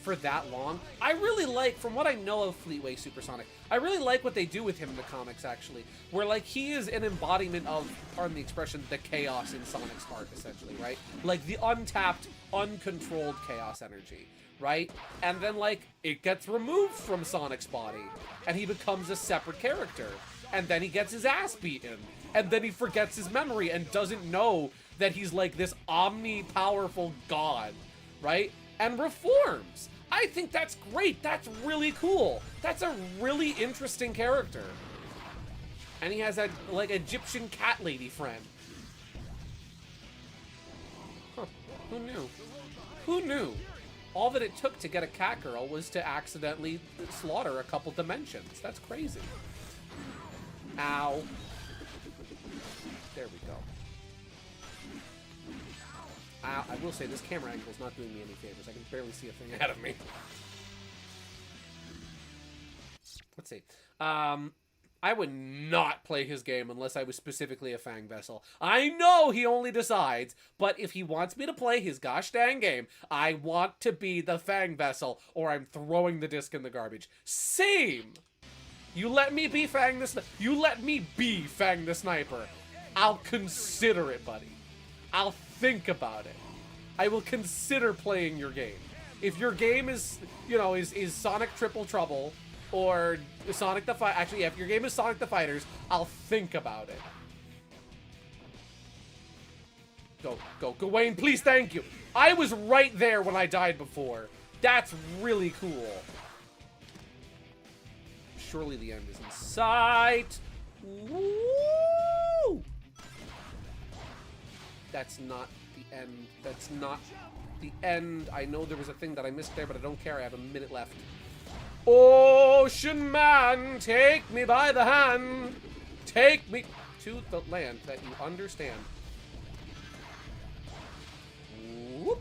for that long. I really like, from what I know of Fleetway Supersonic, I really like what they do with him in the comics, actually. Where, like, he is an embodiment of, pardon the expression, the chaos in Sonic's heart, essentially, right? Like, the untapped, uncontrolled chaos energy, right? And then, like, it gets removed from Sonic's body, and he becomes a separate character. And then he gets his ass beaten. And then he forgets his memory and doesn't know that he's, like, this omni-powerful god, right? And reforms. I think that's great. That's really cool. That's a really interesting character. And he has a, like, Egyptian cat lady friend. Huh. Who knew? Who knew? All that it took to get a cat girl was to accidentally slaughter a couple dimensions. That's crazy. Ow. There we go. I will say, this camera angle is not doing me any favors. I can barely see a thing ahead of me. Let's see. I would not play his game unless I was specifically a Fang Vessel. I know he only decides, but if he wants me to play his gosh dang game, I want to be the Fang Vessel, or I'm throwing the disc in the garbage. Same! You let me be Fang the Sniper. You let me be Fang the Sniper. I'll consider it, buddy. I'll think about it. I will consider playing your game. If your game is, you know, is Sonic Triple Trouble or Sonic the Fight. Actually, yeah, if your game is Sonic the Fighters, I'll think about it. Go, Gawain, please, thank you. I was right there when I died before. That's really cool. Surely the end is in sight. Woo! That's not the end. That's not the end. I know there was a thing that I missed there, but I don't care. I have a minute left. Ocean man, take me by the hand. Take me to the land that you understand. Whoop.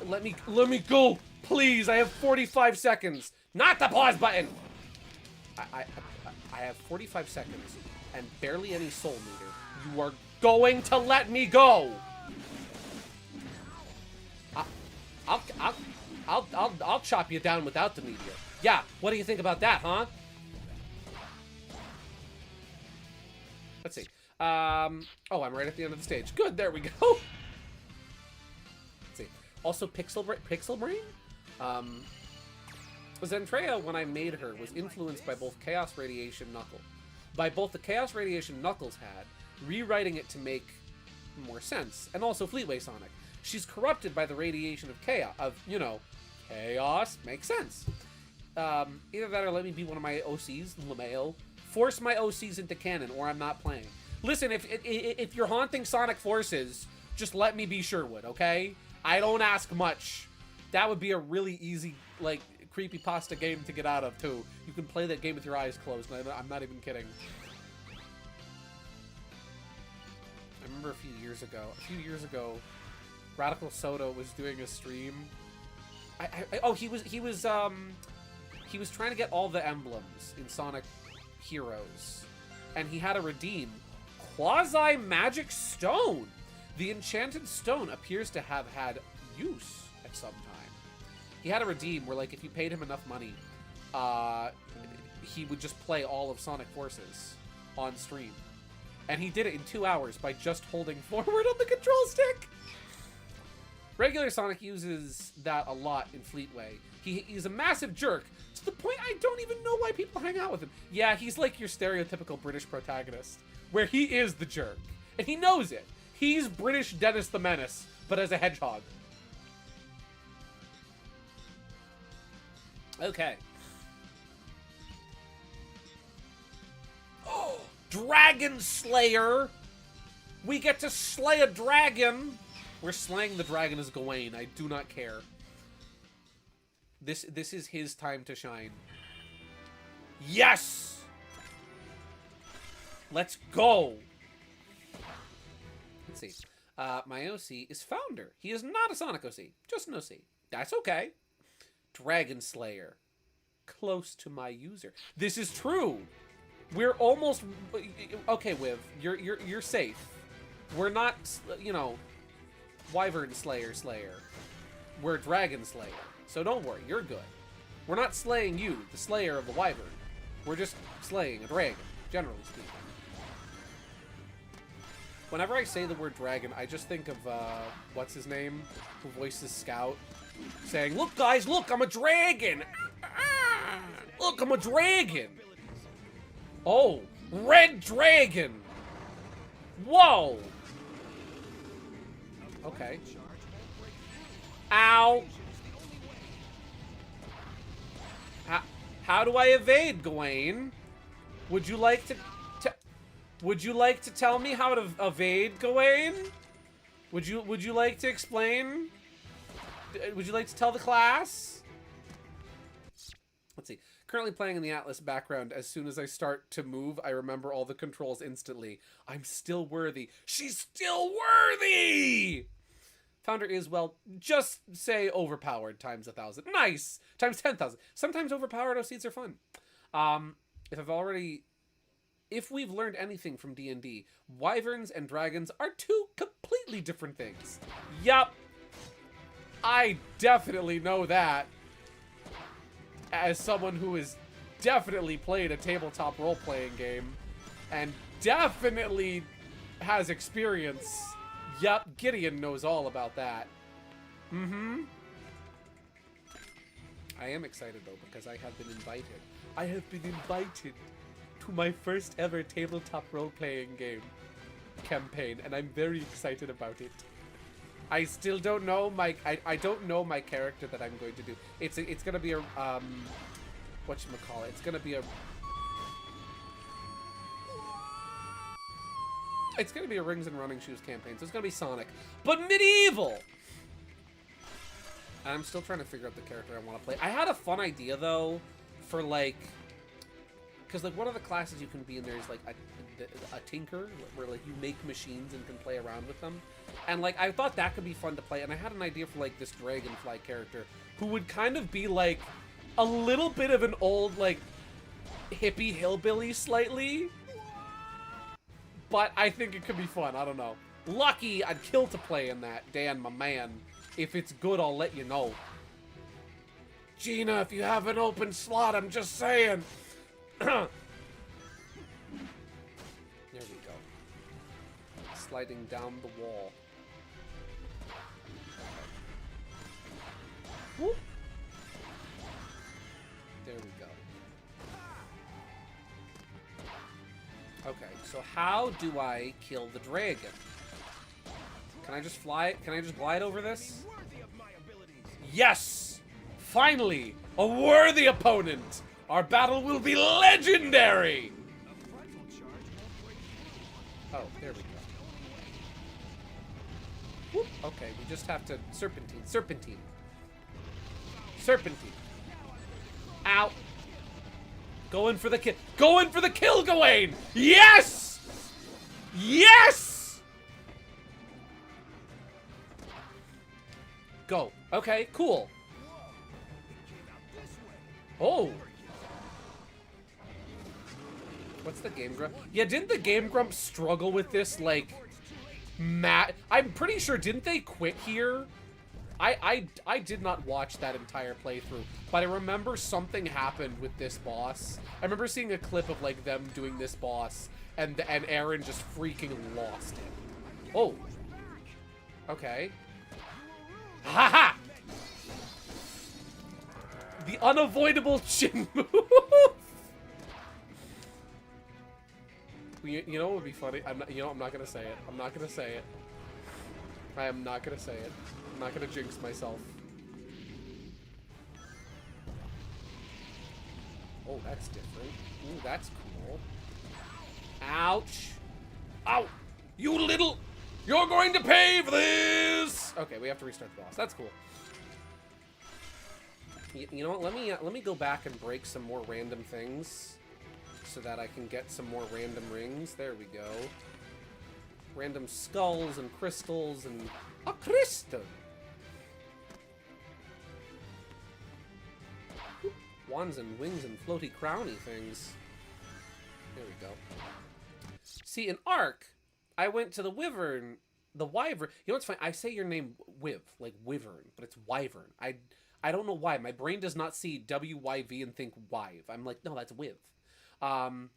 Let me go, please. I have 45 seconds. Not the pause button. I have 45 seconds and barely any soul meter. You are going to let me go. I'll chop you down without the meteor. Yeah, what do you think about that, huh? Let's see. Oh, I'm right at the end of the stage. Good, there we go. Let's see. Also, Pixel Brain? Zentrea, when I made her, was influenced by both Chaos Radiation the Chaos Radiation Knuckles had, rewriting it to make more sense, and also Fleetway Sonic. She's corrupted by the radiation of chaos, chaos. Makes sense. Either that or let me be one of my OCs, LeMayo. Force my OCs into canon, or I'm not playing. Listen, if you're haunting Sonic Forces, just let me be Sherwood, okay? I don't ask much. That would be a really easy, like, creepypasta game to get out of, too. You can play that game with your eyes closed, and I'm not even kidding. remember a few years ago, Radical Soda was doing a stream. He was trying to get all the emblems in Sonic Heroes, and he had to redeem Quasi-Magic Stone. The enchanted stone appears to have had use at some time. He had to redeem where, like, if you paid him enough money, he would just play all of Sonic Forces on stream. And he did it in 2 hours by just holding forward on the control stick. Regular Sonic uses that a lot in Fleetway. He's a massive jerk, to the point I don't even know why people hang out with him. Yeah, he's like your stereotypical British protagonist, where he is the jerk. And he knows it. He's British Dennis the Menace, but as a hedgehog. Okay. Oh, Dragon Slayer! We get to slay a dragon! We're slaying the dragon as Gawain. I do not care. This is his time to shine. Yes! Let's go! Let's see. My OC is Founder. He is not a Sonic OC. Just an OC. That's okay. Dragon Slayer. Close to my user. This is true. We're almost... Okay, Wiv. You're safe. We're not, you know... Wyvern Slayer. We're Dragon Slayer. So don't worry, you're good. We're not slaying you, the Slayer of the Wyvern. We're just slaying a dragon, generally speaking. Whenever I say the word dragon, I just think of, what's his name? Who voices Scout? Saying, look guys, look, I'm a dragon! Look, I'm a dragon! Oh, Red Dragon! Whoa! Okay. Ow! How do I evade, Gawain? Would you like to tell me how to evade, Gawain? Would you like to explain? Would you like to tell the class? Let's see. Currently playing in the Atlas background. As soon as I start to move, I remember all the controls instantly. I'm still worthy. She's still worthy! Founder is, well, just say overpowered times 1,000. Nice! Times 10,000. Sometimes overpowered OCs are fun. If we've learned anything from D&D, wyverns and dragons are two completely different things. Yup. I definitely know that. As someone who has definitely played a tabletop role-playing game and definitely has experience. Yup, Gideon knows all about that. Mm-hmm. I am excited, though, because I have been invited. I have been invited to my first ever tabletop role-playing game campaign, and I'm very excited about it. I still don't know my... I don't know my character that I'm going to do. It's gonna be a... whatchamacallit? It's gonna be a... It's gonna be a Rings and Running Shoes campaign, so it's gonna be Sonic. But medieval! And I'm still trying to figure out the character I want to play. I had a fun idea, though, for, like... Because, like, one of the classes you can be in there is, like, a tinker, where, like, you make machines and can play around with them. And, like, I thought that could be fun to play. And I had an idea for, like, this Dragonfly character who would kind of be, like, a little bit of an old, like, hippie hillbilly slightly. But I think it could be fun. I don't know. Lucky, I'd kill to play in that, Dan, my man. If it's good, I'll let you know. Gina, if you have an open slot, I'm just saying. There we go. Sliding down the wall. Whoop. There we go. Okay, so how do I kill the dragon? Can I just fly? Can I just glide over this? Yes! Finally! A worthy opponent! Our battle will be legendary! Oh, there we go. Whoop. Okay, we just have to... Serpentine. Serpentine. Serpentine. Ow. Going for the kill. Going for the kill, Gawain! Yes! Yes! Go. Okay, cool. Oh. What's the Game Grump? Yeah, didn't the Game Grump struggle with this, like, I'm pretty sure, didn't they quit here? I did not watch that entire playthrough, but I remember something happened with this boss. I remember seeing a clip of, like, them doing this boss, and Aaron just freaking lost it. Oh. Okay. Ha-ha! The unavoidable chin move! You know what would be funny? I'm not gonna say it. I'm not gonna say it. I am not gonna say it. I'm not gonna jinx myself. Oh, that's different. Ooh, that's cool. Ouch. Ow! You little... You're going to pay for this! Okay, we have to restart the boss. That's cool. You know what? Let me go back and break some more random things so that I can get some more random rings. There we go. Random skulls and crystals and a crystal. Wands and wings and floaty crowny things. There we go. See, in Ark, I went to the Wyvern, the Wyvern. You know what's funny? I say your name Wiv, like Wyvern, but it's Wyvern. I don't know why. My brain does not see W-Y-V and think Wive. I'm like, no, that's Wiv. Went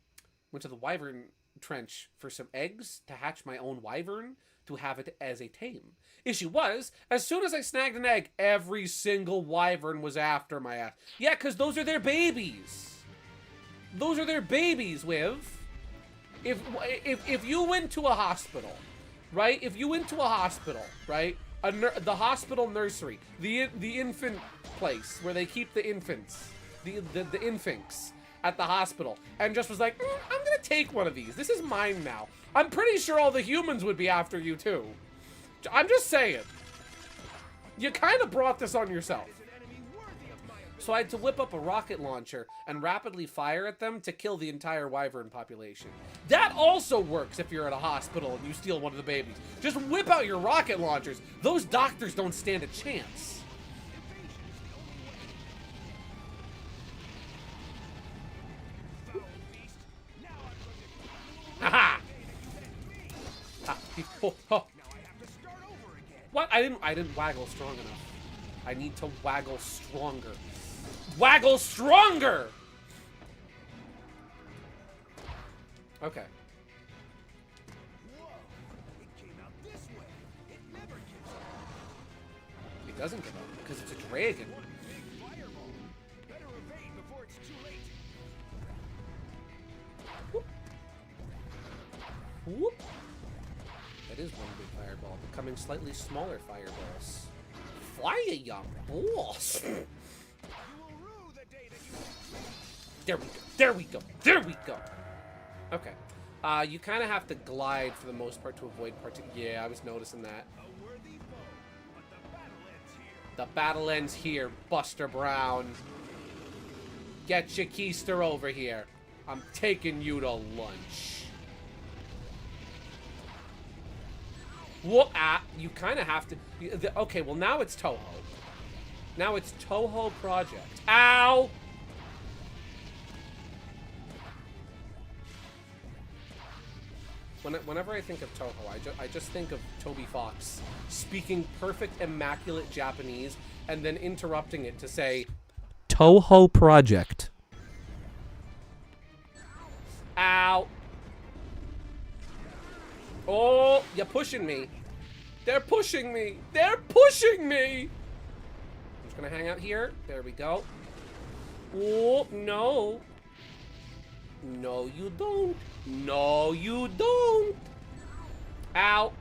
to the Wyvern Trench for some eggs to hatch my own Wyvern to have it as a tame. Issue was, as soon as I snagged an egg, every single Wyvern was after my ass. Yeah, because those are their babies. Those are their babies, Wiv. If you went to a hospital, right? If you went to a hospital, right? The hospital nursery, the infant place where they keep the infants, the infinks at the hospital, and just was like, I'm gonna take one of these. This is mine now. I'm pretty sure all the humans would be after you too. I'm just saying. You kind of brought this on yourself. So I had to whip up a rocket launcher and rapidly fire at them to kill the entire wyvern population. That also works if you're at a hospital and you steal one of the babies. Just whip out your rocket launchers. Those doctors don't stand a chance. Haha! What? I didn't waggle strong enough. I need to waggle stronger. Waggle stronger! Okay. It doesn't give up because it's a dragon. Whoop. Whoop. That is one big fireball, becoming slightly smaller fireballs. Fire young balls! There we go. There we go. There we go. Okay. You kind of have to glide for the most part to avoid Yeah, I was noticing that. The battle ends here, Buster Brown. Get your keister over here. I'm taking you to lunch. Whoop! You kind of have to... Okay, well now it's Toho. Now it's Toho Project. Ow! Whenever I think of Toho, I just think of Toby Fox speaking perfect, immaculate Japanese and then interrupting it to say, Toho Project. Ow. Oh, you're pushing me. They're pushing me. They're pushing me. I'm just going to hang out here. There we go. Oh, no. No, you don't. No, you don't. Ow.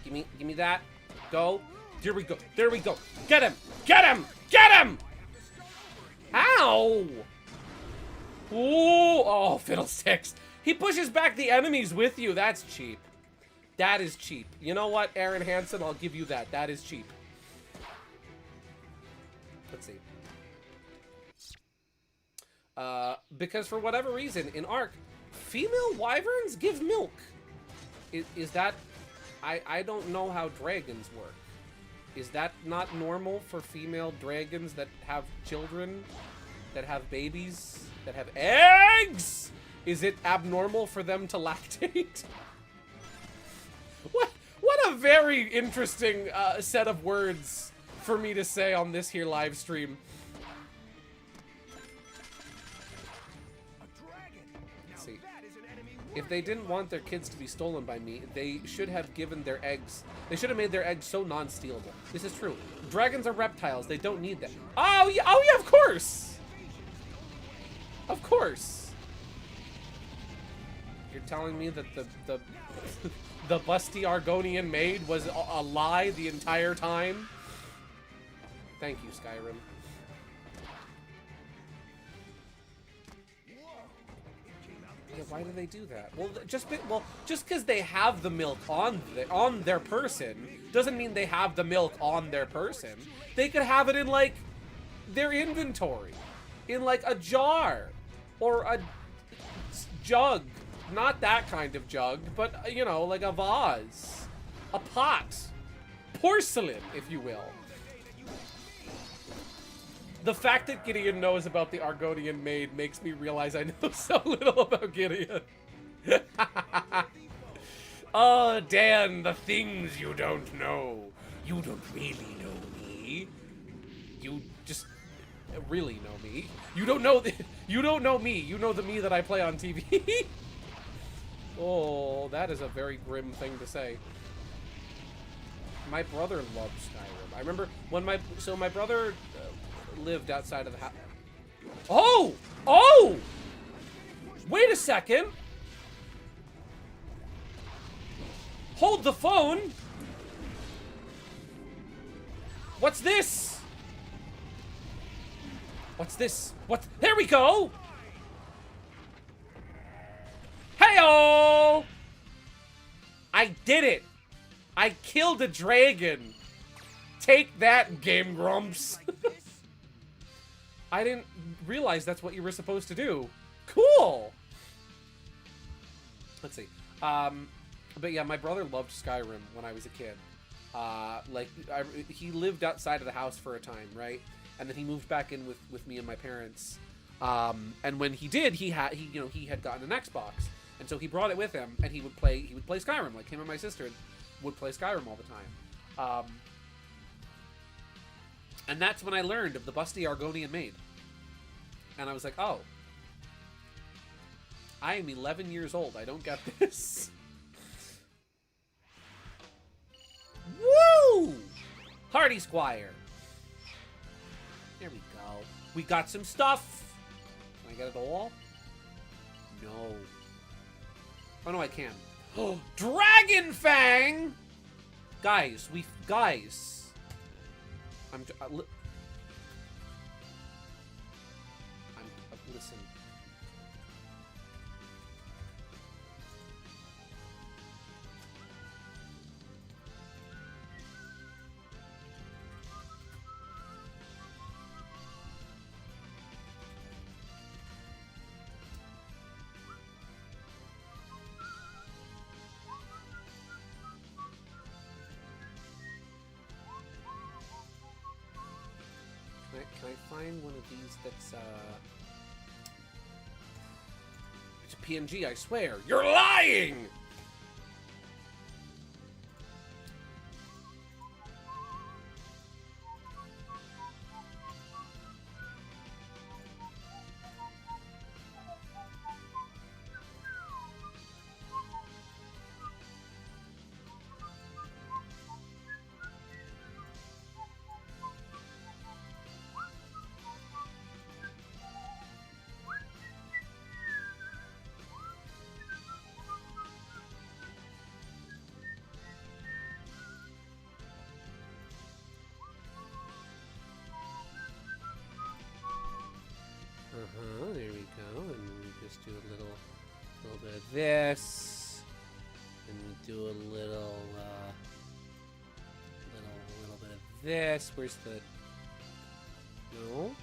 Give me that. Go. Here we go. There we go. Get him. Get him. Get him. Ow. Ooh. Oh, fiddlesticks. He pushes back the enemies with you. That's cheap. That is cheap. You know what, Aaron Hansen? I'll give you that. That is cheap. Let's see. Because for whatever reason, in Ark, female wyverns give milk. Is that... I don't know how dragons work. Is that not normal for female dragons that have children, that have babies, that have eggs? Is it abnormal for them to lactate? What a very interesting set of words for me to say on this here live stream. Let's see. If they didn't want their kids to be stolen by me, they should have given their eggs. They should have made their eggs so non-stealable. This is true. Dragons are reptiles. They don't need that. Oh yeah, of course. Of course. You're telling me that the the busty Argonian maid was a lie the entire time? Thank you, Skyrim. Yeah, why do they do that? Well, just because they have the milk on their person doesn't mean they have the milk on their person. They could have it in like their inventory, in like a jar or a jug. Not that kind of jug, but you know, like a vase, a pot, porcelain, if you will. The fact that Gideon knows about the Argonian maid makes me realize I know so little about Gideon. Oh, Dan, the things you don't know. You don't really know me. You just really know me. You don't know you don't know me. You know the me that I play on TV. Oh, that is a very grim thing to say. My brother loved Skyrim. I remember when my brother lived outside of the house. Oh! Oh! Wait a second. Hold the phone. What's this? What's this? What? There we go. Hey-oh! I did it. I killed a dragon. Take that, Game Grumps. I didn't realize that's what you were supposed to do. Cool. Let's see. But yeah, my brother loved Skyrim when I was a kid. He lived outside of the house for a time, right? And then he moved back in with me and my parents. And when he did, he had gotten an Xbox, and so he brought it with him, and he would play Skyrim. Like him and my sister would play Skyrim all the time. And that's when I learned of the busty Argonian maid. And I was like, oh, I am 11 years old. I don't get this. Woo! Hardy Squire. There we go. We got some stuff. Can I get it all? No. Oh, no, I can. Oh, Dragon Fang! Guys, listen. Can I find one of these that's, it's a PNG, I swear. You're lying! There we go, and we just do a little bit of this, and we do a little bit of this. Where's the? No.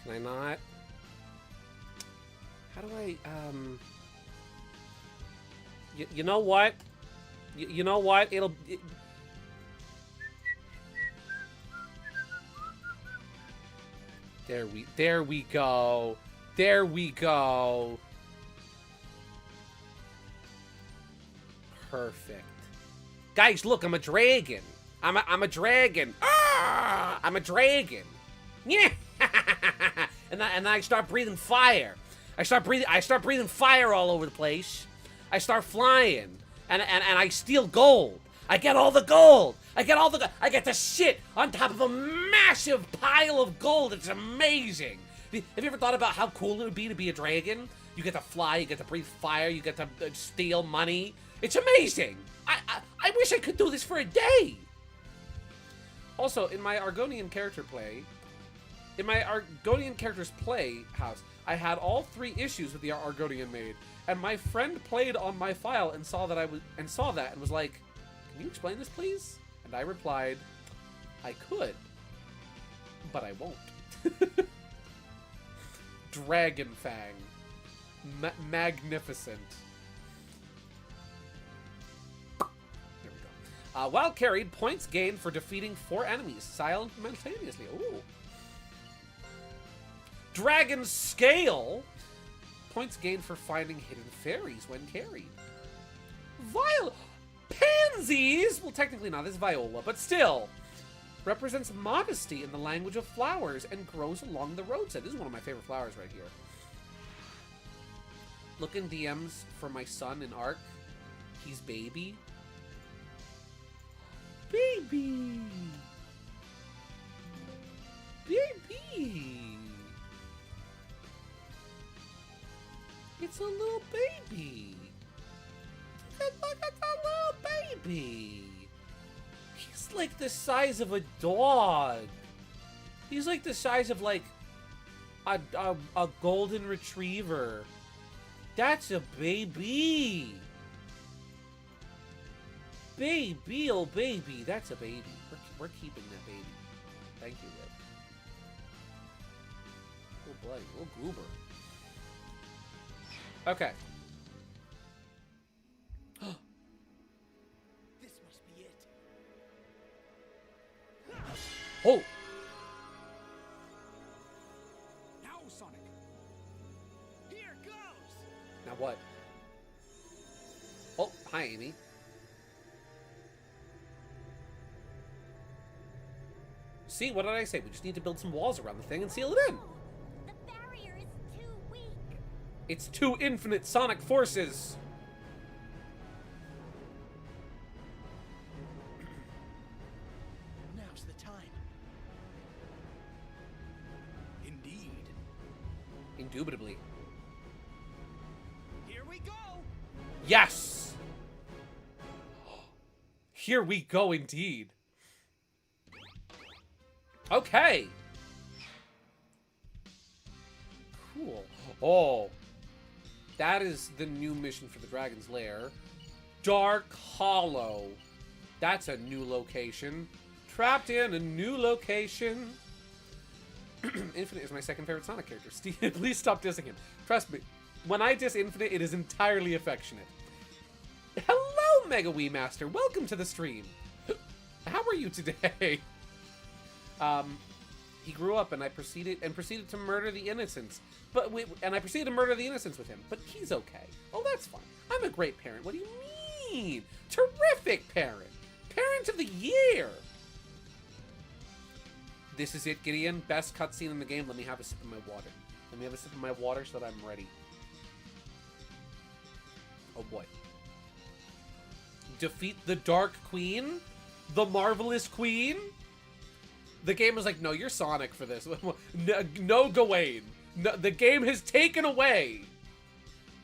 Can I not? How do I? You know what? You know what? There we go. There we go. Perfect. Guys, look, I'm a dragon. I'm a dragon. Ah! I'm a dragon. Yeah. and I start breathing fire. I start breathing fire all over the place. I start flying. And I steal gold. I get all the gold. I get the shit on top of a massive pile of gold. It's amazing. Have you ever thought about how cool it would be to be a dragon? You get to fly, you get to breathe fire, you get to steal money. It's amazing. I wish I could do this for a day. Also, in my Argonian character's playhouse, I had all 3 issues with the Argonian maid, and my friend played on my file and saw that and was like, "Can you explain this, please?" And I replied, "I could, but I won't." Dragon Fang. Magnificent. There we go. While carried, points gained for defeating 4 enemies simultaneously. Ooh. Dragon Scale. Points gained for finding hidden fairies when carried. Pansies! Well, technically not. This is Viola, but still. Represents modesty in the language of flowers and grows along the roadside. This is one of my favorite flowers right here. Look in DMs for my son in Arc. He's baby. Baby! Baby! It's a little baby. Look at the little baby. He's like the size of a dog. He's like the size of like a golden retriever. That's a baby. Baby, oh baby, that's a baby. We're keeping that baby. Thank you, Liv. Oh buddy, oh goober. Okay. This must be it. Oh! Now, Sonic. Here goes. Now what? Oh, hi, Amy. See, what did I say? We just need to build some walls around the thing and seal it in. The barrier is too weak. It's 2 infinite sonic forces. Now's the time. Indeed. Indubitably. Here we go. Yes! Here we go, indeed. Okay. Cool. Oh. That is the new mission for the Dragon's Lair. Dark Hollow. That's a new location. Trapped in a new location. Infinite is my second favorite Sonic character. Steve, please stop dissing him. Trust me. When I diss Infinite, it is entirely affectionate. Hello, Mega Wii Master. Welcome to the stream. How are you today? He grew up, and I proceeded to murder the innocents. I proceeded to murder the innocents with him. But he's okay. Oh, that's fine. I'm a great parent. What do you mean? Terrific parent. Parent of the year. This is it, Gideon. Best cutscene in the game. Let me have a sip of my water. Let me have a sip of my water so that I'm ready. Oh boy. Defeat the Dark Queen? The Marvelous Queen? The game was like, no, you're Sonic for this. No, Gawain. No, the game has taken away.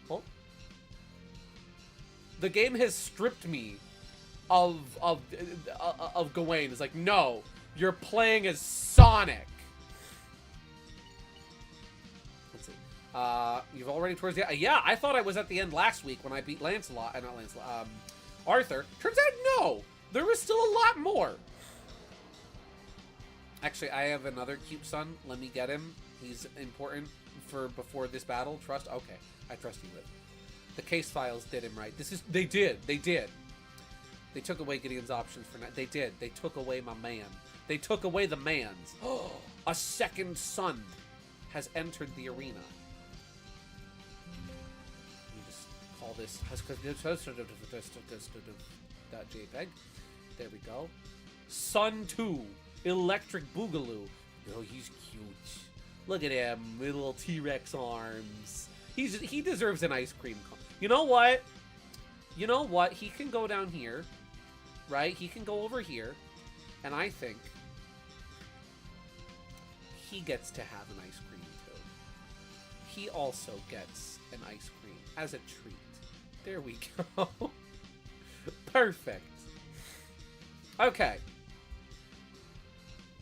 Oh. The game has stripped me of Gawain. It's like, no, you're playing as Sonic. Let's see. You've already towards the yeah. I thought I was at the end last week when I beat Lancelot. Not Lancelot. Arthur. Turns out no. There was still a lot more. Actually, I have another cute son. Let me get him. He's important for before this battle. Trust? Okay. I trust you with. The case files did him right. They did. They took away Gideon's options for now. They did. They took away my man. They took away the man's. A second son has entered the arena. Let me just call this .jpg. There we go. Son 2, Electric Boogaloo. Oh, he's cute. Look at him, little T-Rex arms. He deserves an ice cream cone. You know what? You know what? He can go down here, right? He can go over here, and I think he gets to have an ice cream too. He also gets an ice cream as a treat. There we go. Perfect. Okay.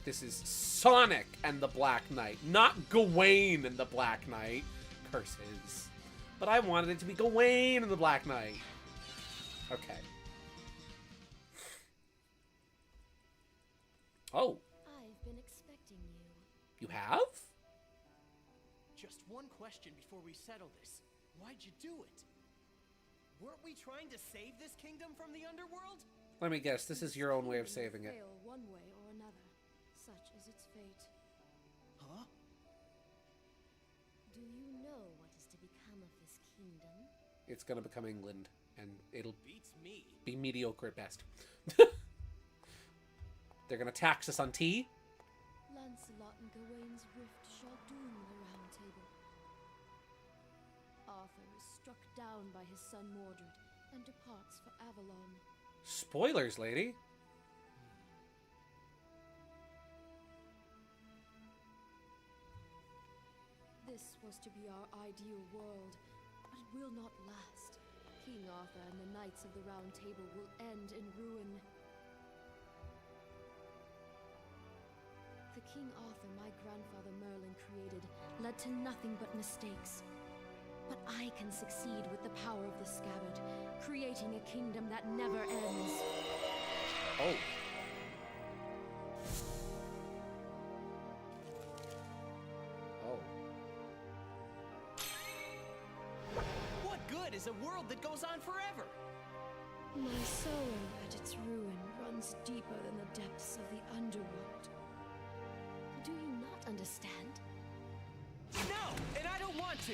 This is Sonic and the Black Knight, not Gawain and the Black Knight. Curses. But I wanted it to be Gawain and the Black Knight. Okay. Oh. I've been expecting you. You have? Just one question before we settle this. Why'd you do it? Weren't we trying to save this kingdom from the underworld? Let me guess, this is your own way of saving it. Fail one way or another. Such is its fate. Huh? Do you know what is to become of this kingdom? It's gonna become England, and it'll Beats me. be mediocre at best. They're gonna tax us on tea? Lancelot and Gawain's rift shall doom the Round Table. Arthur is struck down by his son Mordred and departs for Avalon. Spoilers, lady. This was to be our ideal world, but it will not last. King Arthur and the Knights of the Round Table will end in ruin. The King Arthur my grandfather Merlin created led to nothing but mistakes. But I can succeed with the power of the scabbard, creating a kingdom that never ends. Oh. Oh. What good is a world that goes on forever? My sorrow at its ruin runs deeper than the depths of the underworld. Do you not understand? No, and I don't want to.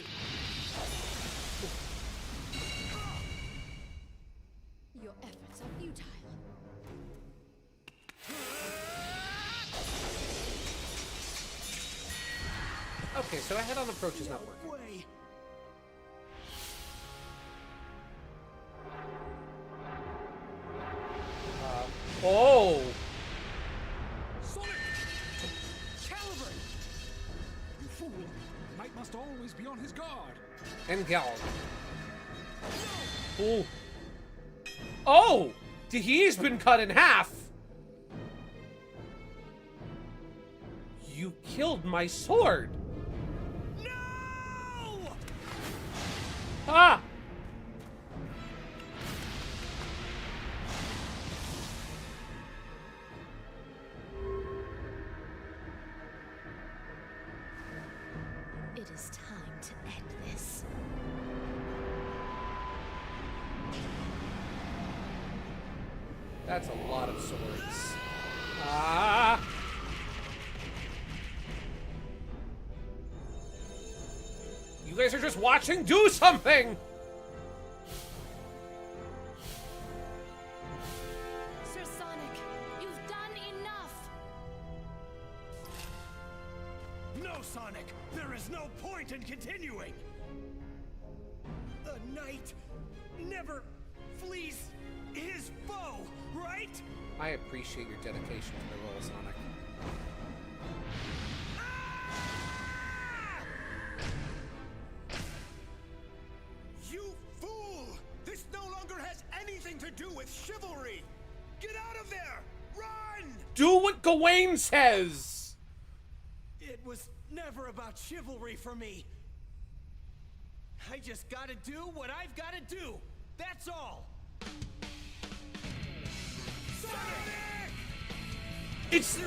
Your efforts are futile. Okay, so I head on approach is not working. Way. Oh! Sonic! Caliber! You fool! Knight must always be on his guard. And Gal. Oh! Oh! He's been cut in half! You killed my sword! No! Ah! It is time to end this. That's a lot of swords. Ah! You guys are just watching? Do something! Sir Sonic, you've done enough! No, Sonic! There is no point in continuing! A knight never flees his foe, right? I appreciate your dedication to the role, Sonic. You fool! This no longer has anything to do with chivalry! Get out of there! Run! Do what Gawain says! It was never about chivalry for me. I just gotta do what I've gotta do. That's all. Sonic! It's... The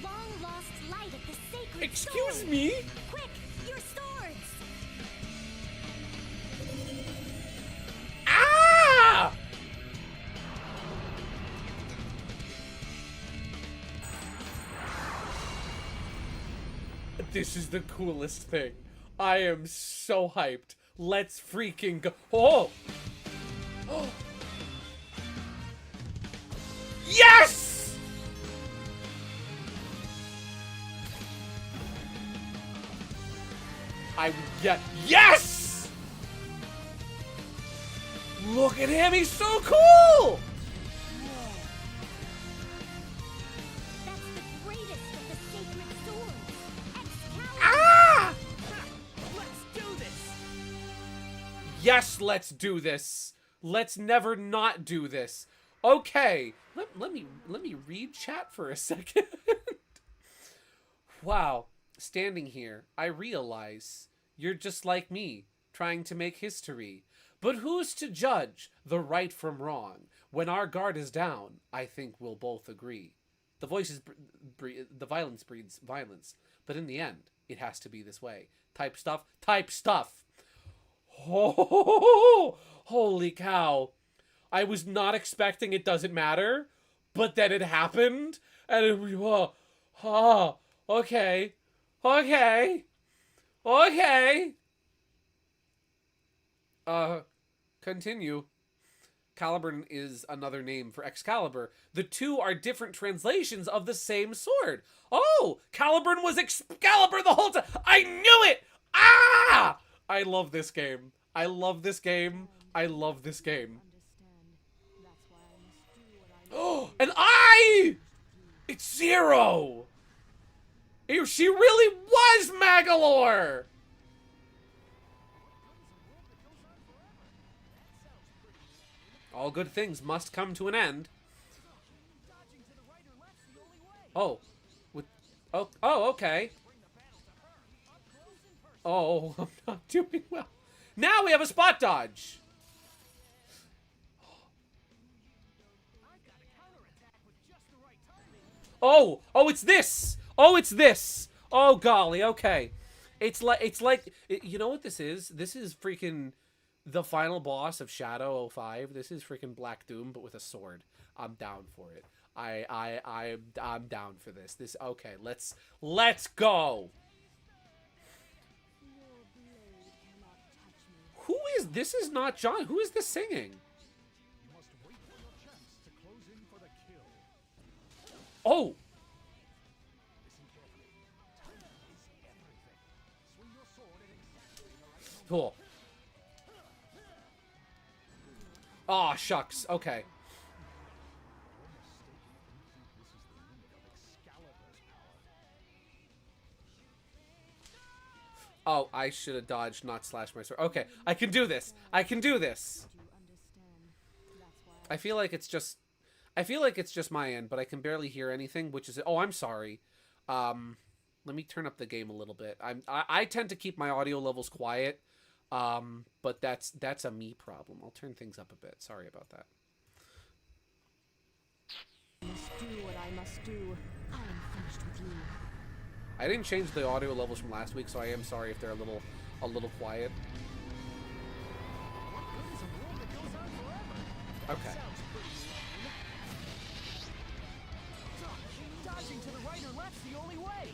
long-lost light of the sacred Excuse sword. me? Quick, your swords! Ah! This is the coolest thing. I am so hyped. Let's freaking go. Oh! Oh! Yes! I would get. Yes! Look at him, he's so cool! That's the greatest of the sacred swords. Excalibur! Ah! Let's do this! Yes, let's do this. Let's never not do this. Okay, let me read chat for a second. Wow, standing here, I realize you're just like me, trying to make history. But who's to judge the right from wrong? When our guard is down, I think we'll both agree. The the violence breeds violence, but in the end, it has to be this way. Type stuff, type stuff. Oh, holy cow. I was not expecting It Doesn't Matter, but then it happened, and it was, okay. Continue. Caliburn is another name for Excalibur. The two are different translations of the same sword. Oh, Caliburn was Excalibur the whole time. I knew it! Ah! I love this game. I love this game. I love this game. Oh, and it's Zero! She really was Magalore! All good things must come to an end. Oh. Okay. Oh, I'm not doing well. Now we have a spot dodge. Oh, it's this. It's this. Oh golly, okay. It's like you know what this is? This is freaking the final boss of Shadow 05. This is freaking Black Doom, but with a sword. I'm down for it. I'm down for this. Okay, let's go. Who is this? Is not John. Who is this singing? Oh. Cool. Aw, shucks. Okay. Oh, I should have dodged, not slashed my sword. Okay, I can do this. I can do this. I feel like it's just my end, but I can barely hear anything, which is... Oh, I'm sorry. Let me turn up the game a little bit. I tend to keep my audio levels quiet, but that's a me problem. I'll turn things up a bit. Sorry about that. I must do what I must do. I am finished with you. I didn't change the audio levels from last week, so I am sorry if they're a little quiet. Okay. Dodging to the right or left's the only way.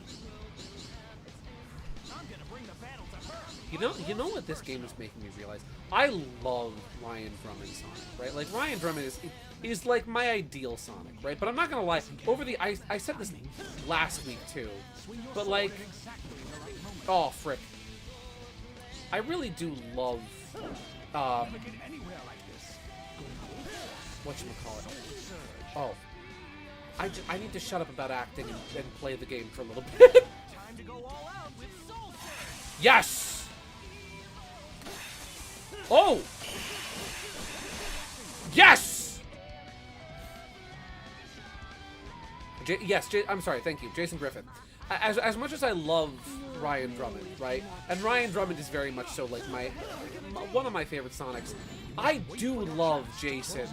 I'm gonna bring the battle to her. You know what this game is making me realize? I love Ryan Drummond Sonic, right? Like Ryan Drummond is like my ideal Sonic, right? But I'm not gonna lie. I said this last week too, but like, oh frick, I really do love whatchamacallit. Oh, I need to shut up about acting and play the game for a little bit. Time to go all out with Soul Surge. Yes. Oh. Yes. I'm sorry. Thank you, Jason Griffin. As much as I love Ryan Drummond, right? And Ryan Drummond is very much so like one of my favorite Sonics. I do love Jason,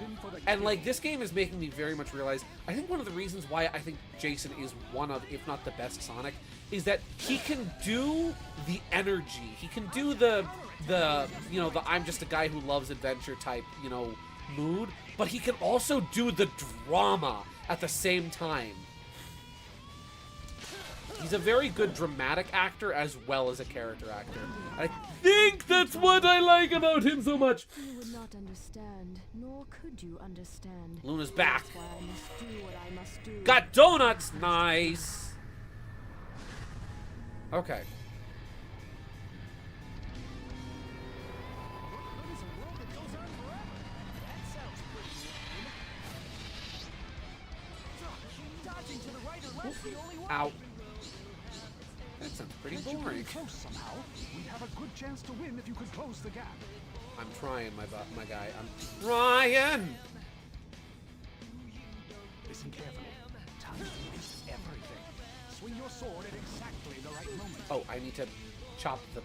and like this game is making me very much realize. I think one of the reasons why I think Jason is one of, if not the best Sonic, is that he can do the energy. He can do the I'm just a guy who loves adventure type mood, but he can also do the drama at the same time. He's a very good dramatic actor as well as a character actor. I think that's what I like about him so much. You would not understand, nor could you understand. Luna's back. That's why I must do what I must do. Got donuts! Nice! Okay. Ow. That sounds pretty boring. Close somehow. We'd have a good chance to win if you could close the gap. I'm trying, my guy. I'm trying! Listen carefully. Time is everything. Swing your sword at exactly the right moment. Oh, I need to chop the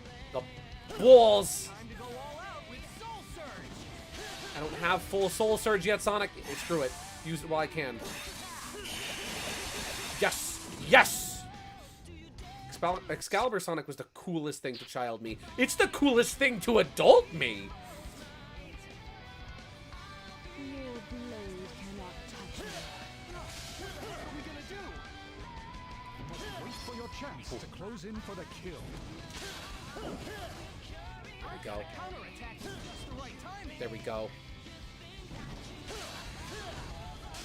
balls! Time to go all out with Soul Surge. I don't have full Soul Surge yet, Sonic. Screw it. Use it while I can. Yes! Yes! Excalibur Sonic was the coolest thing to child me. It's the coolest thing to adult me! Your blade cannot touch me. What are we gonna do? You must wait for your chance to close in for the kill. There we go. Counterattack is just the right timing. There we go.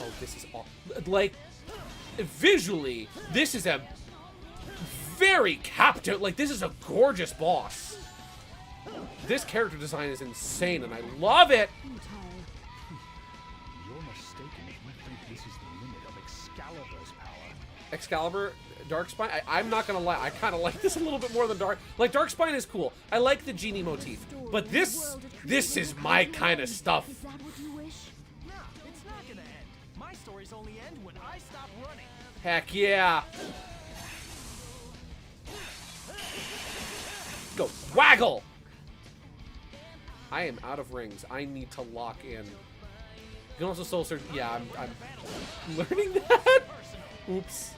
Oh, this is all like visually, this is a very captive. Like, this is a gorgeous boss. This character design is insane, and I love it. I'm tired. You're mistaken if you think this is the limit of Excalibur's power. Excalibur, Darkspine. I'm not gonna lie. I kind of like this a little bit more than Darkspine is cool. I like the genie motif, but this is my kind of stuff. Is that what you wish? No, it's not gonna end. My stories only end when I stop running. Heck yeah. Go, waggle! I am out of rings. I need to lock in. You can also Soul Surge. Yeah, I'm learning that. Oops.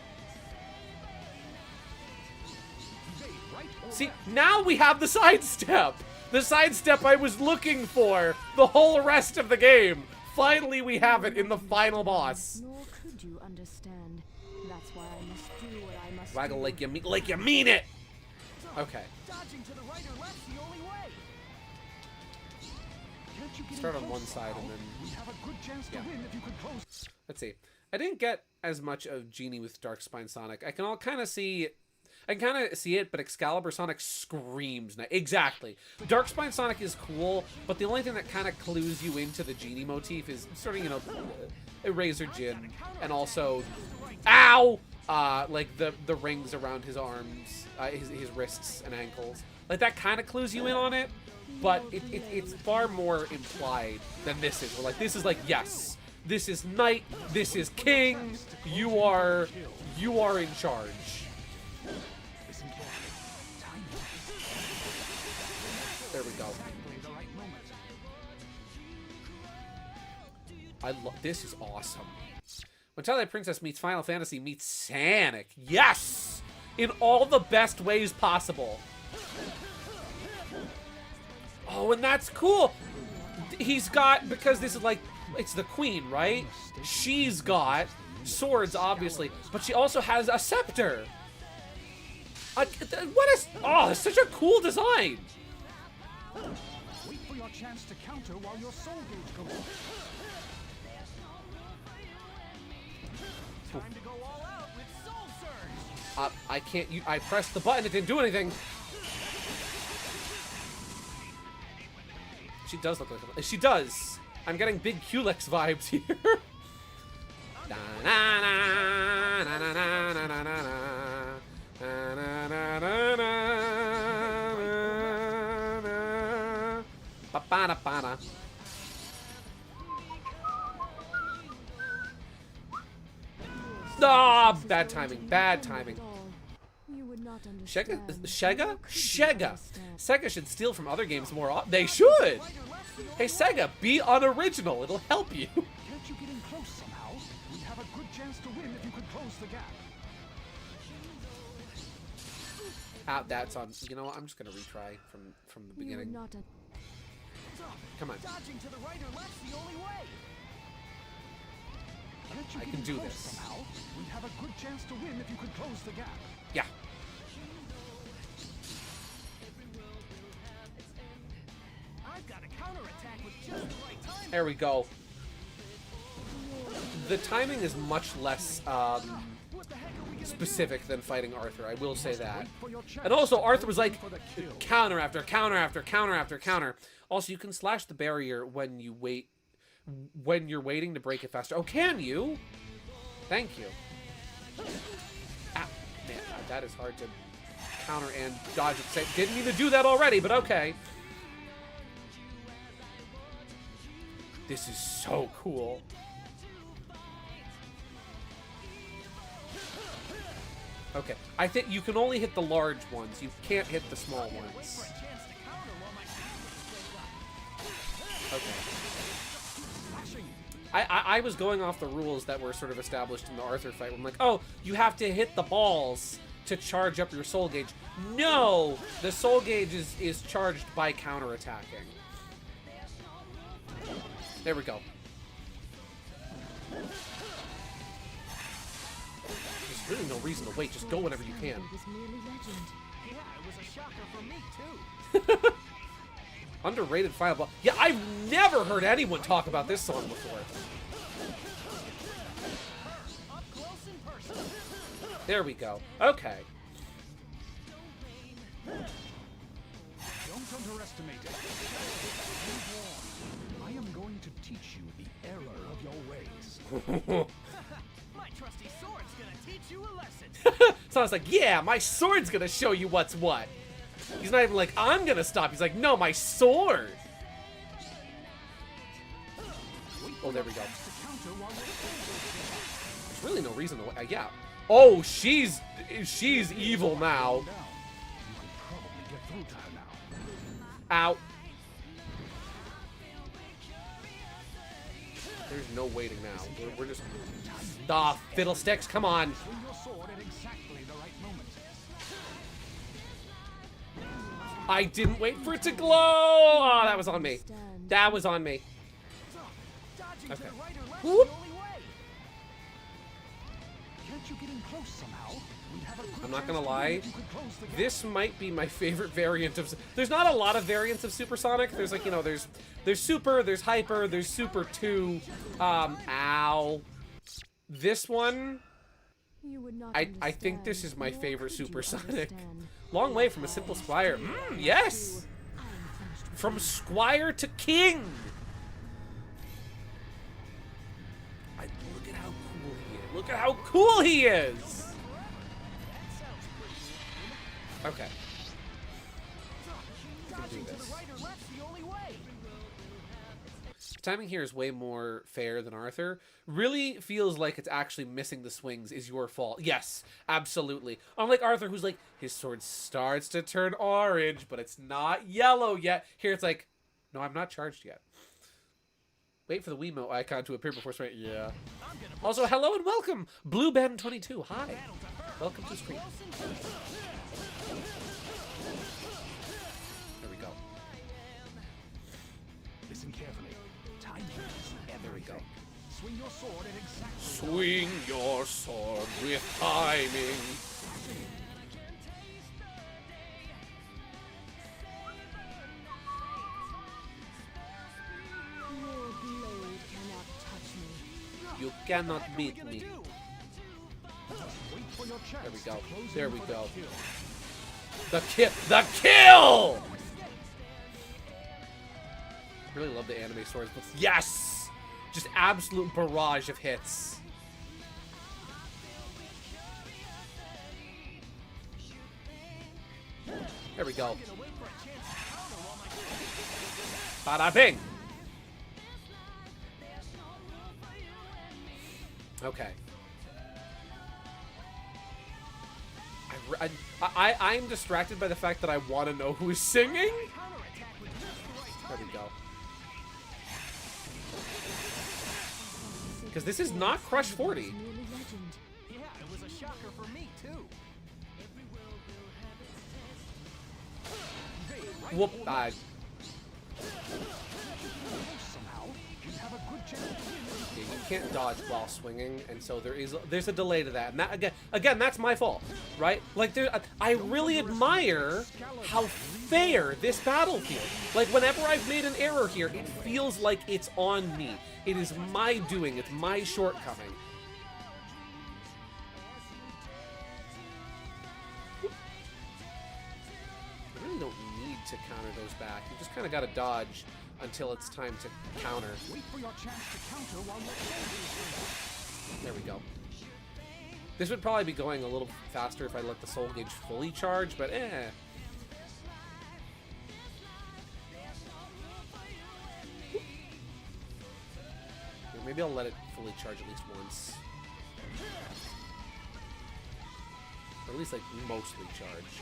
See, now we have the sidestep. The sidestep I was looking for the whole rest of the game. Finally, we have it in the final boss. Nor could you understand. That's why I must do what I must Waggle do. like you mean it. Okay. Dodging to the right or left's the only way. Can't you get Start in on close one side and somehow? then. We'd have a good chance to win if you could close. Let's see. I didn't get as much of Genie with Darkspine Sonic. I can kind of see it, but Excalibur Sonic screams. Exactly. Darkspine Sonic is cool, but the only thing that kind of clues you into the Genie motif is sort of, you know, Eraser Jin, and also, ow! Like the rings around his arms, his wrists and ankles. Like, that kind of clues you in on it, but it's far more implied than this is. We're like, this is like, yes, this is knight, this is king, you are in charge. Listen carefully. Time There we go. is the right moment. This is awesome. When Twilight Princess meets Final Fantasy meets Sonic. Yes! In all the best ways possible. Oh, and that's cool. He's got, because this is like, it's the queen, right? She's got swords, obviously, but she also has a scepter. It's such a cool design. Wait for your chance to counter while your soul gauge goes up. Time to go all out with Soul Surge. I can't, I pressed the button, it didn't do anything. She does look like she does. I'm getting big Culex vibes here. Ah, bad timing, bad timing. You would not understand. Shega? Nor could you Shega. understand. Sega should steal from other games more often. They should! Hey, Sega, be unoriginal. It'll help you. Can't you get in close somehow? We'd have a good chance to win if you could close the gap. That's on. You know what? I'm just gonna retry from the You would beginning. not Come on. Dodging to the right or left's the only way. Can't you I get can in do close this. Somehow? We'd have a good chance to win if you could close the gap. Yeah. I've got a counterattack with just the right time. There we go. The timing is much less specific than fighting Arthur. I will say that. And also, Arthur was like counter after counter after counter after counter. Also, you can slash the barrier when you wait, when you're waiting to break it faster. Oh, can you? Thank you. Ah, man, that is hard to counter and dodge at the same. Didn't mean to do that already, but okay. This is so cool. Okay, I think you can only hit the large ones. You can't hit the small ones. Okay. I was going off the rules that were sort of established in the Arthur fight. I'm like, oh, you have to hit the balls to charge up your soul gauge. No! The soul gauge is charged by counterattacking. There we go. There's really no reason to wait. Just go whenever you can. Yeah, it was a shocker for me, too. Underrated final boss. Yeah, I've never heard anyone talk about this song before. Up close and personal. There we go. Okay. Don't underestimate it. I am going to teach you the error of your ways. My trusty sword's gonna teach you a lesson. So I was like, yeah, my sword's gonna show you what's what. He's not even like, I'm gonna stop. He's like, no, my sword. Oh, there we go. There's really no reason to wait. Yeah. Oh, she's evil now. You can probably get through to her now. Ow. There's no waiting now. We're just... Ah, fiddlesticks, come on. Swing your sword at exactly the right moment. I didn't wait for it to glow. Oh, that was on me. That was on me. Dodging Okay. to the right or left Whoop. the only way. Can't you get in close somehow? We'd have a good I'm not chance gonna to win lie. if you could close the gap. This might be my favorite variant of... There's not a lot of variants of Supersonic. There's like, you know, there's Super, there's Hyper, there's Super 2. Ow. This one, I think this is my favorite Supersonic. Long way from a simple squire. Yes! From squire to king! Look at how cool he is. Look at how cool he is! Okay. We can do Dodging to this. the right or left's the only way. Timing here is way more fair than Arthur. Really feels like it's actually missing the swings is your fault. Yes, absolutely. Unlike Arthur, who's like, his sword starts to turn orange, but it's not yellow yet. Here it's like, no, I'm not charged yet. Wait for the Wiimote icon to appear before swing. Yeah. Also, hello and welcome, BlueBen22. Hi. Welcome to the stream. There we go. Listen carefully. Timing is everything. There we go. Swing your sword at exactly Swing your sword with timing. Your blade cannot touch me. You cannot beat me. wait for your chance. There we go. to close There in we for go. the kill. The kill! Really love the anime swords, but yes! Just absolute barrage of hits. There we go. Bada bing! Okay. I'm distracted by the fact that I want to know who is singing. There we go. Because this is not Crush 40. Yeah, it was a shocker for me, too. Whoop. Somehow, you'd have a good chance to win if you Yeah, you can't dodge while swinging, and so there's a delay to that. And that again, that's my fault, right? Like I really admire how fair this battle feels. Like whenever I've made an error here, it feels like it's on me. It is my doing. It's my shortcoming. I really don't need to counter those back. You just kind of got to dodge until it's time to counter. Wait for your chance to counter while you're There we go. This would probably be going a little faster if I let the soul gauge fully charge, but eh. Or maybe I'll let it fully charge at least once. Or at least like mostly charge.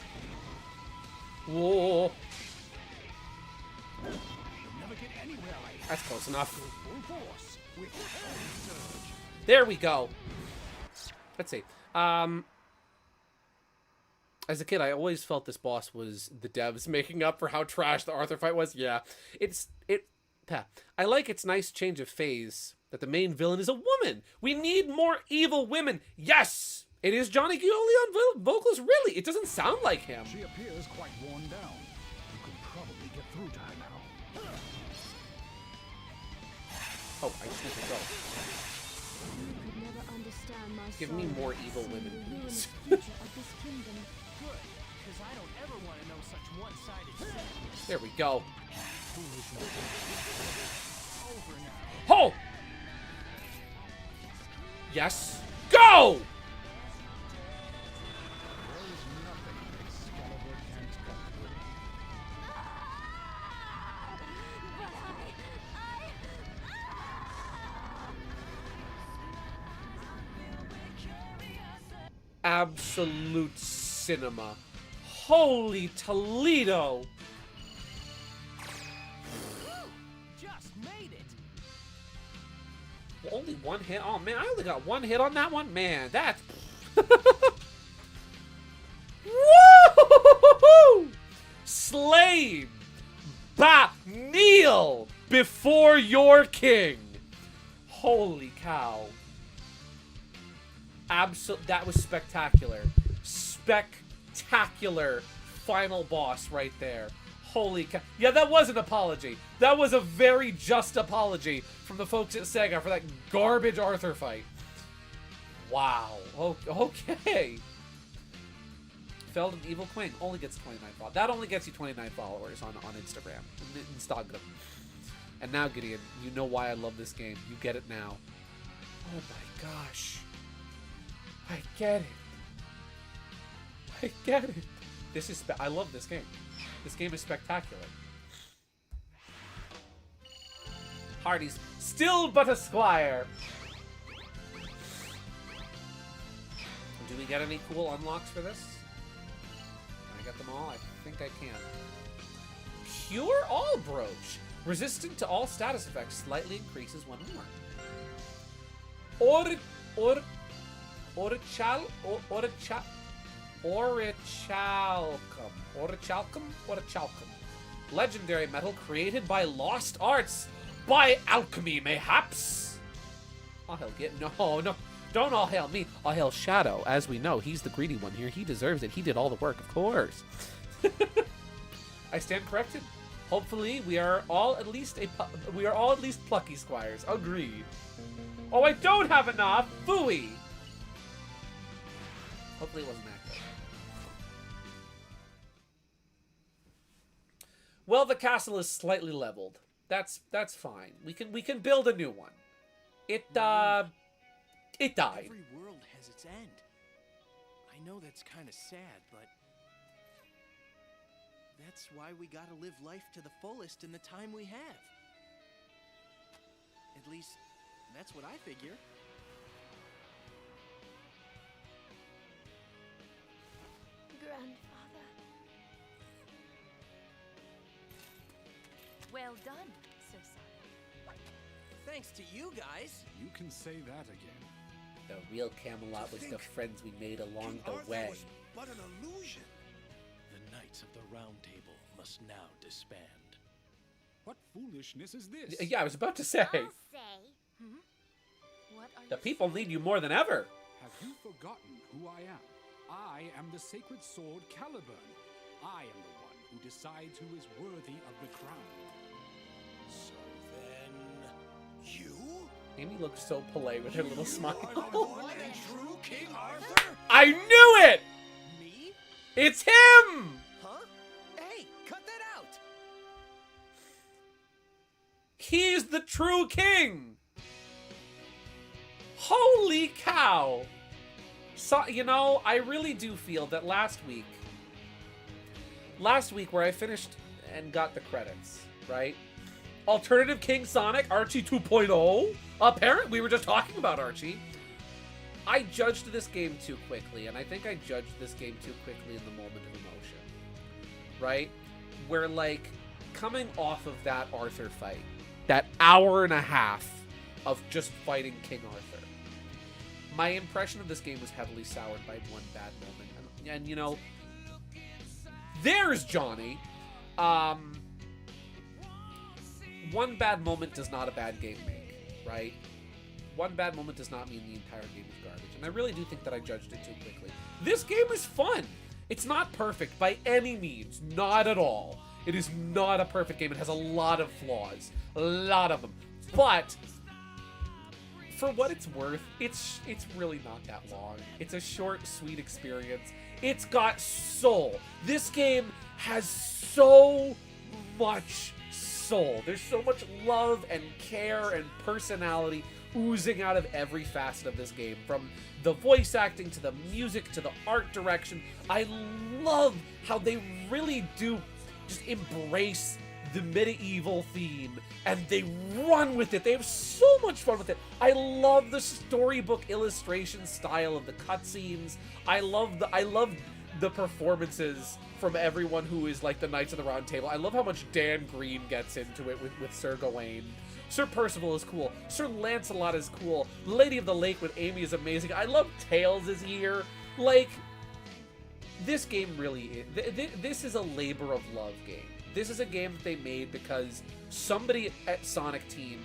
Whoa! That's close enough. There we go. Let's see. As a kid, I always felt this boss was the devs making up for how trash the Arthur fight was. Yeah, I like its nice change of phase that the main villain is a woman. We need more evil women. Yes, it is Johnny Giuliani on vocals. Really, it doesn't sound like him. She appears quite worn down. You could probably get through to her now. Oh, I just need to go. You could never understand my Give me sorrow more at evil seeing women, the please. ruinous future of this kingdom. Good, because I don't ever want to know such one-sided sadness. There we go. Over now. Oh! Yes. Go! There is nothing Excalibur can't come through. Absolute cinema. Holy Toledo! Just made it. Only one hit? Oh man, I only got one hit on that one? Man, that's... Woo! Slave! Kneel before your king! Holy cow. That was spectacular. Spectacular final boss right there. Holy cow. Yeah, that was an apology. That was a very just apology from the folks at Sega for that garbage Arthur fight. Wow. Okay. Felled an Evil Queen. Only gets 29 followers. That only gets you 29 followers on Instagram. Instagram. And now, Gideon, you know why I love this game. You get it now. Oh my gosh. I get it. I get it. This is... I love this game. This game is spectacular. Hardy's still but a squire. Do we get any cool unlocks for this? Can I get them all? I think I can. Pure All Brooch. Resistant to all status effects. Slightly increases when worn. Orichalcum. Legendary metal created by Lost Arts. By alchemy, mayhaps? All hail no. Don't all hail me. All hail Shadow. As we know, he's the greedy one here. He deserves it. He did all the work, of course. I stand corrected. Hopefully, we are all at least plucky squires. Agreed. Oh, I don't have enough. Phooey. Hopefully, it wasn't that good. Well, the castle is slightly leveled. That's fine. We can build a new one. It died. Every world has its end. I know that's kind of sad, but that's why we gotta live life to the fullest in the time we have. At least, that's what I figure. Grandfather. Well done, Sir Sonic. Thanks to you guys. You can say that again. The real Camelot was the friends we made along King the Arthur way. was but an illusion. The Knights of the Round Table must now disband. What foolishness is this? Yeah, I was about to say. I'll say. What are The you people saying? need you more than ever. Have you forgotten who I am? I am the sacred sword Caliburn. I am the one who decides who is worthy of the crown. So then, you? Amy looks so polite with her little Are smile. the one and true King Arthur? I knew it! Me? It's him! Huh? Hey, cut that out! He's the true king! Holy cow! So, you know, I really do feel that last week where I finished and got the credits, right? Alternative King Sonic, Archie 2.0. Apparently, we were just talking about Archie. I judged this game too quickly, and I think I judged this game too quickly in the moment of emotion. Right? Where, like, coming off of that Arthur fight, that hour and a half of just fighting King Arthur, my impression of this game was heavily soured by one bad moment. And you know, there's Johnny. One bad moment does not a bad game make, right? One bad moment does not mean the entire game is garbage. And I really do think that I judged it too quickly. This game is fun. It's not perfect by any means. Not at all. It is not a perfect game. It has a lot of flaws. A lot of them. But for what it's worth, it's really not that long. It's a short, sweet experience. It's got soul. This game has so much soul. There's so much love and care and personality oozing out of every facet of this game. From the voice acting to the music to the art direction. I love how they really do just embrace the medieval theme and they run with it. They have so much fun with it. I love the storybook illustration style of the cutscenes. I love the performances from everyone who is like the Knights of the Round Table. I love how much Dan Green gets into it with Sir Gawain. Sir Percival is cool. Sir Lancelot is cool. Lady of the Lake with Amy is amazing. I love Tails is here. Like, this game really is. This is a labor of love game. This is a game that they made because somebody at Sonic Team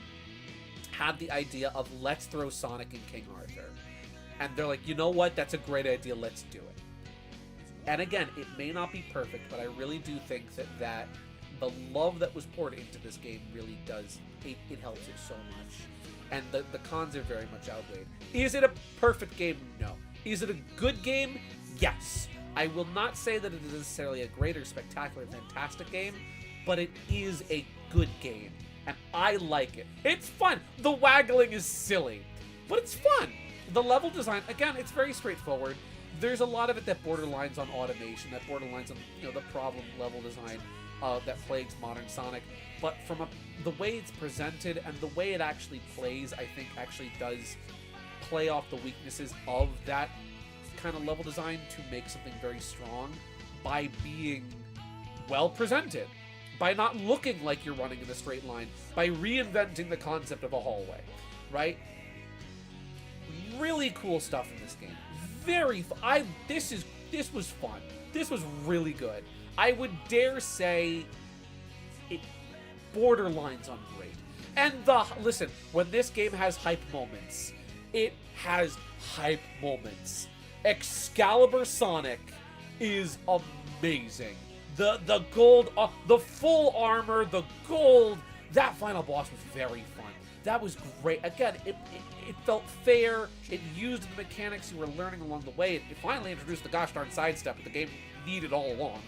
had the idea of let's throw Sonic in King Arthur. And they're like, you know what? That's a great idea. Let's do it. And again, it may not be perfect, but I really do think that the love that was poured into this game really does, it helps it so much. And the cons are very much outweighed. Is it a perfect game? No. Is it a good game? Yes. I will not say that it is necessarily a great or spectacular, fantastic game, but it is a good game. And I like it. It's fun. The waggling is silly, but it's fun. The level design, again, it's very straightforward. There's a lot of it that borderlines on automation, that borderlines on, you know, the problem level design that plagues modern Sonic. But from the way it's presented and the way it actually plays, I think actually does play off the weaknesses of that kind of level design to make something very strong by being well presented, by not looking like you're running in a straight line, by reinventing the concept of a hallway, right? Really cool stuff in this game. Very fun. This was fun. This was really good. I would dare say it borderlines on great. And listen, when this game has hype moments, it has hype moments. Excalibur Sonic is amazing. The gold, the full armor, the gold, that final boss was very fun. That was great. Again, it felt fair. It used the mechanics you were learning along the way. It finally introduced the gosh darn sidestep that the game needed all along.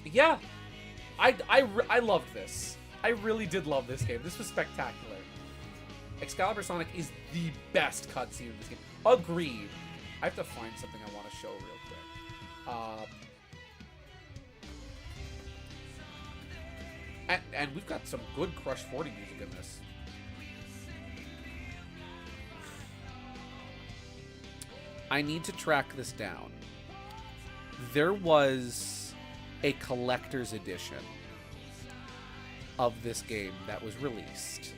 Yeah, I loved this. I really did love this game. This was spectacular. Excalibur Sonic is the best cutscene in this game. Agreed. I have to find something I want to show real quick. And we've got some good Crush 40 music in this. I need to track this down. There was a collector's edition of this game that was released.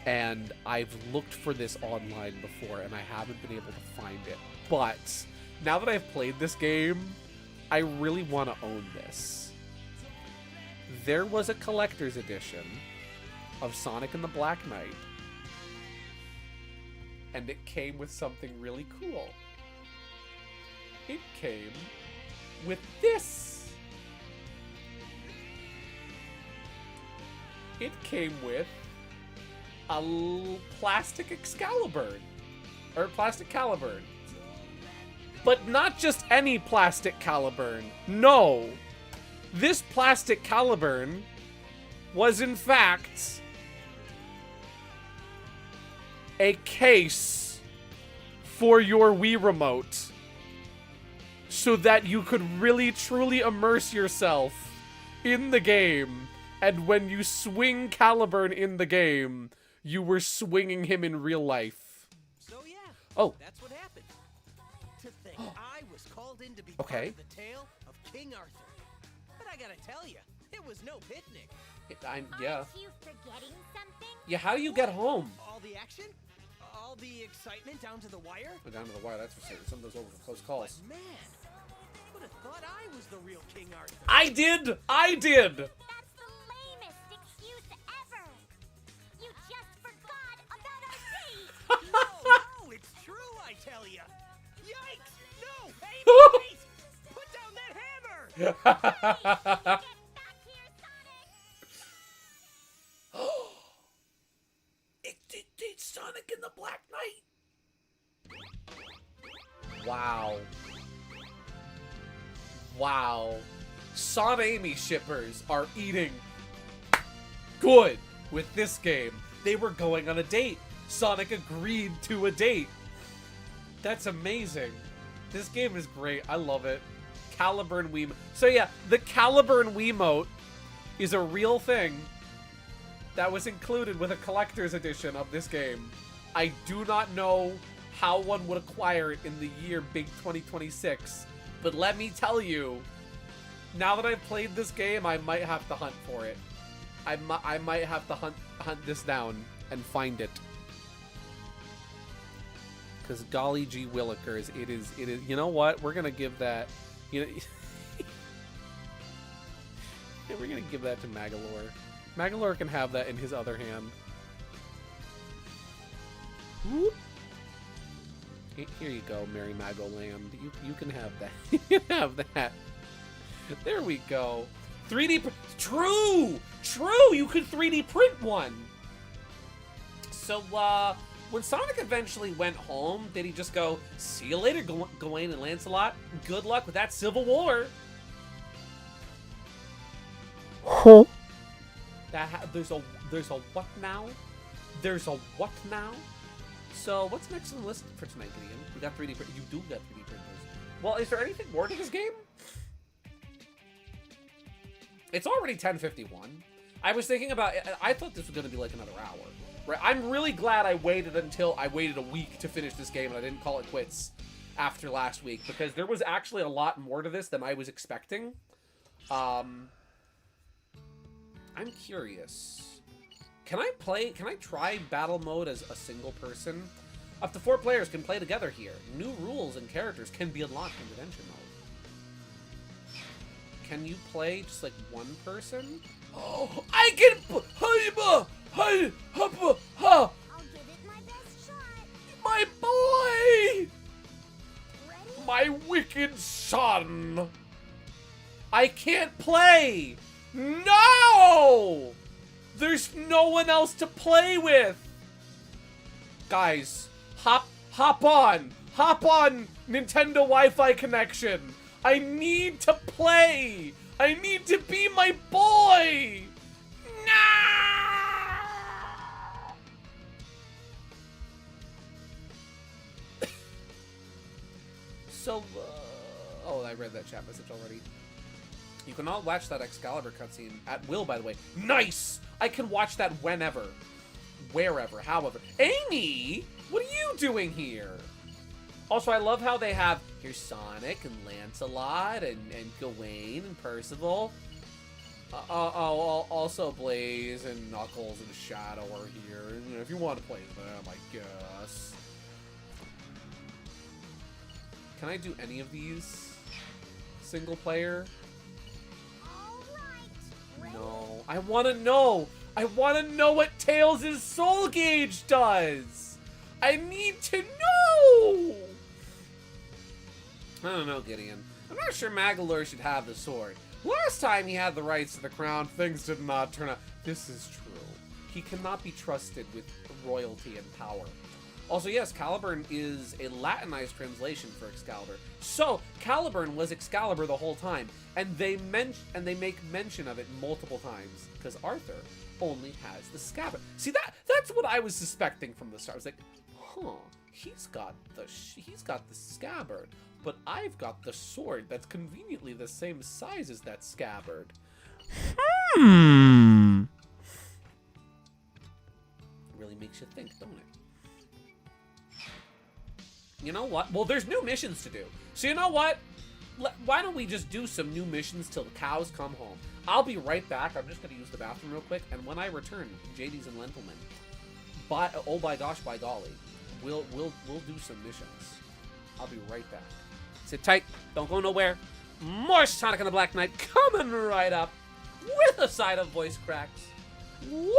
And I've looked for this online before, and I haven't been able to find it. But now that I've played this game, I really want to own this. There was a collector's edition of Sonic and the Black Knight. And it came with something really cool. It came with this. It came with a plastic Excalibur. Or plastic Caliburn. But not just any plastic Caliburn. No. This plastic Caliburn was in fact a case for your Wii remote so that you could really truly immerse yourself in the game, and when you swing Caliburn in the game, you were swinging him in real life. So yeah, oh, that's what happened. To think I was called in to be okay. part of the tale of King Arthur. But I gotta tell you, it was no picnic. Yeah. Aren't you forgetting something? Yeah, how do you get home? All the action? All the excitement down to the wire? Oh, down to the wire, that's for certain. Some of those over close calls. But man, would have thought I was the real King Arthur. I did! I did! That's the lamest excuse ever. You just forgot about our date. No, it's true, I tell ya. Yikes! No! Hey, please! Put down that hammer! Get back here, Sonic. It's Sonic and the Black Knight. Wow. Wow. Son Amy shippers are eating good with this game. They were going on a date. Sonic agreed to a date. That's amazing. This game is great. I love it. Caliburn Wiimote. So yeah, the Caliburn Wiimote is a real thing that was included with a collector's edition of this game. I do not know how one would acquire it in the year big 2026, but let me tell you, now that I've played this game, I might have to hunt for it. I might have to hunt this down and find it. Because golly gee willikers, it is, you know what? We're gonna give that, you know, yeah, we're gonna give that to Magalore. Magalore can have that in his other hand. Whoop. Here you go, Mary Magoland. You can have that. You can have that. There we go. 3D True! True! You could 3D print one! So, when Sonic eventually went home, did he just go, see you later, Gawain and Lancelot? Good luck with that Civil War! Huh? There's a what now? There's a what now? So, what's next on the list for tonight, Gideon? We got 3D printers. You do got 3D printers. Well, is there anything more to this game? It's already 10:51. I was thinking about, I thought this was going to be like another hour. Right? I'm really glad I waited a week to finish this game and I didn't call it quits after last week, because there was actually a lot more to this than I was expecting. I'm curious. Can I try battle mode as a single person? Up to 4 players can play together here. New rules and characters can be unlocked in Adventure mode. Can you play just like one person? Oh, I can. I'll give it my best shot. My boy! Ready? My wicked son! I can't play! No! There's no one else to play with! Guys, hop on! Hop on Nintendo Wi-Fi connection! I need to play! I need to be my boy! No! So, oh, I read that chat message already. You can all watch that Excalibur cutscene at will, by the way. Nice! I can watch that whenever. Wherever, however. Amy! What are you doing here? Also, I love how they have, here's Sonic and Lancelot and Gawain and Percival. Also Blaze and Knuckles and Shadow are here. And, you know, if you want to play them, I guess. Can I do any of these? Single player? All right. No. I want to know. I want to know what Tails' soul gauge does. I need to know. I don't know, Gideon. I'm not sure Magalore should have the sword. Last time he had the rights to the crown, things did not turn out. This is true. He cannot be trusted with royalty and power. Also, yes, Caliburn is a Latinized translation for Excalibur. So, Caliburn was Excalibur the whole time, and they make mention of it multiple times because Arthur only has the scabbard. See, that's what I was suspecting from the start. I was like, huh, he's got the scabbard, but I've got the sword that's conveniently the same size as that scabbard. Really makes you think, don't it? You know what? Well, there's new missions to do. So you know what? Why don't we just do some new missions till the cows come home? I'll be right back. I'm just going to use the bathroom real quick. And when I return, JD's and Lentilman, oh my gosh, by golly, we'll do some missions. I'll be right back. Sit tight. Don't go nowhere. More Sonic and the Black Knight coming right up with a side of voice cracks. Woo!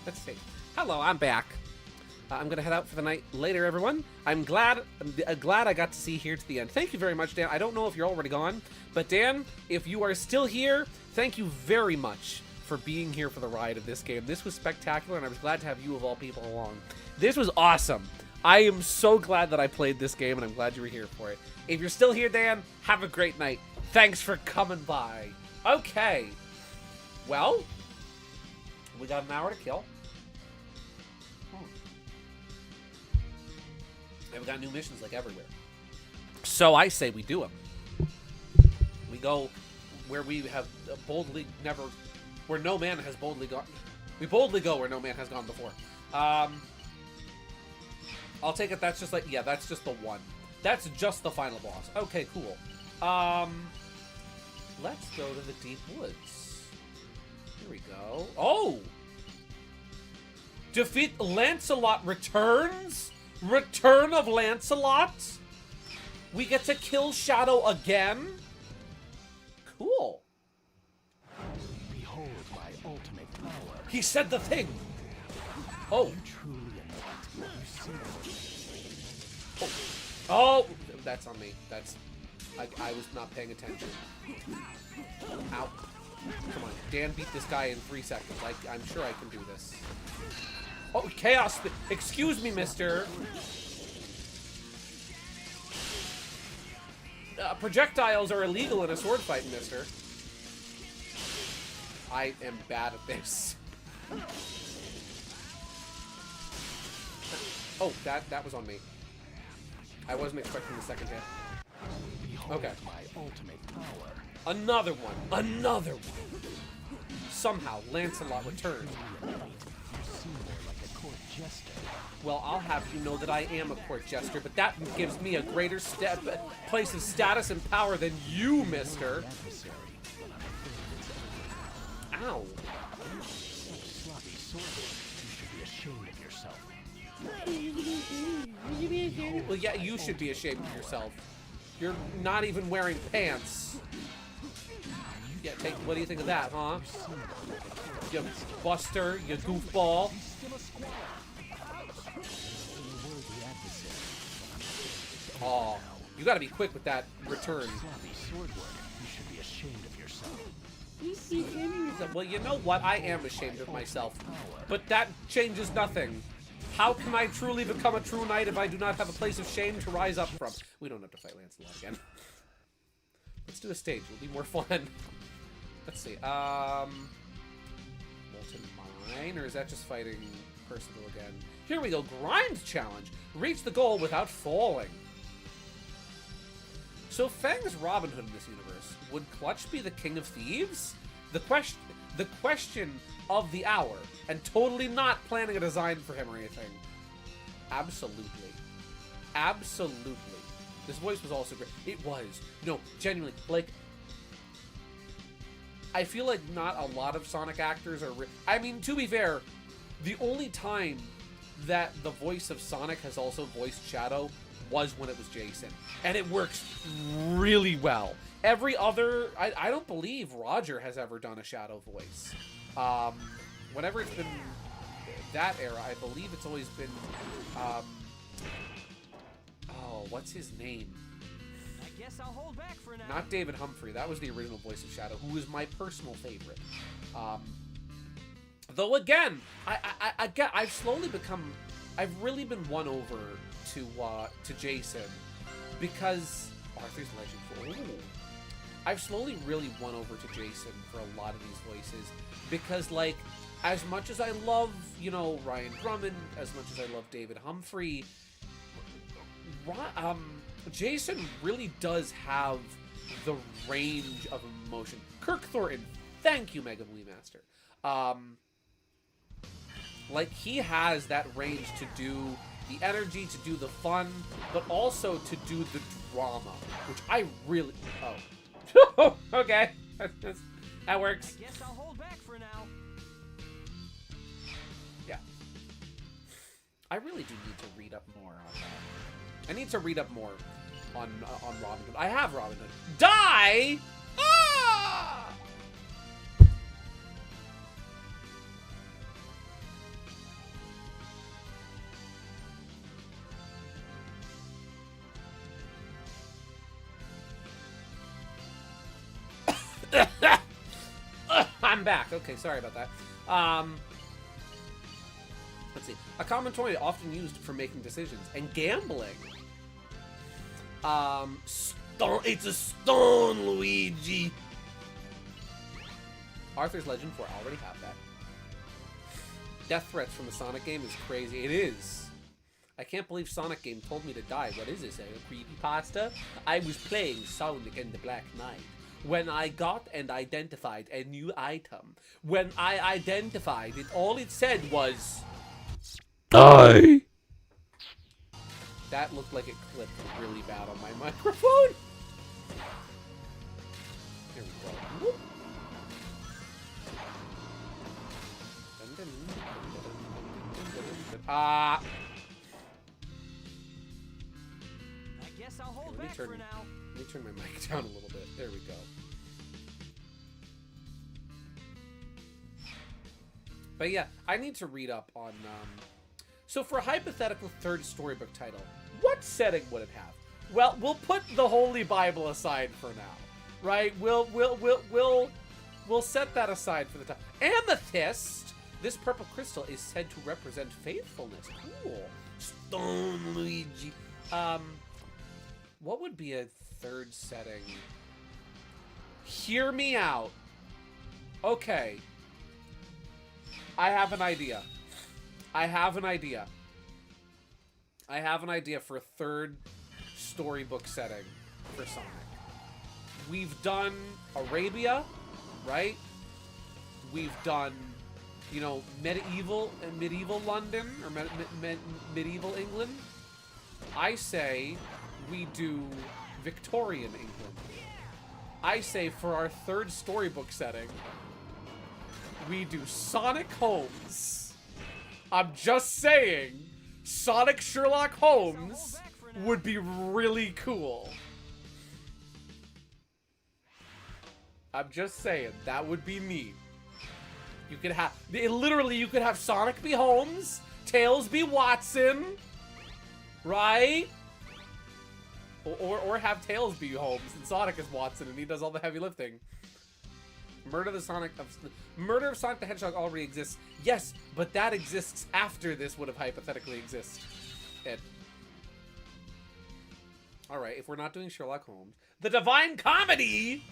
Let's see. Hello, I'm back. I'm gonna head out for the night later, everyone. I'm glad I got to see here to the end. Thank you very much, Dan. I don't know if you're already gone, but Dan, if you are still here, thank you very much for being here for the ride of this game. This was spectacular, and I was glad to have you of all people along. This was awesome. I am so glad that I played this game, and I'm glad you were here for it. If you're still here, Dan, have a great night. Thanks for coming by. Okay. Well, we got an hour to kill. And we got new missions like everywhere. So I say we do them. We go where we have boldly never, where no man has boldly gone. We boldly go where no man has gone before. I'll take it. That's just like, yeah, that's just the one. That's just the final boss. Okay, cool. Let's go to the deep woods. Here we go. Oh! Defeat Lancelot returns? Return of Lancelot? We get to kill Shadow again? Cool. Behold my ultimate power. He said the thing. Oh. Oh, that's on me. That's, I was not paying attention. Ow. Come on, Dan beat this guy in 3 seconds. I'm sure I can do this. Oh, chaos! Excuse me, mister. Projectiles are illegal in a sword fight, mister. I am bad at this. Oh, that was on me. I wasn't expecting the second hit. Okay. My ultimate power. Another one. Another one. Somehow, Lancelot returns. You seem more like a court jester. Well, I'll have you know that I am a court jester, but that gives me a greater place of status and power than you, mister. Adversary. Well, I'm afraid it's over. Ow. You sloppy sword. You should be ashamed of yourself. Well, yeah, you should be ashamed of yourself. You're not even wearing pants. Yeah, what do you think of that, huh? You buster, you goofball. Oh, you gotta be quick with that return. Sloppy sword warrior. You should be ashamed of yourself. Well, you know what? I am ashamed of myself. But that changes nothing. How can I truly become a true knight if I do not have a place of shame to rise up from? We don't have to fight Lancelot again. Let's do a stage. It'll be more fun. Let's see. Molten Mine, or is that just fighting Percival again? Here we go. Grind challenge. Reach the goal without falling. So Fang's Robin Hood in this universe. Would Clutch be the king of thieves? The question of the hour, and totally not planning a design for him or anything. Absolutely. Absolutely. This voice was also great. It was. No, genuinely. Like, I feel like not a lot of Sonic actors are... I mean, to be fair, the only time that the voice of Sonic has also voiced Shadow was when it was Jason. And it works really well. Every other... I don't believe Roger has ever done a Shadow voice. Whenever it's been that era, I believe it's always been... oh, what's his name? I guess I'll hold back for now. Not David Humphrey. That was the original voice of Shadow, who was my personal favorite. Though again, I've slowly become... I've really been won over to Jason because Arthur's Legend 4. Ooh. I've slowly really won over to Jason for a lot of these voices because, like, as much as I love, you know, Ryan Drummond, as much as I love David Humphrey, Jason really does have the range of emotion. Kirk Thornton, thank you, Mega Movie Master. Like, he has that range to do the energy, to do the fun, but also to do the drama, which I really... Oh. Okay. That works. I guess I'll hold back for now. Yeah. I really do need to read up more on that. I need to read up more on Robin Hood. I have Robin Hood. Die! Ah! I'm back. Okay, sorry about that. Let's see. A common toy often used for making decisions and gambling. Stone. It's a stone, Luigi. Arthur's Legend 4. I already have that. Death threats from the Sonic game is crazy. It is. I can't believe Sonic game told me to die. What is this? A creepypasta? I was playing Sonic and the Black Knight when I got and identified a new item. When I identified it, all it said was... Die! That looked like it clipped really bad on my microphone. Here we go. Whoop. I guess I'll hold back for now. Let me turn my mic down a little bit. There we go. But yeah, I need to read up on... So for a hypothetical third storybook title, what setting would it have? Well, we'll put the Holy Bible aside for now, right? We'll set that aside for the time. Amethyst. This purple crystal is said to represent faithfulness. Cool. Stone Luigi. What would be a third setting? Hear me out. Okay. I have an idea. I have an idea for a third storybook setting for Sonic. we've done Arabia, right? We've done, you know, medieval London or medieval England. I say we do Victorian England. I say for our third storybook setting, we do Sonic Holmes. I'm just saying, Sonic Sherlock Holmes would be really cool. I'm just saying, that would be neat. You could have, literally, you could have Sonic be Holmes, Tails be Watson, right? Or have Tails be Holmes and Sonic is Watson and he does all the heavy lifting. Murder of Sonic the Hedgehog already exists. Yes, but that exists after this would have hypothetically existed. Alright, if we're not doing Sherlock Holmes, the Divine Comedy!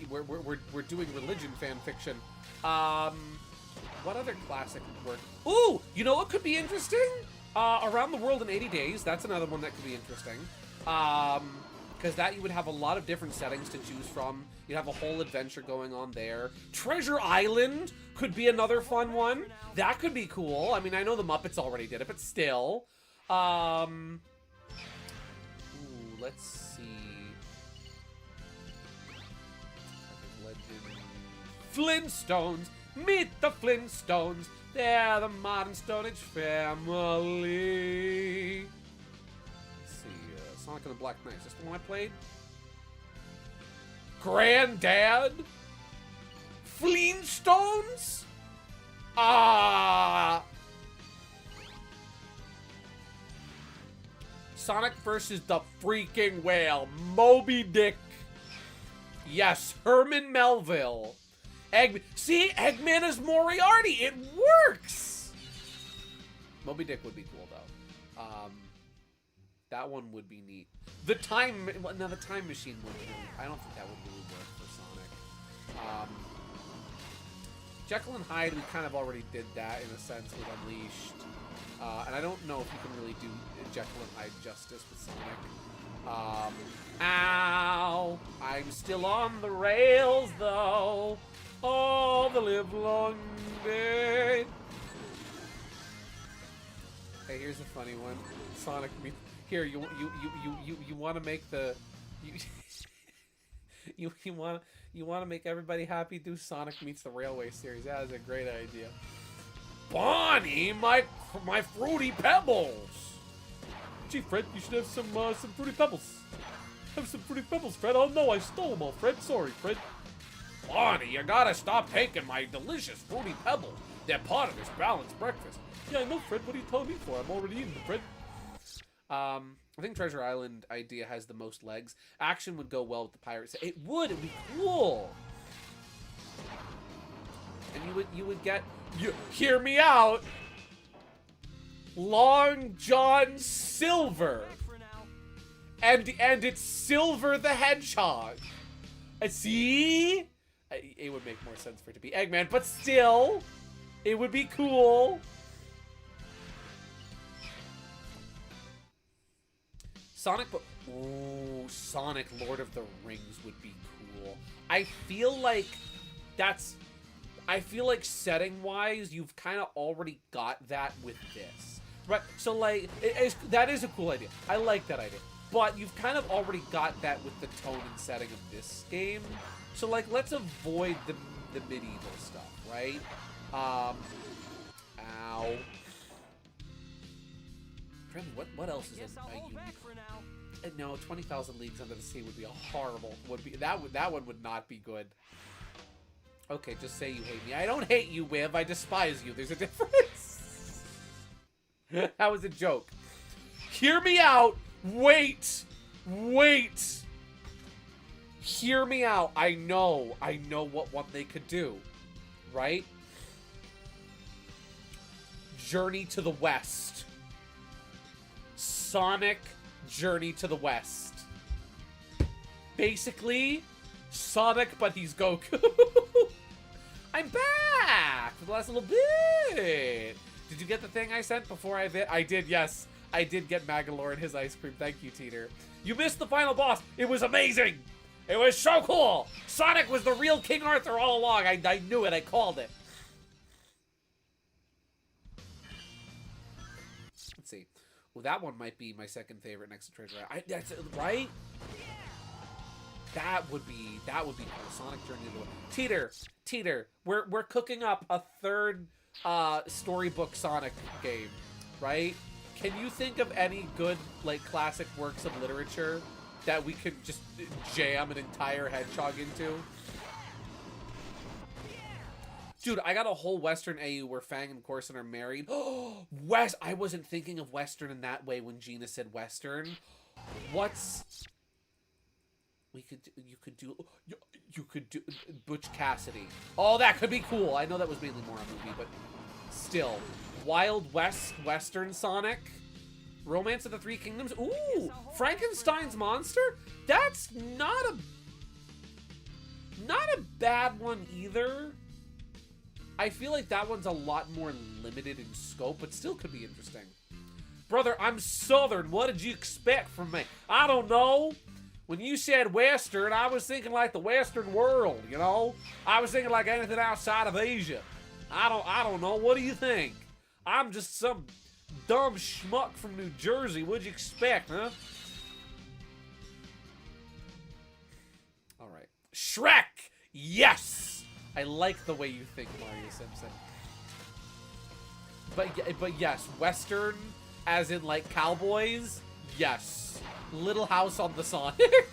We're doing religion fan fiction. What other classic would work? Ooh! You know what could be interesting? Around the World in 80 Days. That's another one that could be interesting. Because that you would have a lot of different settings to choose from. You'd have a whole adventure going on there. Treasure Island could be another fun one. That could be cool. I mean, I know the Muppets already did it, but still. Ooh, let's see. Flintstones. Meet the Flintstones. They're the modern Stone Age family. Let's see. Sonic and the Black Knight. Is this the one I played? Granddad? Flintstones? Sonic versus the freaking whale. Moby Dick. Yes, Herman Melville. Eggman. See, Eggman is Moriarty. It works. Moby Dick would be cool, though. That one would be neat. The time... Now, the time machine would really... I don't think that would really work for Sonic. Jekyll and Hyde, we kind of already did that, in a sense, with Unleashed. And I don't know if you can really do Jekyll and Hyde justice with Sonic. Ow! I'm still on the rails, though. All the live long day. Hey, here's a funny one. Sonic meets... Here, you want to make the... You want to make everybody happy? Do Sonic Meets the Railway series. That is a great idea. Bonnie, my Fruity Pebbles. Gee, Fred, you should have some Fruity Pebbles. Have some Fruity Pebbles, Fred. Oh no, I stole them all, Fred. Sorry, Fred. Bonnie, you gotta stop taking my delicious Fruity Pebbles. They're part of this balanced breakfast. Yeah, I know, Fred. What are you telling me for? I'm already eating them, Fred. I think Treasure Island idea has the most legs. Action would go well with the pirates. It would. It'd be cool. And you would get... hear me out. Long John Silver. And it's Silver the Hedgehog. See? It would make more sense for it to be Eggman, but still, it would be cool. Sonic, ooh, Sonic Lord of the Rings would be cool. I feel like setting-wise, you've kind of already got that with this. Right? So, like, that is a cool idea. I like that idea. But you've kind of already got that with the tone and setting of this game. So, like, let's avoid the medieval stuff, right? Ow. What else is a unique? No, 20,000 Leagues Under the Sea would be a horrible. That one would not be good. Okay, just say you hate me. I don't hate you, Wiv. I despise you. There's a difference. That was a joke. Hear me out. Wait. Hear me out. I know what one they could do. Right? Journey to the West. Sonic Journey to the West. Basically, Sonic, but he's Goku. I'm back for the last little bit. Did you get the thing I sent before I did, yes. I did get Magalore and his ice cream. Thank you, Teeter. You missed the final boss. It was amazing. It was so cool. Sonic was the real King Arthur all along. I knew it. I called it. Let's see. Well, that one might be my second favorite next to Treasure Island. That's right. That would be cool. Sonic Journey to the Teeter. We're cooking up a third storybook Sonic game, right? Can you think of any good like classic works of literature that we could just jam an entire hedgehog into? Dude, I got a whole Western AU where Fang and Corson are married. Oh, I wasn't thinking of Western in that way when Gina said Western. You could do Butch Cassidy. Oh, that could be cool. I know that was mainly more a movie, but still. Wild West Western Sonic. Romance of the Three Kingdoms. Ooh, Frankenstein's Monster? That's not a bad one either. I feel like that one's a lot more limited in scope, but still could be interesting. Brother, I'm Southern. What did you expect from me? I don't know. When you said Western, I was thinking like the Western world, you know? I was thinking like anything outside of Asia. I don't know. What do you think? I'm just some dumb schmuck from New Jersey. What'd you expect, huh? All right. Shrek! Yes! I like the way you think, Mario Simpson. But yes, Western, as in like cowboys, yes. Little House on the Sonic.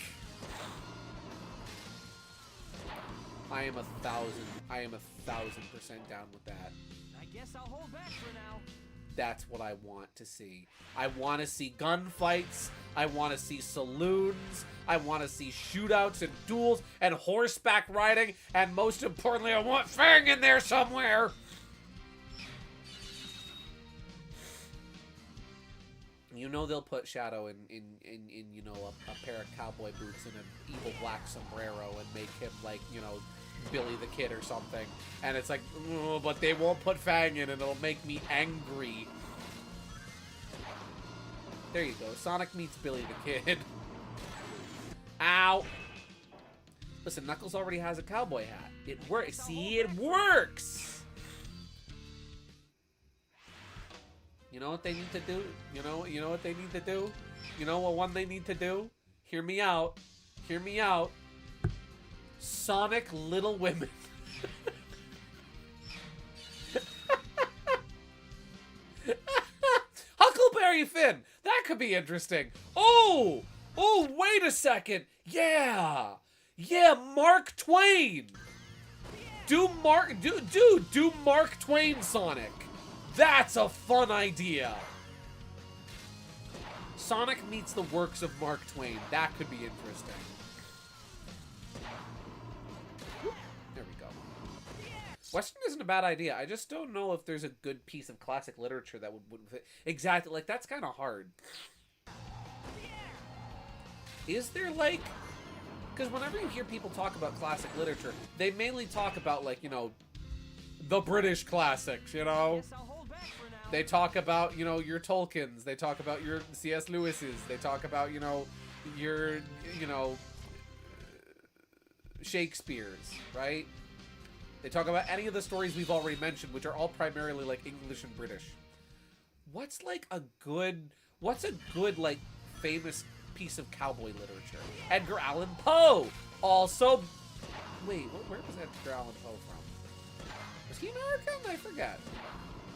I am 1,000% down with that. I guess I'll hold back for now. That's what I want to see. I want to see gunfights. I want to see saloons. I want to see shootouts and duels and horseback riding. And most importantly, I want Fang in there somewhere. You know they'll put Shadow in you know, a pair of cowboy boots and an evil black sombrero and make him like, you know, Billy the Kid or something. And it's like, oh, but they won't put Fang in and it'll make me angry. There you go. Sonic meets Billy the Kid. Ow. Listen, Knuckles already has a cowboy hat. It works. See, it works. You know what they need to do? You know what they need to do? You know what one they need to do? Hear me out. Hear me out. Sonic Little Women. Huckleberry Finn. That could be interesting. Oh, wait a second. Yeah, Mark Twain. Do Mark Twain Sonic. That's a fun idea. Sonic meets the works of Mark Twain. That could be interesting. There we go. Western isn't a bad idea. I just don't know if there's a good piece of classic literature that would fit. Exactly. Like, that's kind of hard. Is there, like... Because whenever you hear people talk about classic literature, they mainly talk about, like, you know, the British classics, you know? They talk about, you know, your Tolkiens. They talk about your C.S. Lewis's. They talk about, you know, your, you know, Shakespeare's, right? They talk about any of the stories we've already mentioned, which are all primarily, like, English and British. What's a good, like, famous piece of cowboy literature? Edgar Allan Poe! Also... Wait, where was Edgar Allan Poe from? Was he American? I forget.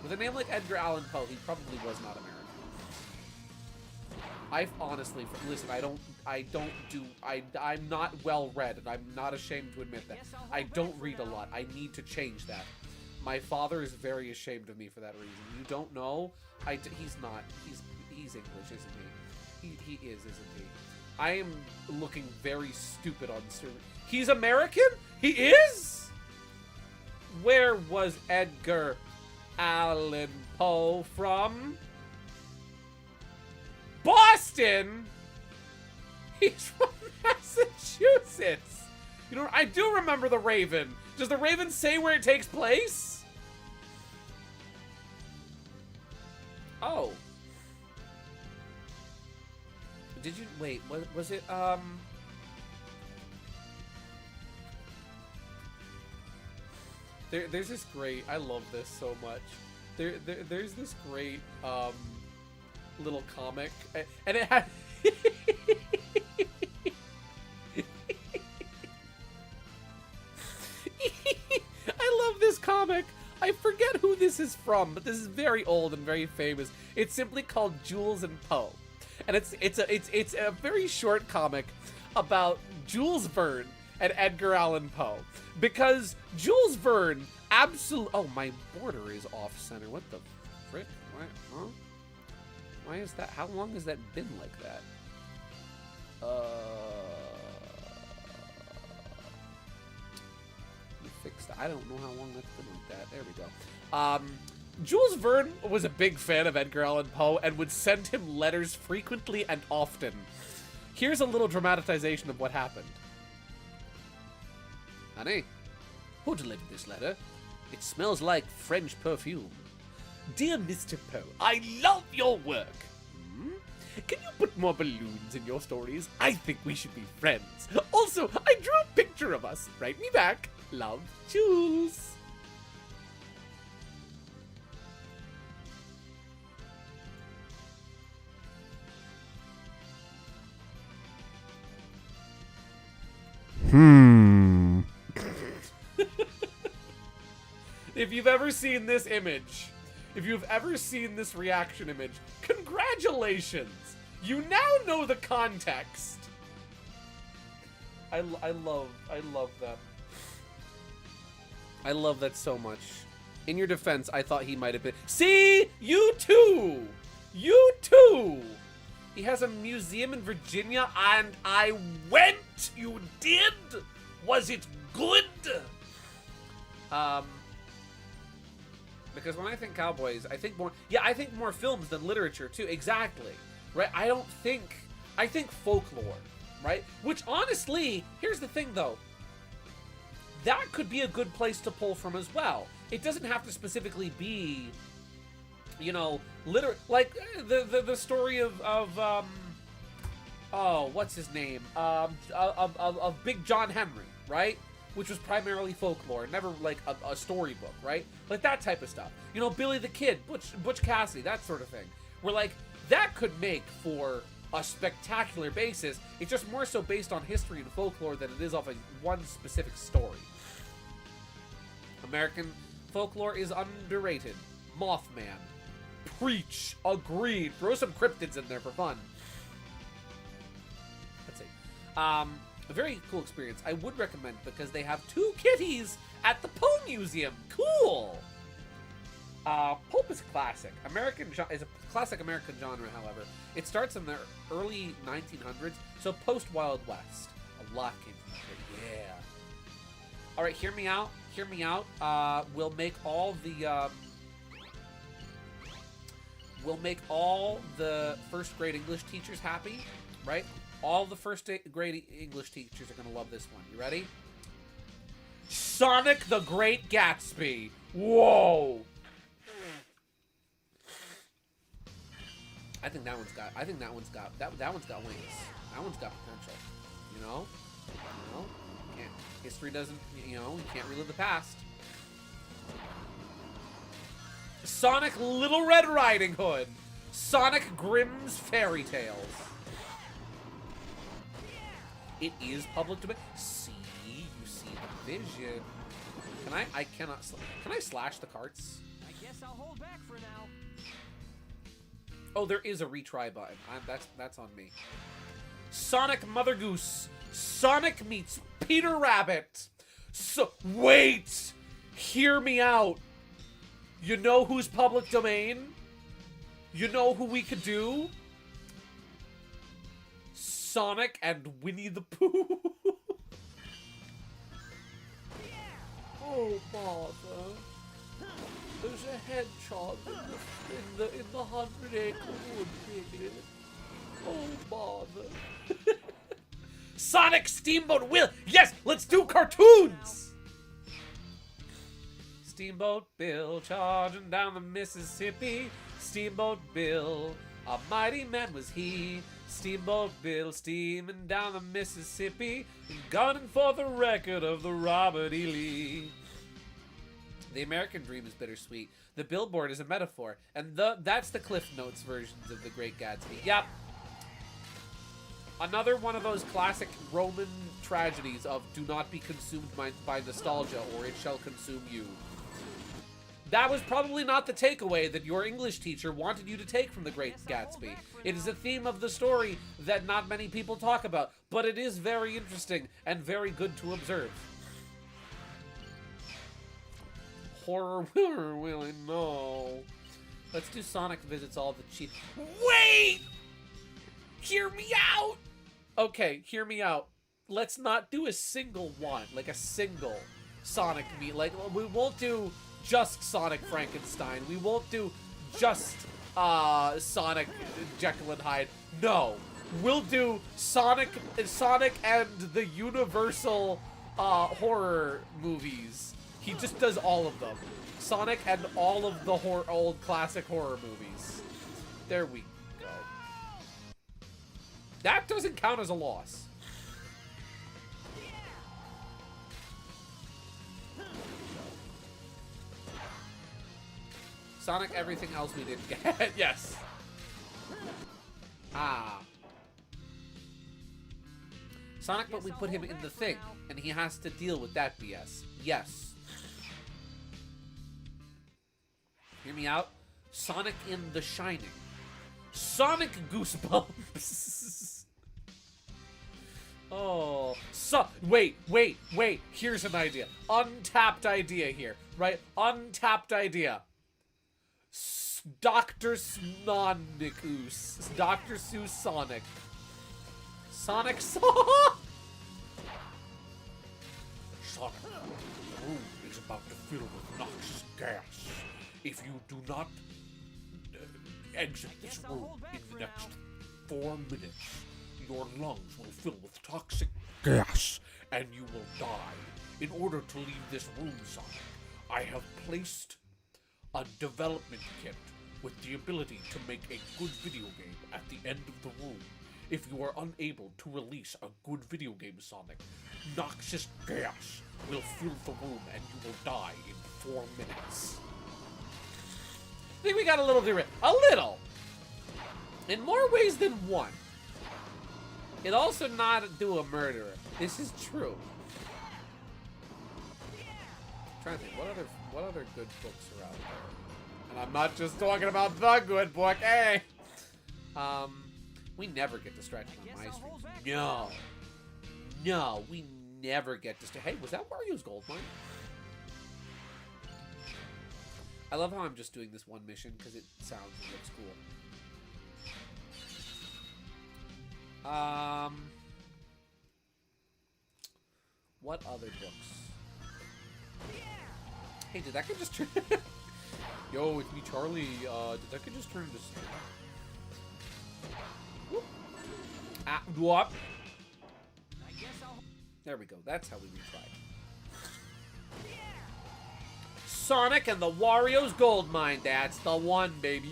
With a name like Edgar Allan Poe, he probably was not American. I've honestly, listen, I'm not well read, and I'm not ashamed to admit that. I don't read a lot. I need to change that. My father is very ashamed of me for that reason. You don't know? He's not. He's English, isn't he? He is, isn't he? I am looking very stupid on Sir. He's American? He is? Where was Edgar Allan Poe from? Boston? He's from Massachusetts. You know, I do remember the Raven. Does the Raven say where it takes place? Oh. Did you wait, was it There's this great. I love this so much. There's this great little comic, and it had. I love this comic. I forget who this is from, but this is very old and very famous. It's simply called Jules and Poe, and it's a very short comic about Jules Verne and Edgar Allan Poe, because Jules Verne oh, my border is off center. What the frick? Why, huh? Why is that? How long has that been like that? Fix that. I don't know how long that's been like that. There we go. Jules Verne was a big fan of Edgar Allan Poe and would send him letters frequently and often. Here's a little dramatization of what happened. Honey, who delivered this letter? It smells like French perfume. Dear Mr. Poe, I love your work. Can you put more balloons in your stories? I think we should be friends. Also, I drew a picture of us. Write me back. Love, Jules. If you've ever seen this image, if you've ever seen this reaction image, congratulations! You now know the context. I love that. I love that so much. In your defense, I thought he might have been. See? You too! You too! He has a museum in Virginia, and I went! You did? Was it good? Because when I think cowboys, I think more... Yeah, I think more films than literature, too. Exactly. Right? I think folklore. Right? Which, honestly, here's the thing, though. That could be a good place to pull from as well. It doesn't have to specifically be, you know, like the story of oh, what's his name? Of Big John Henry, right? Which was primarily folklore, never like a storybook, right? Like that type of stuff. You know, Billy the Kid, Butch Cassidy, that sort of thing. Where like that could make for a spectacular basis. It's just more so based on history and folklore than it is off of one specific story. American folklore is underrated. Mothman. Preach. Agreed. Throw some cryptids in there for fun. Let's see. A very cool experience. I would recommend because they have 2 kitties at the Poe Museum. Cool! Pulp is classic. Is a classic American genre, however. It starts in the early 1900s, so post-Wild West. A lot came from here. Yeah. All right, hear me out. Hear me out. We'll make all the first grade English teachers happy, right? All the first grade English teachers are gonna love this one. You ready? Sonic the Great Gatsby. Whoa. I think that one's got wings. That one's got potential. You know? History doesn't, you can't relive the past. Sonic Little Red Riding Hood. Sonic Grimm's Fairy Tales. It is public domain. See, you see the vision. Can I slash the carts? I guess I'll hold back for now. Oh, there is a retry button. That's on me. Sonic Mother Goose. Sonic meets Peter Rabbit. So wait, hear me out. You know who's public domain? You know who we could do? Sonic and Winnie the Pooh. Oh, Martha. There's a hedgehog in the 100-acre wood pig. Oh, Martha. Sonic Steamboat Will. Yes, let's do cartoons. Steamboat Bill charging down the Mississippi. Steamboat Bill, a mighty man was he. Steamboat Bill steaming down the Mississippi, gunning for the record of the Robert E. Lee. The American dream is bittersweet. The billboard is a metaphor. And that's the Cliff Notes versions of The Great Gatsby. Yep. Another one of those classic Roman tragedies of do not be consumed by nostalgia or it shall consume you. That was probably not the takeaway that your English teacher wanted you to take from The Great Gatsby. It is a theme of the story that not many people talk about, but it is very interesting and very good to observe. Horror Willy, no. Let's do Sonic visits all the cheap. Wait! Hear me out! Okay, hear me out. Let's not do a single one, like a single Sonic meet. Like, we won't do just Sonic Frankenstein. We won't do just Sonic Jekyll and Hyde. No, we'll do Sonic and the Universal horror movies. He just does all of them. Sonic and all of the old classic horror movies. There we go. That doesn't count as a loss. Sonic, everything else we didn't get. Yes. Ah. Sonic, but we put him in the thing, and he has to deal with that BS. Yes. Hear me out? Sonic in The Shining. Sonic Goosebumps. Oh. Wait. Here's an idea. Untapped idea here, right? Untapped idea. Dr. Snonicus. Dr. Seuss Sonic. Sonic Sonic, the room is about to fill with noxious gas. If you do not exit this room in the next 4 minutes, your lungs will fill with toxic gas and you will die. In order to leave this room, Sonic, I have placed a development kit with the ability to make a good video game at the end of the room. If you are unable to release a good video game, Sonic, noxious gas will fill the room and you will die in 4 minutes. I think we got a little different. A little! In more ways than one. It also not do a murderer. This is true. I'm trying to think, what other good books are out there? And I'm not just talking about the good book, hey! We never get distracted on my streams. No, we never get distracted. Hey, was that Mario's gold mine? I love how I'm just doing this one mission because it sounds and looks cool. What other books? Hey, did that kid just turn... Yo, it's me, Charlie. Did that kid just turn into... Ah, what? There we go. That's how we retry. Sonic and the Wario's Gold Mine. That's the one, baby.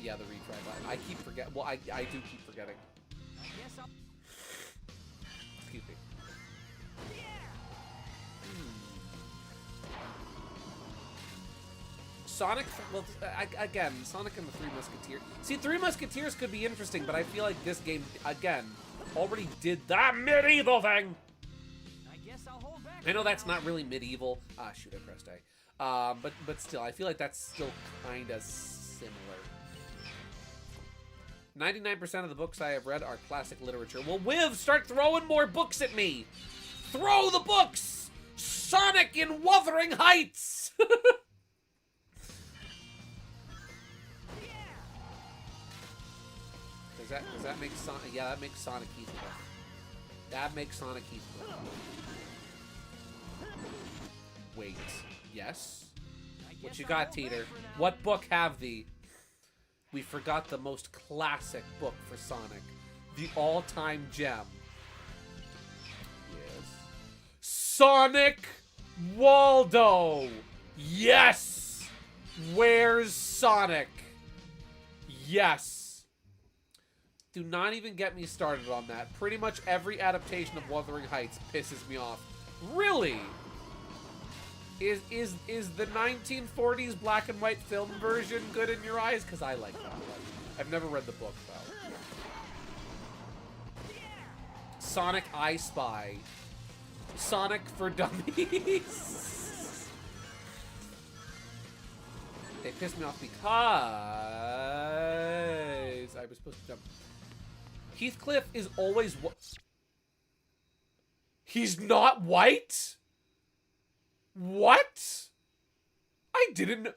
Yeah, the retry button. I keep forgetting. Well, I do keep forgetting. Excuse me. Sonic, well, again, Sonic and the Three Musketeers. See, Three Musketeers could be interesting, but I feel like this game, again, already did that medieval thing. I know that's not really medieval. Ah, shoot, I pressed A. But still, I feel like that's still kind of similar. 99% of the books I have read are classic literature. Well, Wiv, start throwing more books at me. Throw the books. Sonic in Wuthering Heights. Does that make Sonic? Yeah, that makes Sonic Heathcliff. That makes Sonic Heathcliff. Wait. Yes? What you got, Teeter? What book have thee? We forgot the most classic book for Sonic. The all-time gem. Yes. Sonic Waldo! Yes! Where's Sonic? Yes. Do not even get me started on that. Pretty much every adaptation of Wuthering Heights pisses me off. Really? Is the 1940s black and white film version good in your eyes? Because I like that one. I've never read the book, though. Sonic I Spy. Sonic for Dummies. They pissed me off because I was supposed to jump. Heathcliff is always He's not white? What? I didn't know.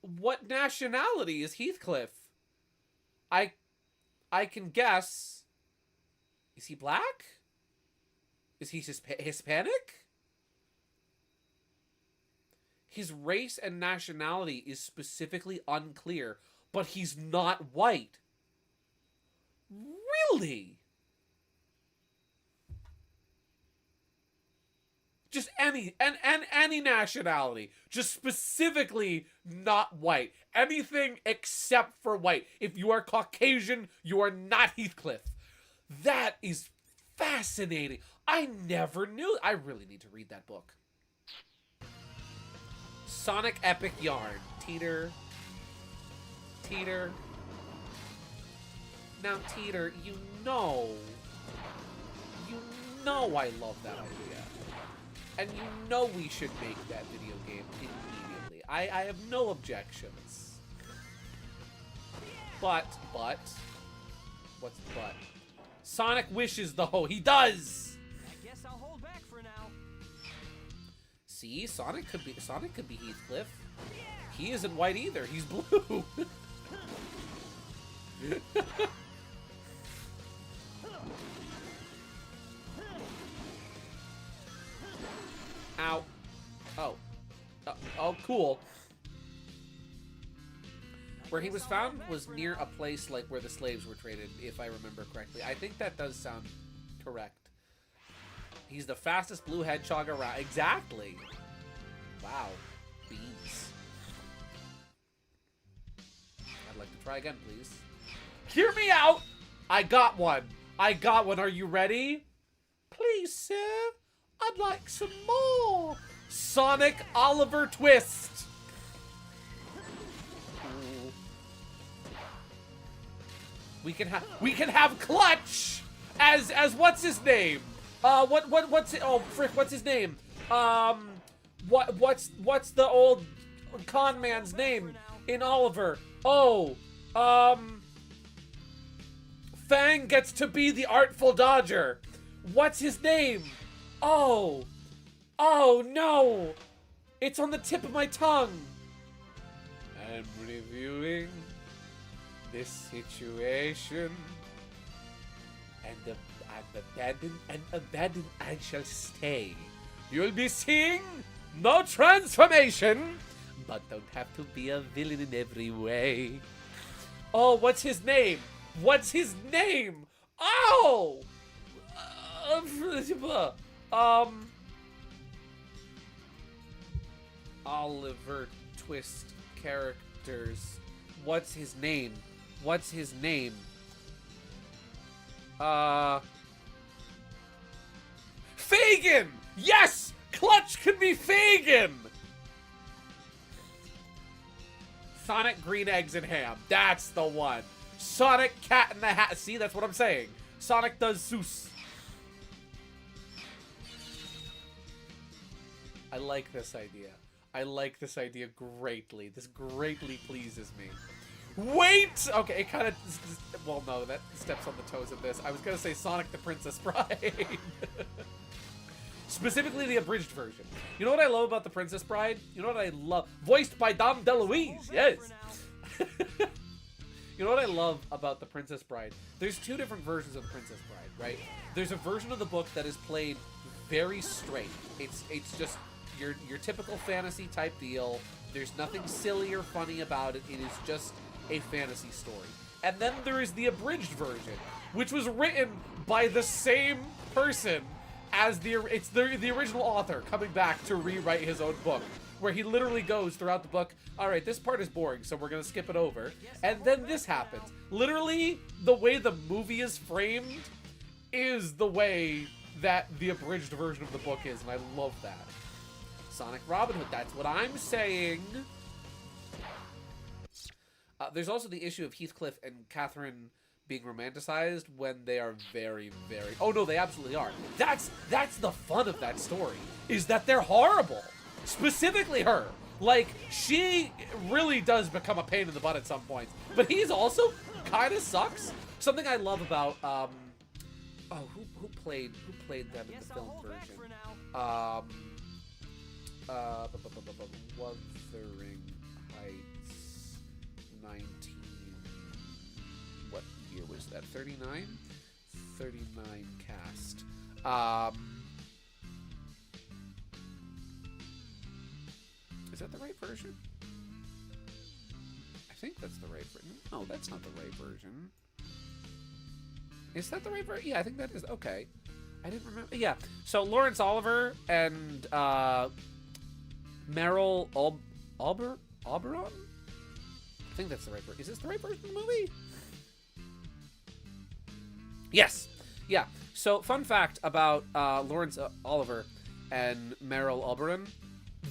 What nationality is Heathcliff? I can guess. Is he black? Is he Hispanic? His race and nationality is specifically unclear, but he's not white. Really? Just any nationality. Just specifically not white. Anything except for white. If you are Caucasian, you are not Heathcliff. That is fascinating. I never knew. I really need to read that book. Sonic Epic Yarn. Teeter. Teeter. Now, Teeter, you know I love that idea. And you know we should make that video game immediately. I have no objections. But, what's but? Sonic wishes, though. He does! I guess I'll hold back for now. See, Sonic could be Heathcliff. He isn't white either. He's blue. Ow. Oh. Oh, cool. Where he was found was near a place like where the slaves were traded, if I remember correctly. I think that does sound correct. He's the fastest blue hedgehog around. Exactly. Wow. Beans. I'd like to try again, please. Hear me out! I got one. Are you ready? Please, sir. I'd like some more. Sonic Oliver Twist. We can have Clutch as what's his name? What's it? Oh frick, what's his name? What's the old con man's name in Oliver? Oh, Fang gets to be the Artful Dodger. What's his name? Oh no! It's on the tip of my tongue. I'm reviewing this situation, and abandoned I shall stay. You'll be seeing no transformation, but don't have to be a villain in every way. Oh, what's his name? Oh! Oliver Twist characters. What's his name? Fagin! Yes! Clutch can be Fagin! Sonic Green Eggs and Ham. That's the one. Sonic Cat in the Hat. See, that's what I'm saying. Sonic does Zeus. I like this idea greatly. This greatly pleases me. Wait! Okay, it kind of... Well, no, that steps on the toes of this. I was going to say Sonic the Princess Bride. Specifically the abridged version. You know what I love about the Princess Bride? You know what I love? Voiced by Dom DeLuise. Yes! You know what I love about the Princess Bride? There's two different versions of the Princess Bride, right? There's a version of the book that is played very straight. It's just your typical fantasy type deal. There's nothing silly or funny about it. It is just a fantasy story. And then there is the abridged version, which was written by the same person as the original author coming back to rewrite his own book, where he literally goes throughout the book, all right, this part is boring, so we're going to skip it over. And then this happens. Literally, the way the movie is framed is the way that the abridged version of the book is, and I love that. Sonic Robin Hood. That's what I'm saying. There's also the issue of Heathcliff and Catherine being romanticized when they are very, very... Oh, no, they absolutely are. That's the fun of that story, is that they're horrible. Specifically her. Like, she really does become a pain in the butt at some points. But he's also kind of sucks. Something I love about... who played them in the film version? Wuthering Heights 19... What year was that? 39? 39 cast. Is that the right version? I think that's the right version. No, that's not the right version. Is that the right version? Yeah, I think that is. Okay. I didn't remember. Yeah. So Lawrence Oliver and Meryl Oberon? I think that's the right version. Is this the right version of the movie? Yes. Yeah. So fun fact about Lawrence Oliver and Meryl Oberon.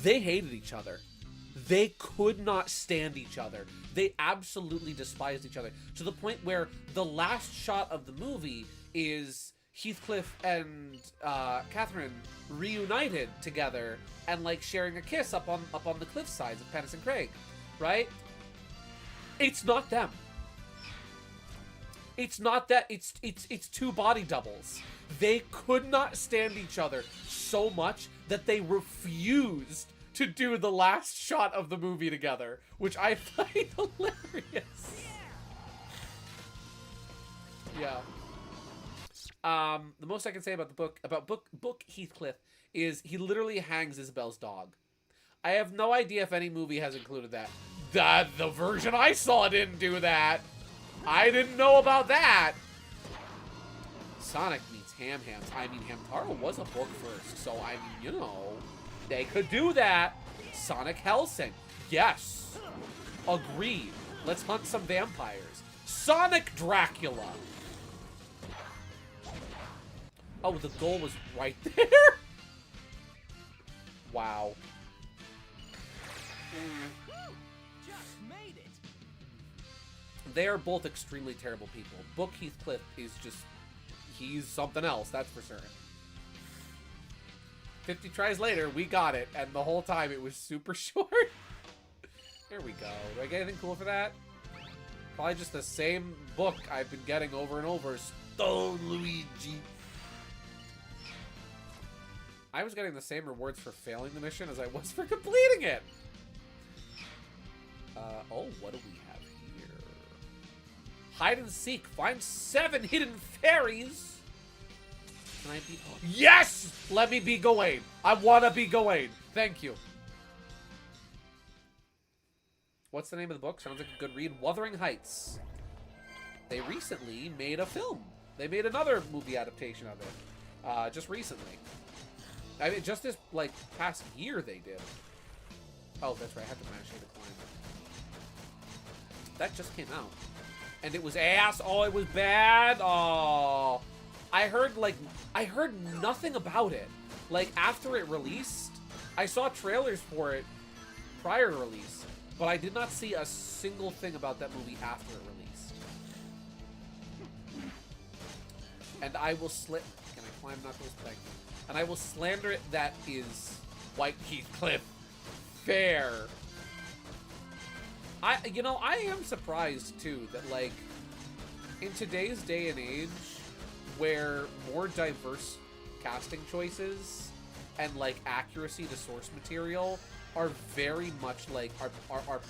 They hated each other. They could not stand each other. They absolutely despised each other. To the point where the last shot of the movie is Heathcliff and Catherine reunited together and like sharing a kiss up on the cliff sides of Pennis and Craig, right? It's not them. It's not that. It's two body doubles. They could not stand each other so much that they refused to do the last shot of the movie together, which I find hilarious. Yeah. The most I can say about the book Heathcliff is he literally hangs Isabel's dog. I have no idea if any movie has included that. The version I saw didn't do that. I didn't know about that. Sonic meets Ham Hams. I mean, Hamtaro was a book first, so I mean, you know, they could do that. Sonic Hellsing. Yes. Agreed. Let's hunt some vampires. Sonic Dracula. Oh, the goal was right there? Wow. Just made it. They are both extremely terrible people. Book Heathcliff is just... He's something else, that's for certain. 50 tries later, we got it, and the whole time it was super short. There we go. Do I get anything cool for that? Probably just the same book I've been getting over and over. Stone Luigi. I was getting the same rewards for failing the mission as I was for completing it. Oh, what do we have here? Hide and seek. Find 7 hidden fairies. Can I be... Yes! Let me be Gawain. I want to be Gawain. Thank you. What's the name of the book? Sounds like a good read. Wuthering Heights. They recently made a film. They made another movie adaptation of it. Just recently. I mean, just this, like, past year they did. Oh, that's right. I had to mash A to climb. That just came out. And it was ass. Oh, it was bad. Oh. I heard nothing about it. Like, after it released, I saw trailers for it prior to release, but I did not see a single thing about that movie after it released. And I will Can I climb Knuckles? Thank you. And I will slander it that is White Heathcliff fair. I am surprised, too, that, like, in today's day and age, where more diverse casting choices and, like, accuracy to source material are very much, like, are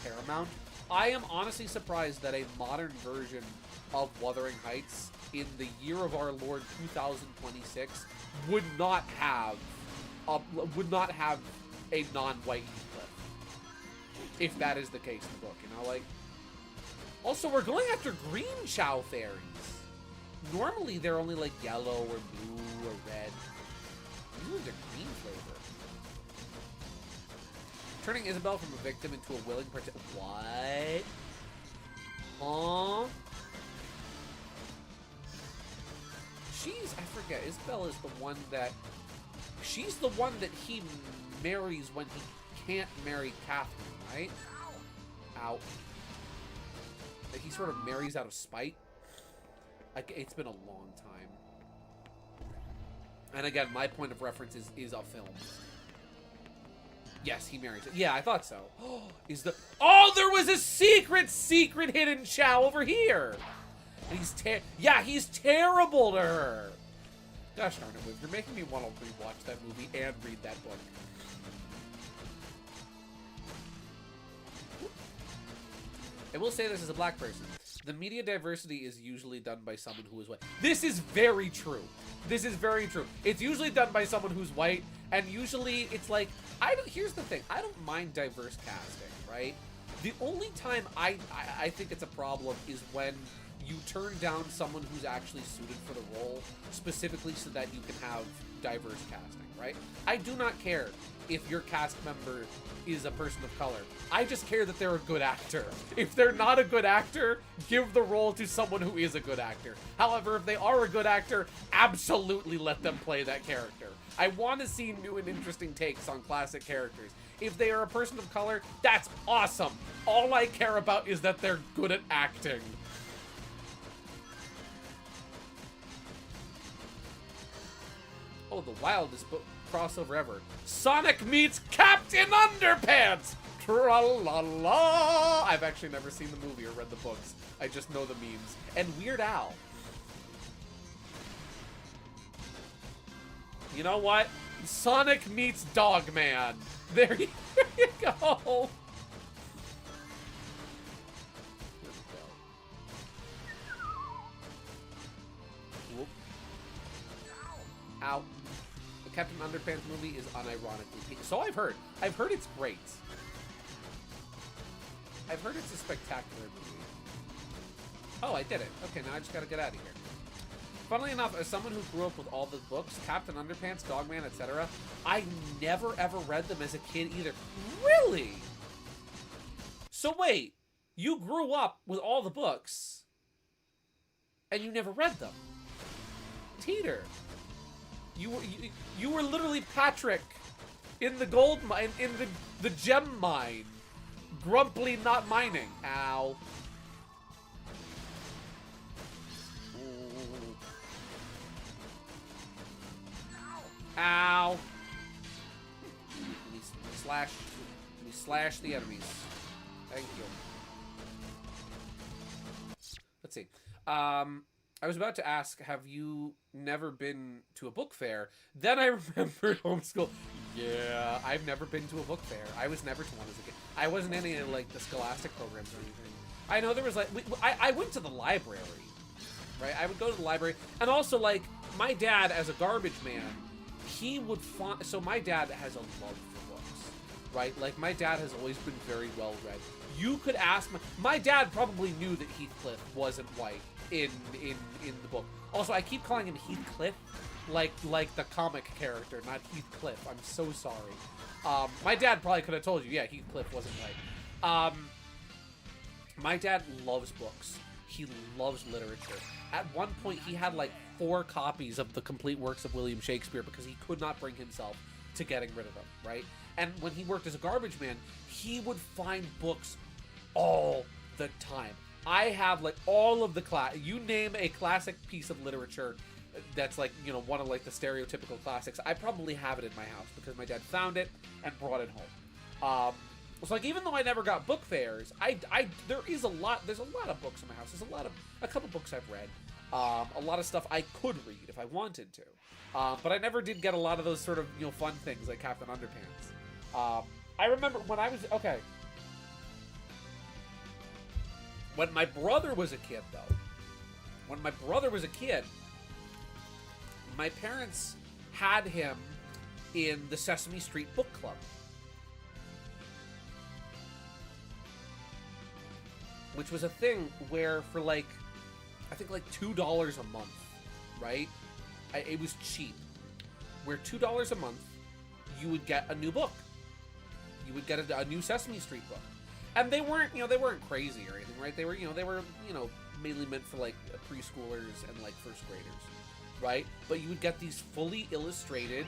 paramount, I am honestly surprised that a modern version of Wuthering Heights in the year of our Lord 2026 would not have a non-white Heathcliff, if that is the case in the book, you know, like. Also, we're going after green Chow fairies. Normally, they're only like yellow or blue or red. These ones are green flavor. Turning Isabel from a victim into a willing participant. What? Huh? I forget. Isabel is the one that... She's the one that he marries when he can't marry Catherine, right? Ow. Like, he sort of marries out of spite. Like, it's been a long time. And again, my point of reference is a film. Yes, he marries it. Yeah, I thought so. Is the... Oh, there was a secret hidden Chow over here! And he's terrible to her! Gosh darn it, Wiv, you're making me want to rewatch that movie and read that book. I will say this as a black person. The media diversity is usually done by someone who is white. This is very true. This is very true. It's usually done by someone who's white, and usually it's like, here's the thing. I don't mind diverse casting, right? The only time I think it's a problem is when you turn down someone who's actually suited for the role, specifically so that you can have diverse casting, right? I do not care if your cast member is a person of color. I just care that they're a good actor. If they're not a good actor, give the role to someone who is a good actor. However, if they are a good actor, absolutely let them play that character. I want to see new and interesting takes on classic characters. If they are a person of color, that's awesome. All I care about is that they're good at acting. Oh, the wildest book crossover ever. Sonic meets Captain Underpants! Tra-la-la! I've actually never seen the movie or read the books. I just know the memes. And Weird Al. You know what? Sonic meets Dogman. There you go. Whoop. Ow. The Captain Underpants movie is unironically peak. So I've heard. I've heard it's great. I've heard it's a spectacular movie. Oh, I did it. Okay, now I just gotta get out of here. Funnily enough, as someone who grew up with all the books, Captain Underpants, Dogman, etc., I never ever read them as a kid either. Really? So wait, you grew up with all the books, and you never read them? Teeter. You were literally Patrick in the gold mine, in the gem mine, grumpily not mining. Ow. Ow. Let me slash the enemies. Thank you. Let's see. I was about to ask, have you never been to a book fair? Then I remembered homeschool. Yeah, I've never been to a book fair. I was never to one as a kid. I wasn't in any of, like, the scholastic programs or anything. I know there was, like, I went to the library, right? I would go to the library. And also, like, my dad, as a garbage man, he would find... So my dad has a love for books, right? Like, my dad has always been very well read. You could ask... My dad probably knew that Heathcliff wasn't white in the book. Also, I keep calling him Heathcliff, like the comic character, not Heathcliff. I'm so sorry. My dad probably could have told you, yeah, Heathcliff wasn't white. My dad loves books. He loves literature. At one point, he had like 4 copies of the complete works of William Shakespeare because he could not bring himself to getting rid of them, right? And when he worked as a garbage man, he would find books all the time. I have like all of the you name a classic piece of literature that's like, you know, one of like the stereotypical classics. I probably have it in my house because my dad found it and brought it home. So like, even though I never got book fairs, there's a lot of books in my house. There's a couple books I've read. A lot of stuff I could read if I wanted to. But I never did get a lot of those sort of, you know, fun things like Captain Underpants. I remember when I was, okay. When my brother was a kid, though, my parents had him in the Sesame Street Book Club. Which was a thing where for like, I think like $2 a month, right? It was cheap. Where $2 a month, you would get a new book. You would get a new Sesame Street book. And they weren't, you know, they weren't crazy or anything, right? They were mainly meant for like preschoolers and like first graders, right? But you would get these fully illustrated,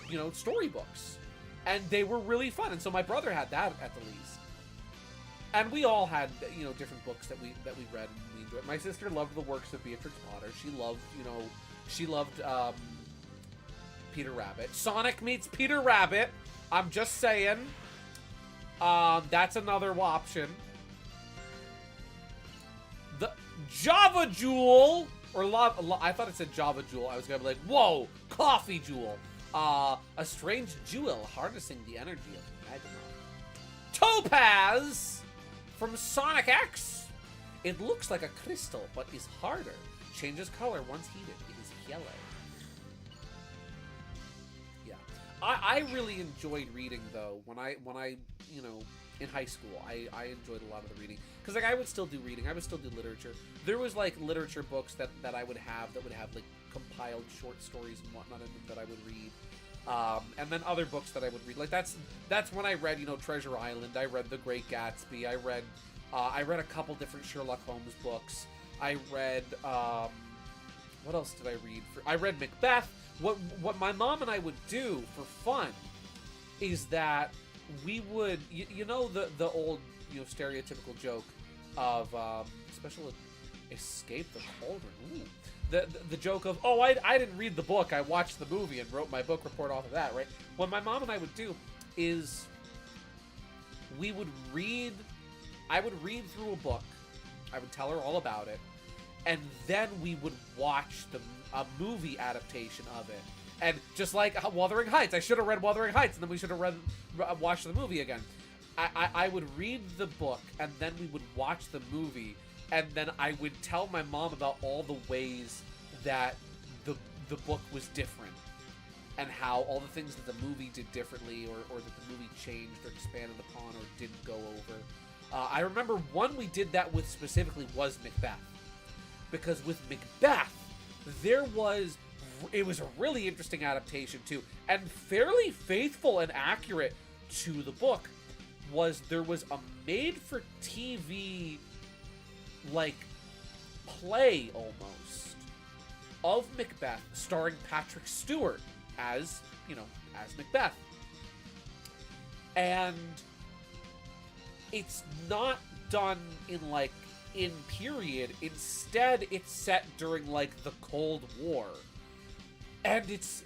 you know, storybooks. And they were really fun. And so my brother had that at the least. And we all had, you know, different books that we read and we enjoyed. My sister loved the works of Beatrix Potter. She loved Peter Rabbit. Sonic meets Peter Rabbit. I'm just saying. That's another option. The Java Jewel, or I thought it said Java Jewel. I was gonna be like, whoa, Coffee Jewel. A strange jewel harnessing the energy of magma. Topaz from Sonic X. It looks like a crystal, but is harder. Changes color once heated. It is yellow. Yeah, I really enjoyed reading though. When I you know, in high school, I enjoyed a lot of the reading because like I would still do reading. I would still do literature. There was like literature books that I would have like compiled short stories and whatnot in them that I would read. And then other books that I would read. Like that's when I read, you know, Treasure Island. I read The Great Gatsby. I read a couple different Sherlock Holmes books. I read what else did I read? I read Macbeth. What my mom and I would do for fun is that we would, you know, the old, you know, stereotypical joke of special escape the cauldron. Ooh. The joke of, oh, I didn't read the book, I watched the movie and wrote my book report off of that, right? What my mom and I would do is I would read through a book, I would tell her all about it, and then we would watch a movie adaptation of it. And just like Wuthering Heights, I should have read Wuthering Heights, and then we should have watched the movie again. I would read the book, and then we would watch the movie, and then I would tell my mom about all the ways that the book was different, and how all the things that the movie did differently, or that the movie changed or expanded upon or didn't go over. I remember one we did that with specifically was Macbeth. Because with Macbeth, it was a really interesting adaptation too, and fairly faithful and accurate to the book. There was a made-for-TV like play almost of Macbeth starring Patrick Stewart as Macbeth. And it's not done in period. Instead, it's set during like the Cold War. And it's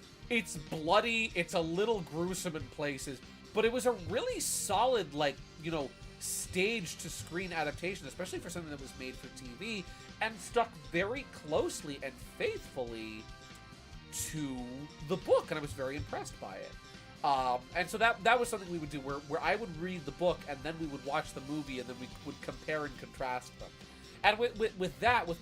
bloody, it's a little gruesome in places, but it was a really solid, like, you know, stage to screen adaptation, especially for something that was made for TV and stuck very closely and faithfully to the book, and I was very impressed by it. And so that was something we would do where I would read the book and then we would watch the movie and then we would compare and contrast them. And with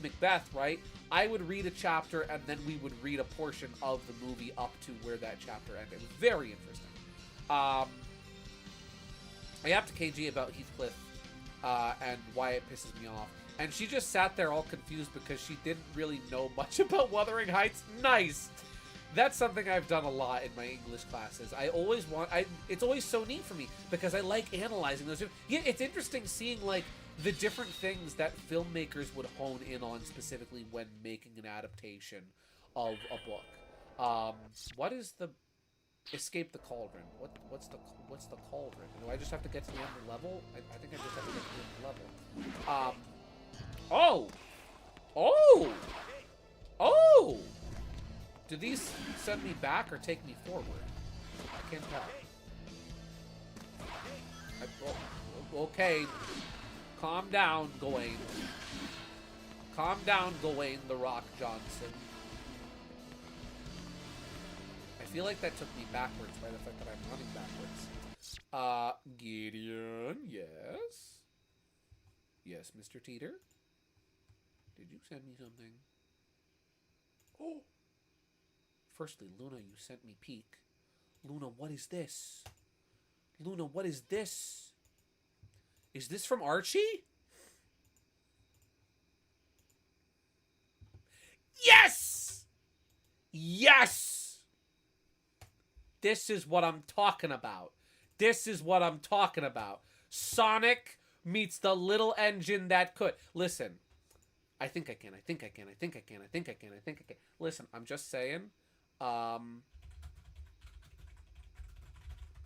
Macbeth, right, I would read a chapter and then we would read a portion of the movie up to where that chapter ended. It was very interesting. I have to KG about Heathcliff and why it pisses me off. And she just sat there all confused because she didn't really know much about Wuthering Heights. Nice! That's something I've done a lot in my English classes. It's always so neat for me because I like analyzing those. Yeah, it's interesting seeing like the different things that filmmakers would hone in on specifically when making an adaptation of a book. What is the escape the cauldron? What's the cauldron? Do I just have to get to the end of the level? I think I just have to get to the end of the level. Oh! Do these send me back or take me forward? I can't tell. Okay. Calm down, Gawain. Calm down, Gawain the Rock Johnson. I feel like that took me backwards by the fact that I'm running backwards. Gideon, yes? Yes, Mr. Teeter? Did you send me something? Oh! Firstly, Luna, you sent me Peek. Luna, what is this? Luna, what is this? Is this from Archie? Yes! Yes! This is what I'm talking about. This is what I'm talking about. Sonic meets the little engine that could. Listen, I think I can. Listen, I'm just saying.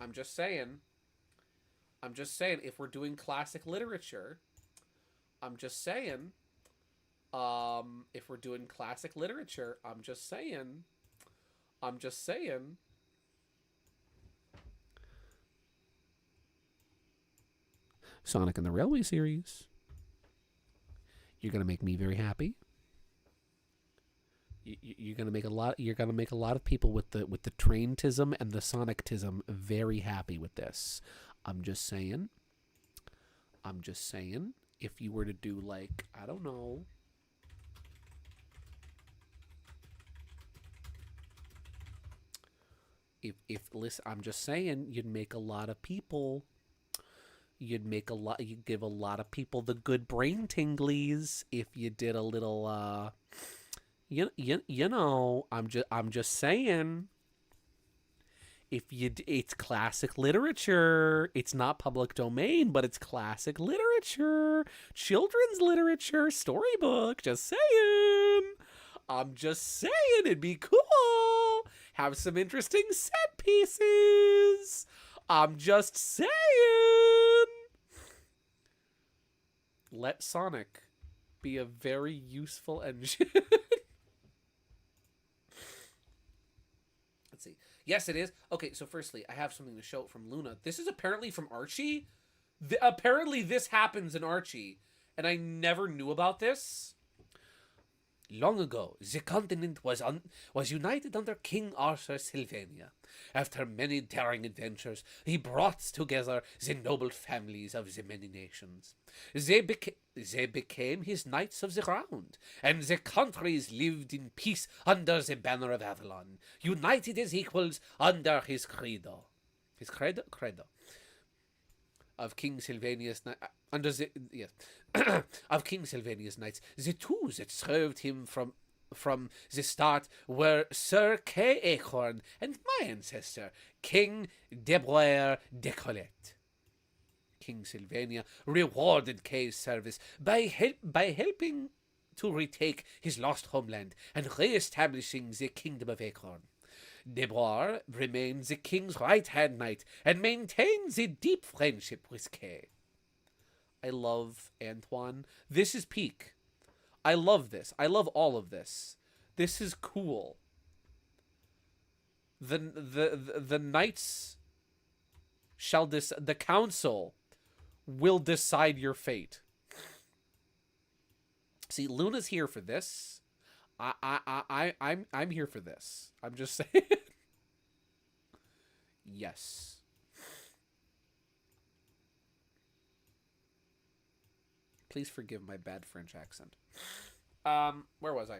I'm just saying. If we're doing classic literature, I'm just saying. If we're doing classic literature, I'm just saying. Sonic and the Railway series. You're gonna make me very happy. You're gonna make a lot. You're gonna make a lot of people with the traintism and the Sonictism very happy with this. I'm just saying. If you were to do like, I don't know. Listen, I'm just saying, you'd make a lot of people. You'd give a lot of people the good brain tinglies if you did a little. You know, I'm just saying. It's classic literature. It's not public domain, but it's classic literature, children's literature, storybook. Just saying. I'm just saying, it'd be cool. Have some interesting set pieces. I'm just saying. Let Sonic be a very useful engine. Let's see. Yes, it is. Okay, so firstly, I have something to show from Luna. This is apparently from Archie. Apparently this happens in Archie, and I never knew about this. Long ago, the continent was united under King Arthur Sylvania. After many daring adventures, he brought together the noble families of the many nations. They became his knights of the round, and the countries lived in peace under the banner of Avalon, united as equals under his credo. His credo? Credo. Of King Sylvania's of King Sylvania's knights, the two that served him from the start were Sir Kay Acorn and my ancestor, King Deboer de Colette. King Sylvania rewarded Kay's service by helping to retake his lost homeland and re-establishing the Kingdom of Acorn. Deboer remained the king's right-hand knight and maintained a deep friendship with Kay. I love Antoine. This is peak. I love this. I love all of this. This is cool. The knights shall the council will decide your fate. See, Luna's here for this. I'm here for this. I'm just saying. Yes. Please forgive my bad French accent. Where was I?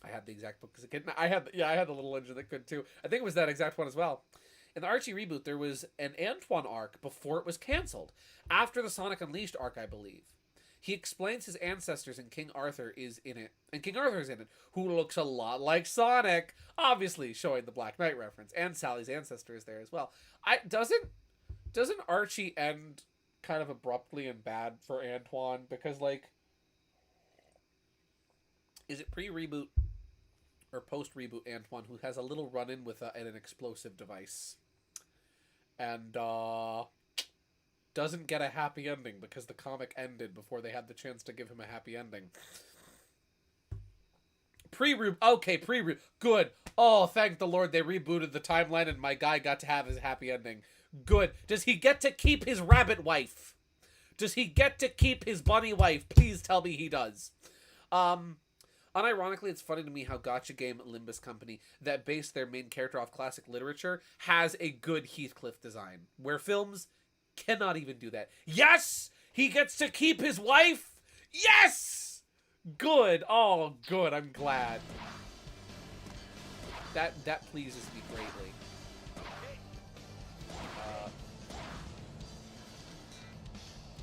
I had the exact book as a kid. I had the little engine that could too. I think it was that exact one as well. In the Archie reboot, there was an Antoine arc before it was canceled. After the Sonic Unleashed arc, I believe. He explains his ancestors, and King Arthur is in it. And King Arthur is in it, who looks a lot like Sonic. Obviously, showing the Black Knight reference. And Sally's ancestor is there as well. Doesn't Archie end kind of abruptly and bad for Antoine? Because, like, is it pre-reboot or post-reboot Antoine who has a little run-in with an explosive device? And, doesn't get a happy ending because the comic ended before they had the chance to give him a happy ending. Pre-reboot. Okay, pre-reboot. Good. Oh, thank the Lord they rebooted the timeline and my guy got to have his happy ending. Good. Does he get to keep his rabbit wife? Does he get to keep his bunny wife? Please tell me he does. Unironically, it's funny to me how Gacha Game Limbus Company, that based their main character off classic literature, has a good Heathcliff design. Where films cannot even do that. Yes! He gets to keep his wife! Yes! Good. Oh, good. I'm glad. That pleases me greatly.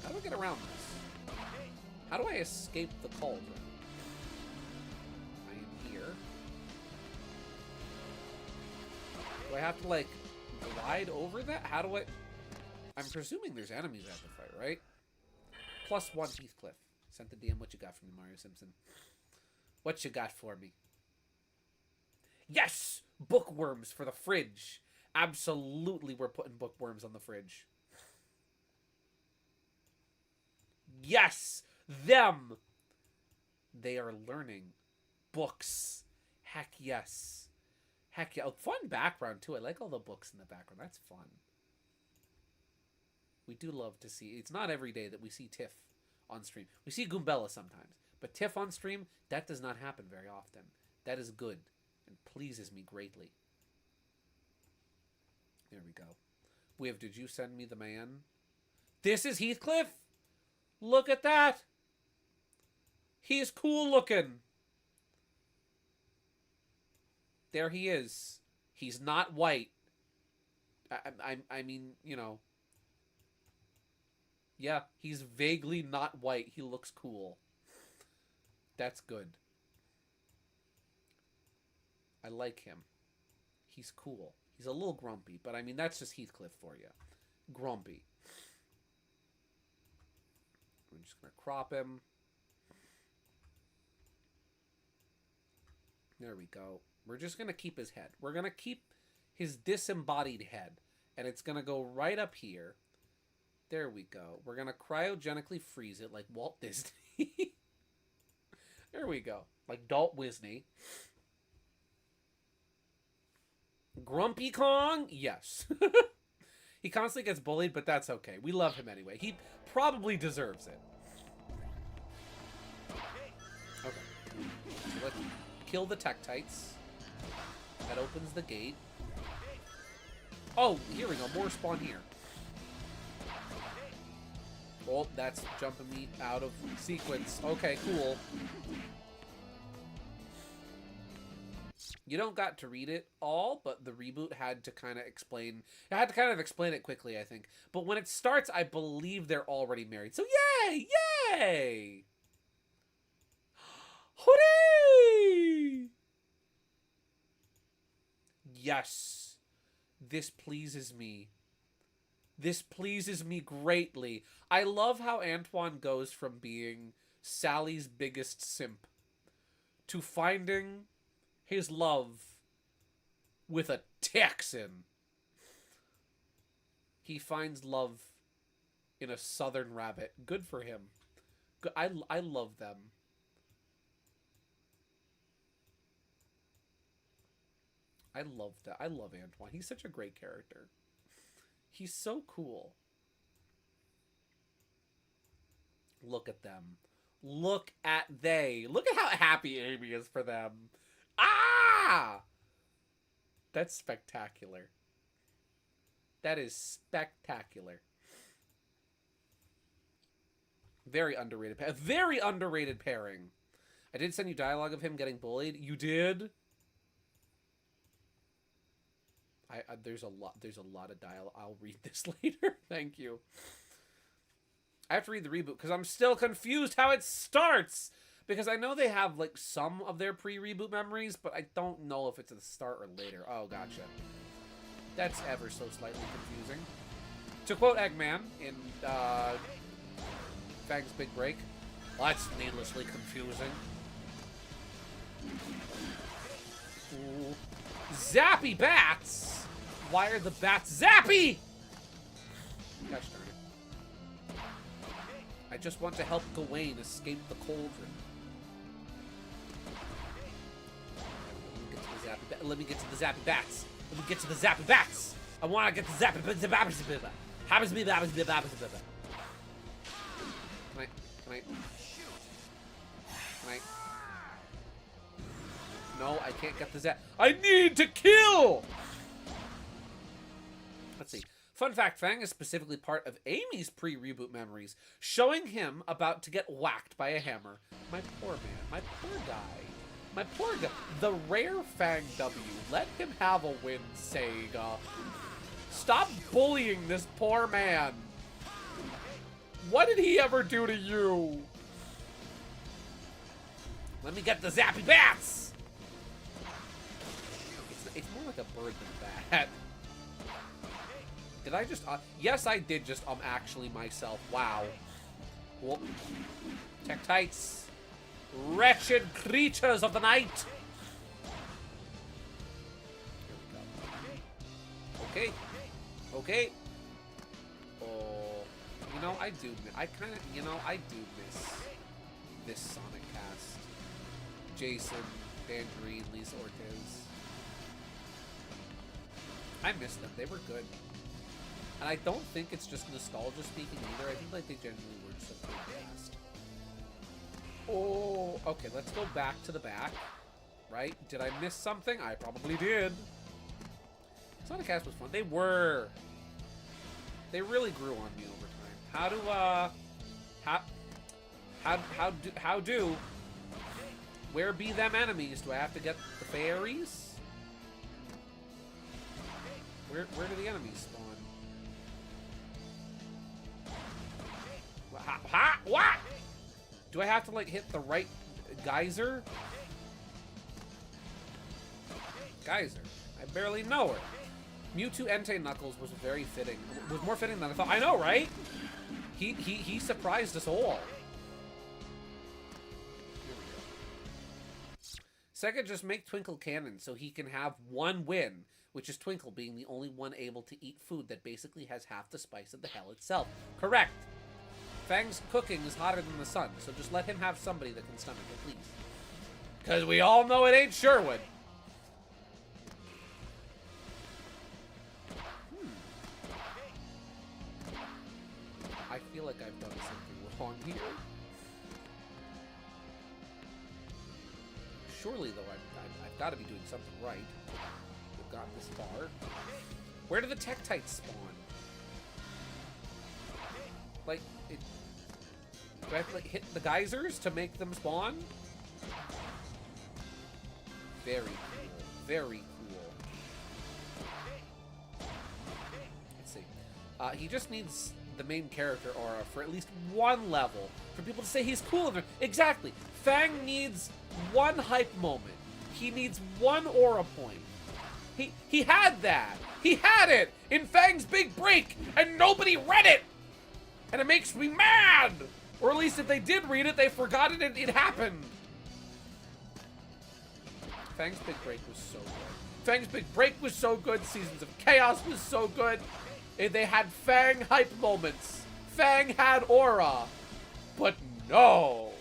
How do I get around this? How do I escape the cauldron? I am here. Do I have to, like, glide over that? How do I... I'm presuming there's enemies I have to fight, right? +1 Heathcliff. Sent the DM, what you got for me, Mario Simpson? What you got for me? Yes! Bookworms for the fridge. Absolutely, we're putting bookworms on the fridge. Yes! Them! They are learning. Books. Heck yes. Heck yeah. Oh, fun background, too. I like all the books in the background. That's fun. We do love to see... It's not every day that we see Tiff on stream. We see Goombella sometimes. But Tiff on stream, that does not happen very often. That is good and pleases me greatly. There we go. We have Did You Send Me the Man? This is Heathcliff? Look at that! He's cool looking. There he is. He's not white. I mean, you know. Yeah, he's vaguely not white. He looks cool. That's good. I like him. He's cool. He's a little grumpy, but I mean, that's just Heathcliff for you. Grumpy. We're just going to crop him. There we go. We're just going to keep his head. We're going to keep his disembodied head. And it's going to go right up here. There we go. We're going to cryogenically freeze it like Walt Disney. There we go. Like Dalt Wisney. Grumpy Kong? Yes. He constantly gets bullied, but that's okay. We love him anyway. He probably deserves it. Okay. So let's kill the Tektites. That opens the gate. Oh, here we go. More spawn here. Oh, that's jumping me out of sequence. Okay, cool. You don't got to read it all, but the reboot had to kind of explain... I had to kind of explain it quickly, I think. But when it starts, I believe they're already married. So yay! Yay! Hooray! Yes. This pleases me. This pleases me greatly. I love how Antoine goes from being Sally's biggest simp to finding his love with a Texan. He finds love in a southern rabbit. Good for him. I love them. I love that. I love Antoine. He's such a great character. He's so cool. Look at them. Look at they. Look at how happy Amy is for them. Ah! That's spectacular. That is spectacular. Very underrated. Very underrated pairing. I did send you dialogue of him getting bullied. You did? There's a lot of dialogue. I'll read this later. Thank you. I have to read the reboot because I'm still confused how it starts. Because I know they have like some of their pre-reboot memories, but I don't know if it's at the start or later. Oh, gotcha. That's ever so slightly confusing. To quote Eggman in Fang's Big Break, that's needlessly confusing. Ooh. Zappy bats! Why are the bats zappy? Gosh darn it. I just want to help Gawain escape the cauldron. Let me get to the zappy bats. Let me get to the zappy bats. I want to get the zappy bats. Happens me. Can I? No, I can't get the zap. I need to kill! Let's see. Fun fact, Fang is specifically part of Amy's pre-reboot memories, showing him about to get whacked by a hammer. My poor man. My poor guy. My poor guy. The rare Fang W. Let him have a win, Sega. Stop bullying this poor man. What did he ever do to you? Let me get the zappy bats! It's more like a bird than a bat. Did I just... yes, I did just actually myself. Wow. Whoop. Tektites. Wretched creatures of the night. Okay. Okay. Oh, you know, I do miss this Sonic cast. Jason, Tangerine, Lisa Ortiz. I miss them. They were good. And I don't think it's just nostalgia speaking either. I think like they genuinely were just a good cast. Oh, okay, let's go back to the back. Right? Did I miss something? I probably did. Sonic cast was fun. They were. They really grew on me over time. How do where be them enemies? Do I have to get the fairies? Where do the enemies spawn? What? Do I have to like hit the right geyser? Geyser. I barely know her. Mewtwo Entei Knuckles was very fitting. Was more fitting than I thought. I know, right? He surprised us all. Here we go. Sega just make Twinkle canon so he can have one win, which is Twinkle being the only one able to eat food that basically has half the spice of the hell itself. Correct. Fang's cooking is hotter than the sun, so just let him have somebody that can stomach it, please. Because we all know it ain't Sherwood. I feel like I've done something wrong here. Surely, though, I've got to be doing something right. We've gotten this far. Where do the Tektites spawn? Like, do I have to like hit the geysers to make them spawn? Very cool. Very cool. Let's see. He just needs the main character aura for at least one level for people to say he's cool. Exactly. Fang needs one hype moment. He needs one aura point. He had that. He had it in Fang's big break, and nobody read it. And it makes me mad! Or at least if they did read it, they forgot it happened. Fang's Big Break was so good. Fang's Big Break was so good. Seasons of Chaos was so good. They had Fang hype moments. Fang had aura. But no!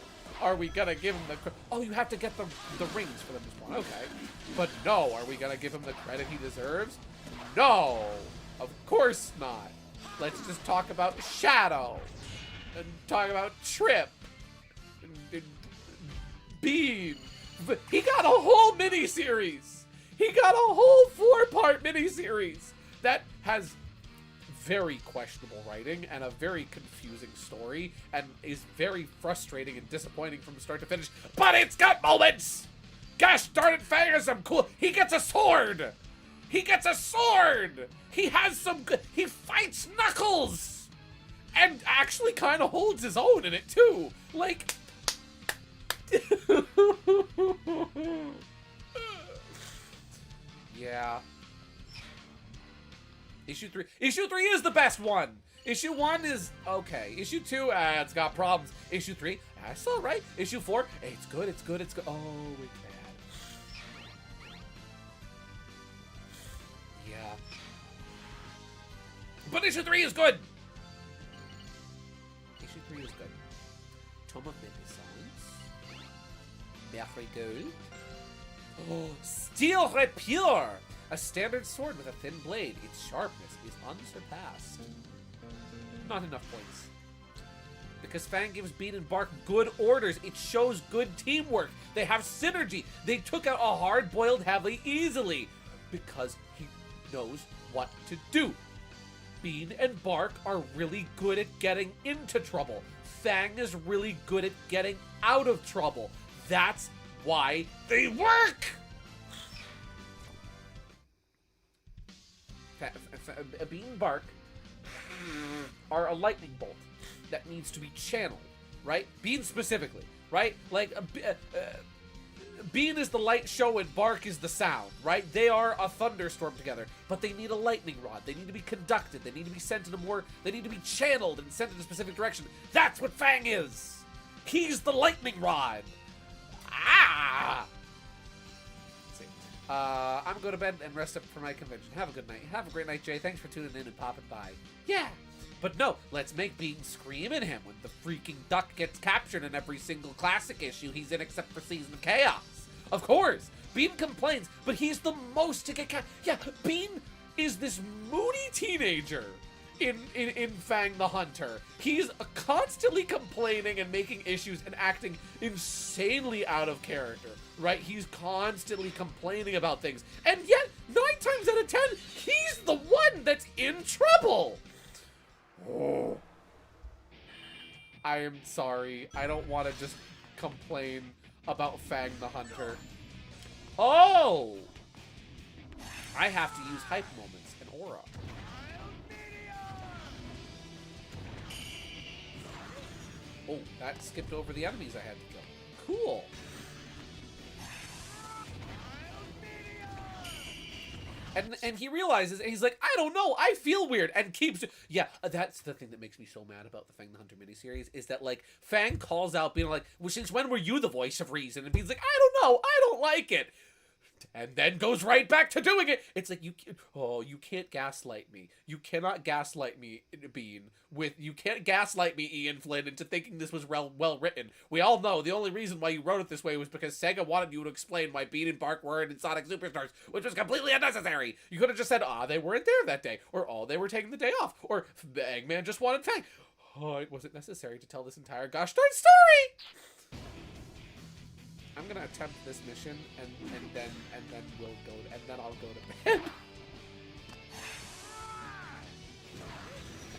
Are we gonna give him the... Oh, you have to get the rings for them to spawn. Okay. But no, are we gonna give him the credit he deserves? No! Of course not. Let's just talk about Shadow, and talk about Trip, and Bean. He got a whole miniseries. He got a whole 4-part miniseries that has very questionable writing and a very confusing story and is very frustrating and disappointing from start to finish. But it's got moments. Gosh darn it, Fang is some cool. He gets a sword. He gets a sword! He has some good... He fights Knuckles! And actually kind of holds his own in it, too. Like... yeah. Issue 3. Issue 3 is the best one! Issue 1 is okay. Issue 2, it's got problems. Issue 3, that's alright. Issue 4, it's good, it's good, it's good. Oh, it's bad. Yeah. But issue 3 is good! Issue 3 is good. Tome of Midnight Silence. Merry Gold. Oh, Steel Rapier! A standard sword with a thin blade. Its sharpness is unsurpassed. Not enough points. Because Fang gives Bean and Bark good orders. It shows good teamwork. They have synergy. They took out a hard-boiled Heavy easily. Because he knows what to do. Bean and Bark are really good at getting into trouble. Fang is really good at getting out of trouble. That's why they work! Bean and Bark are a lightning bolt that needs to be channeled, right? Bean specifically, right? Like, Bean is the light show and Bark is the sound, right? They are a thunderstorm together, but they need a lightning rod. They need to be conducted. They need to be sent in a more... They need to be channeled and sent in a specific direction. That's what Fang is! He's the lightning rod! Ah! Let's see. I'm going to bed and rest up for my convention. Have a good night. Have a great night, Jay. Thanks for tuning in and popping by. Yeah. But no, let's make Bean scream at him when the freaking duck gets captured in every single classic issue he's in except for Season of Chaos. Of course. Bean complains, but he's the most to get Yeah, Bean is this moody teenager in Fang the Hunter. He's constantly complaining and making issues and acting insanely out of character, right? He's constantly complaining about things. And yet, 9 times out of 10, he's the one that's in trouble. Oh. I am sorry. I don't want to just complain about Fang the Hunter. Oh! I have to use hype moments and aura. Oh, that skipped over the enemies I had to kill. Cool. And he realizes, and he's like, I don't know, I feel weird, and keeps... Yeah, that's the thing that makes me so mad about the Fang the Hunter miniseries, is that, like, Fang calls out being like, well, since when were you the voice of reason? And Bean's like, I don't know, I don't like it. And then goes right back to doing it. It's like, you can't gaslight me. You cannot gaslight me, Bean. You can't gaslight me, Ian Flynn, into thinking this was well written. We all know the only reason why you wrote it this way was because Sega wanted you to explain why Bean and Bark weren't in Sonic Superstars, which was completely unnecessary. You could have just said, they weren't there that day, or they were taking the day off, or Eggman just wanted Fang. Oh, it wasn't necessary to tell this entire gosh darn story. I'm gonna attempt this mission, and then we'll go, and then I'll go to bed.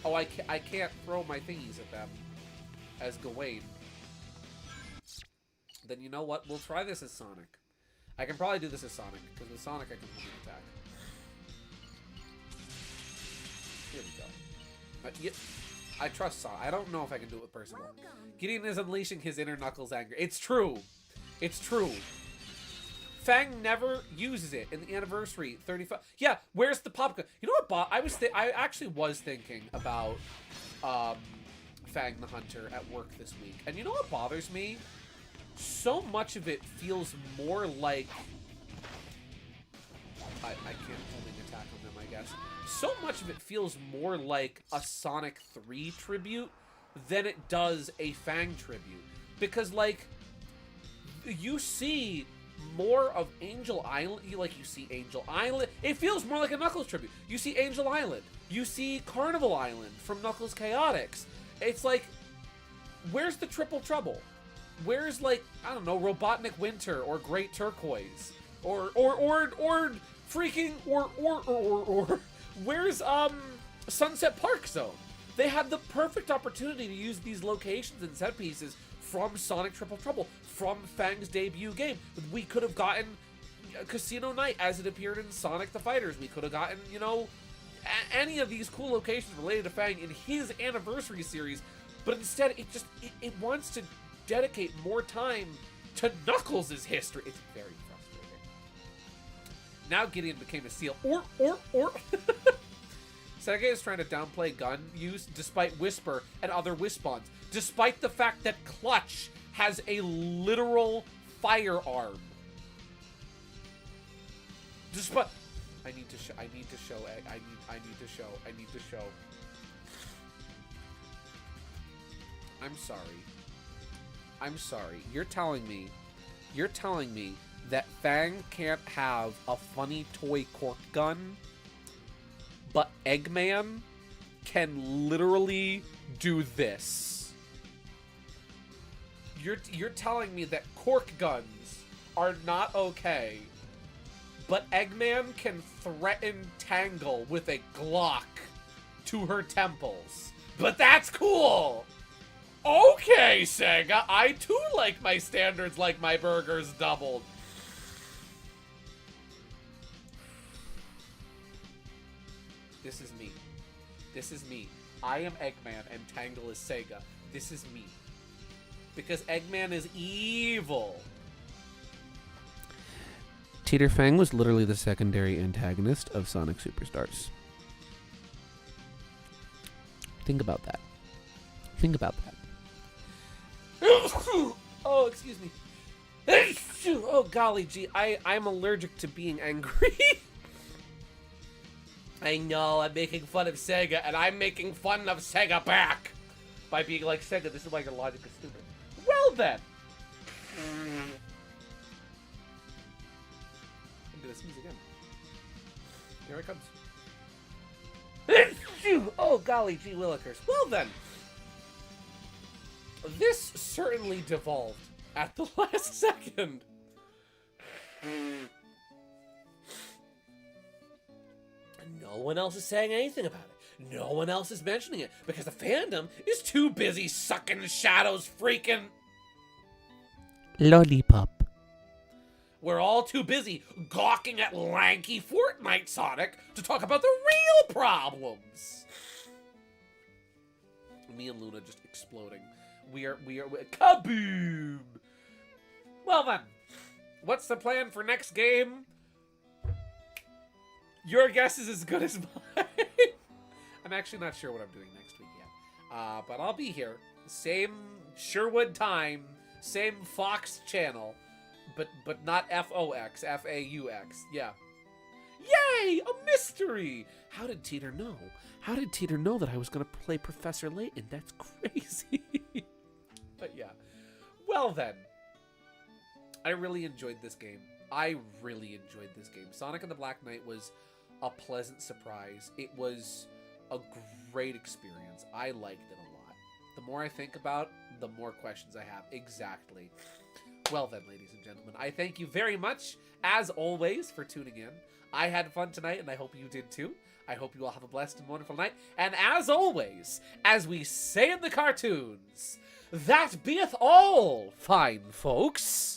Oh, I can't throw my thingies at them as Gawain. Then you know what? We'll try this as Sonic. I can probably do this as Sonic, because with Sonic I can only attack. Here we go. I trust Sonic. I don't know if I can do it with Percival. Gideon is unleashing his inner Knuckles anger. It's true. It's true. Fang never uses it in the anniversary 35. Yeah, where's the pop gun? You know what, Bob? I actually was thinking about Fang the Hunter at work this week. And you know what bothers me? So much of it feels more like... I can't homing attack on them, I guess. So much of it feels more like a Sonic 3 tribute than it does a Fang tribute. Because, like... You see more of Angel Island. You see Angel Island. It feels more like a Knuckles tribute. You see Angel Island. You see Carnival Island from Knuckles Chaotix. It's like, where's the Triple Trouble? Where's, like, I don't know, Robotnik Winter or Great Turquoise or freaking where's Sunset Park Zone? They had the perfect opportunity to use these locations and set pieces from Sonic Triple Trouble, from Fang's debut game. We could have gotten Casino Night as it appeared in Sonic the Fighters. We could have gotten, you know, any of these cool locations related to Fang in his anniversary series, but instead it wants to dedicate more time to Knuckles' history. It's very frustrating. Now Gideon became a seal. Sega is trying to downplay gun use despite Whisper and other Wispons, despite the fact that Clutch has a literal firearm. Despite... I need to show. I'm sorry. You're telling me that Fang can't have a funny toy cork gun, but Eggman can literally do this. You're telling me that cork guns are not okay, but Eggman can threaten Tangle with a Glock to her temples. But that's cool! Okay, Sega, I too like my standards like my burgers doubled. This is me. This is me. I am Eggman and Tangle is Sega. This is me. Because Eggman is evil. Teeter Fang was literally the secondary antagonist of Sonic Superstars. Think about that. Think about that. Oh, excuse me. Oh, golly gee, I'm allergic to being angry. I know, I'm making fun of Sega, and I'm making fun of Sega back by being like, Sega, this is why your logic is stupid. Well then. I'm gonna sneeze again. Here it comes. Oh, golly gee willikers. Well then. This certainly devolved at the last second. No one else is saying anything about it. No one else is mentioning it because the fandom is too busy sucking Shadow's freaking Lollipop. We're all too busy gawking at lanky Fortnite Sonic to talk about the real problems. Me and Luna just exploding. We are kaboom! Well then, what's the plan for next game? Your guess is as good as mine. I'm actually not sure what I'm doing next week yet. But I'll be here. Same Sherwood time, same Fox channel, but not FOX, FAUX. Yeah. Yay! A mystery! How did Teeter know? How did Teeter know that I was going to play Professor Layton? That's crazy. But yeah. Well then. I really enjoyed this game. Sonic and the Black Knight was a pleasant surprise. It was a great experience. I liked it a lot. The more I think about, the more questions I have. Exactly. Well then, ladies and gentlemen, I thank you very much, as always, for tuning in. I had fun tonight, and I hope you did too. I hope you all have a blessed and wonderful night. And as always, as we say in the cartoons, that beeth all, fine folks.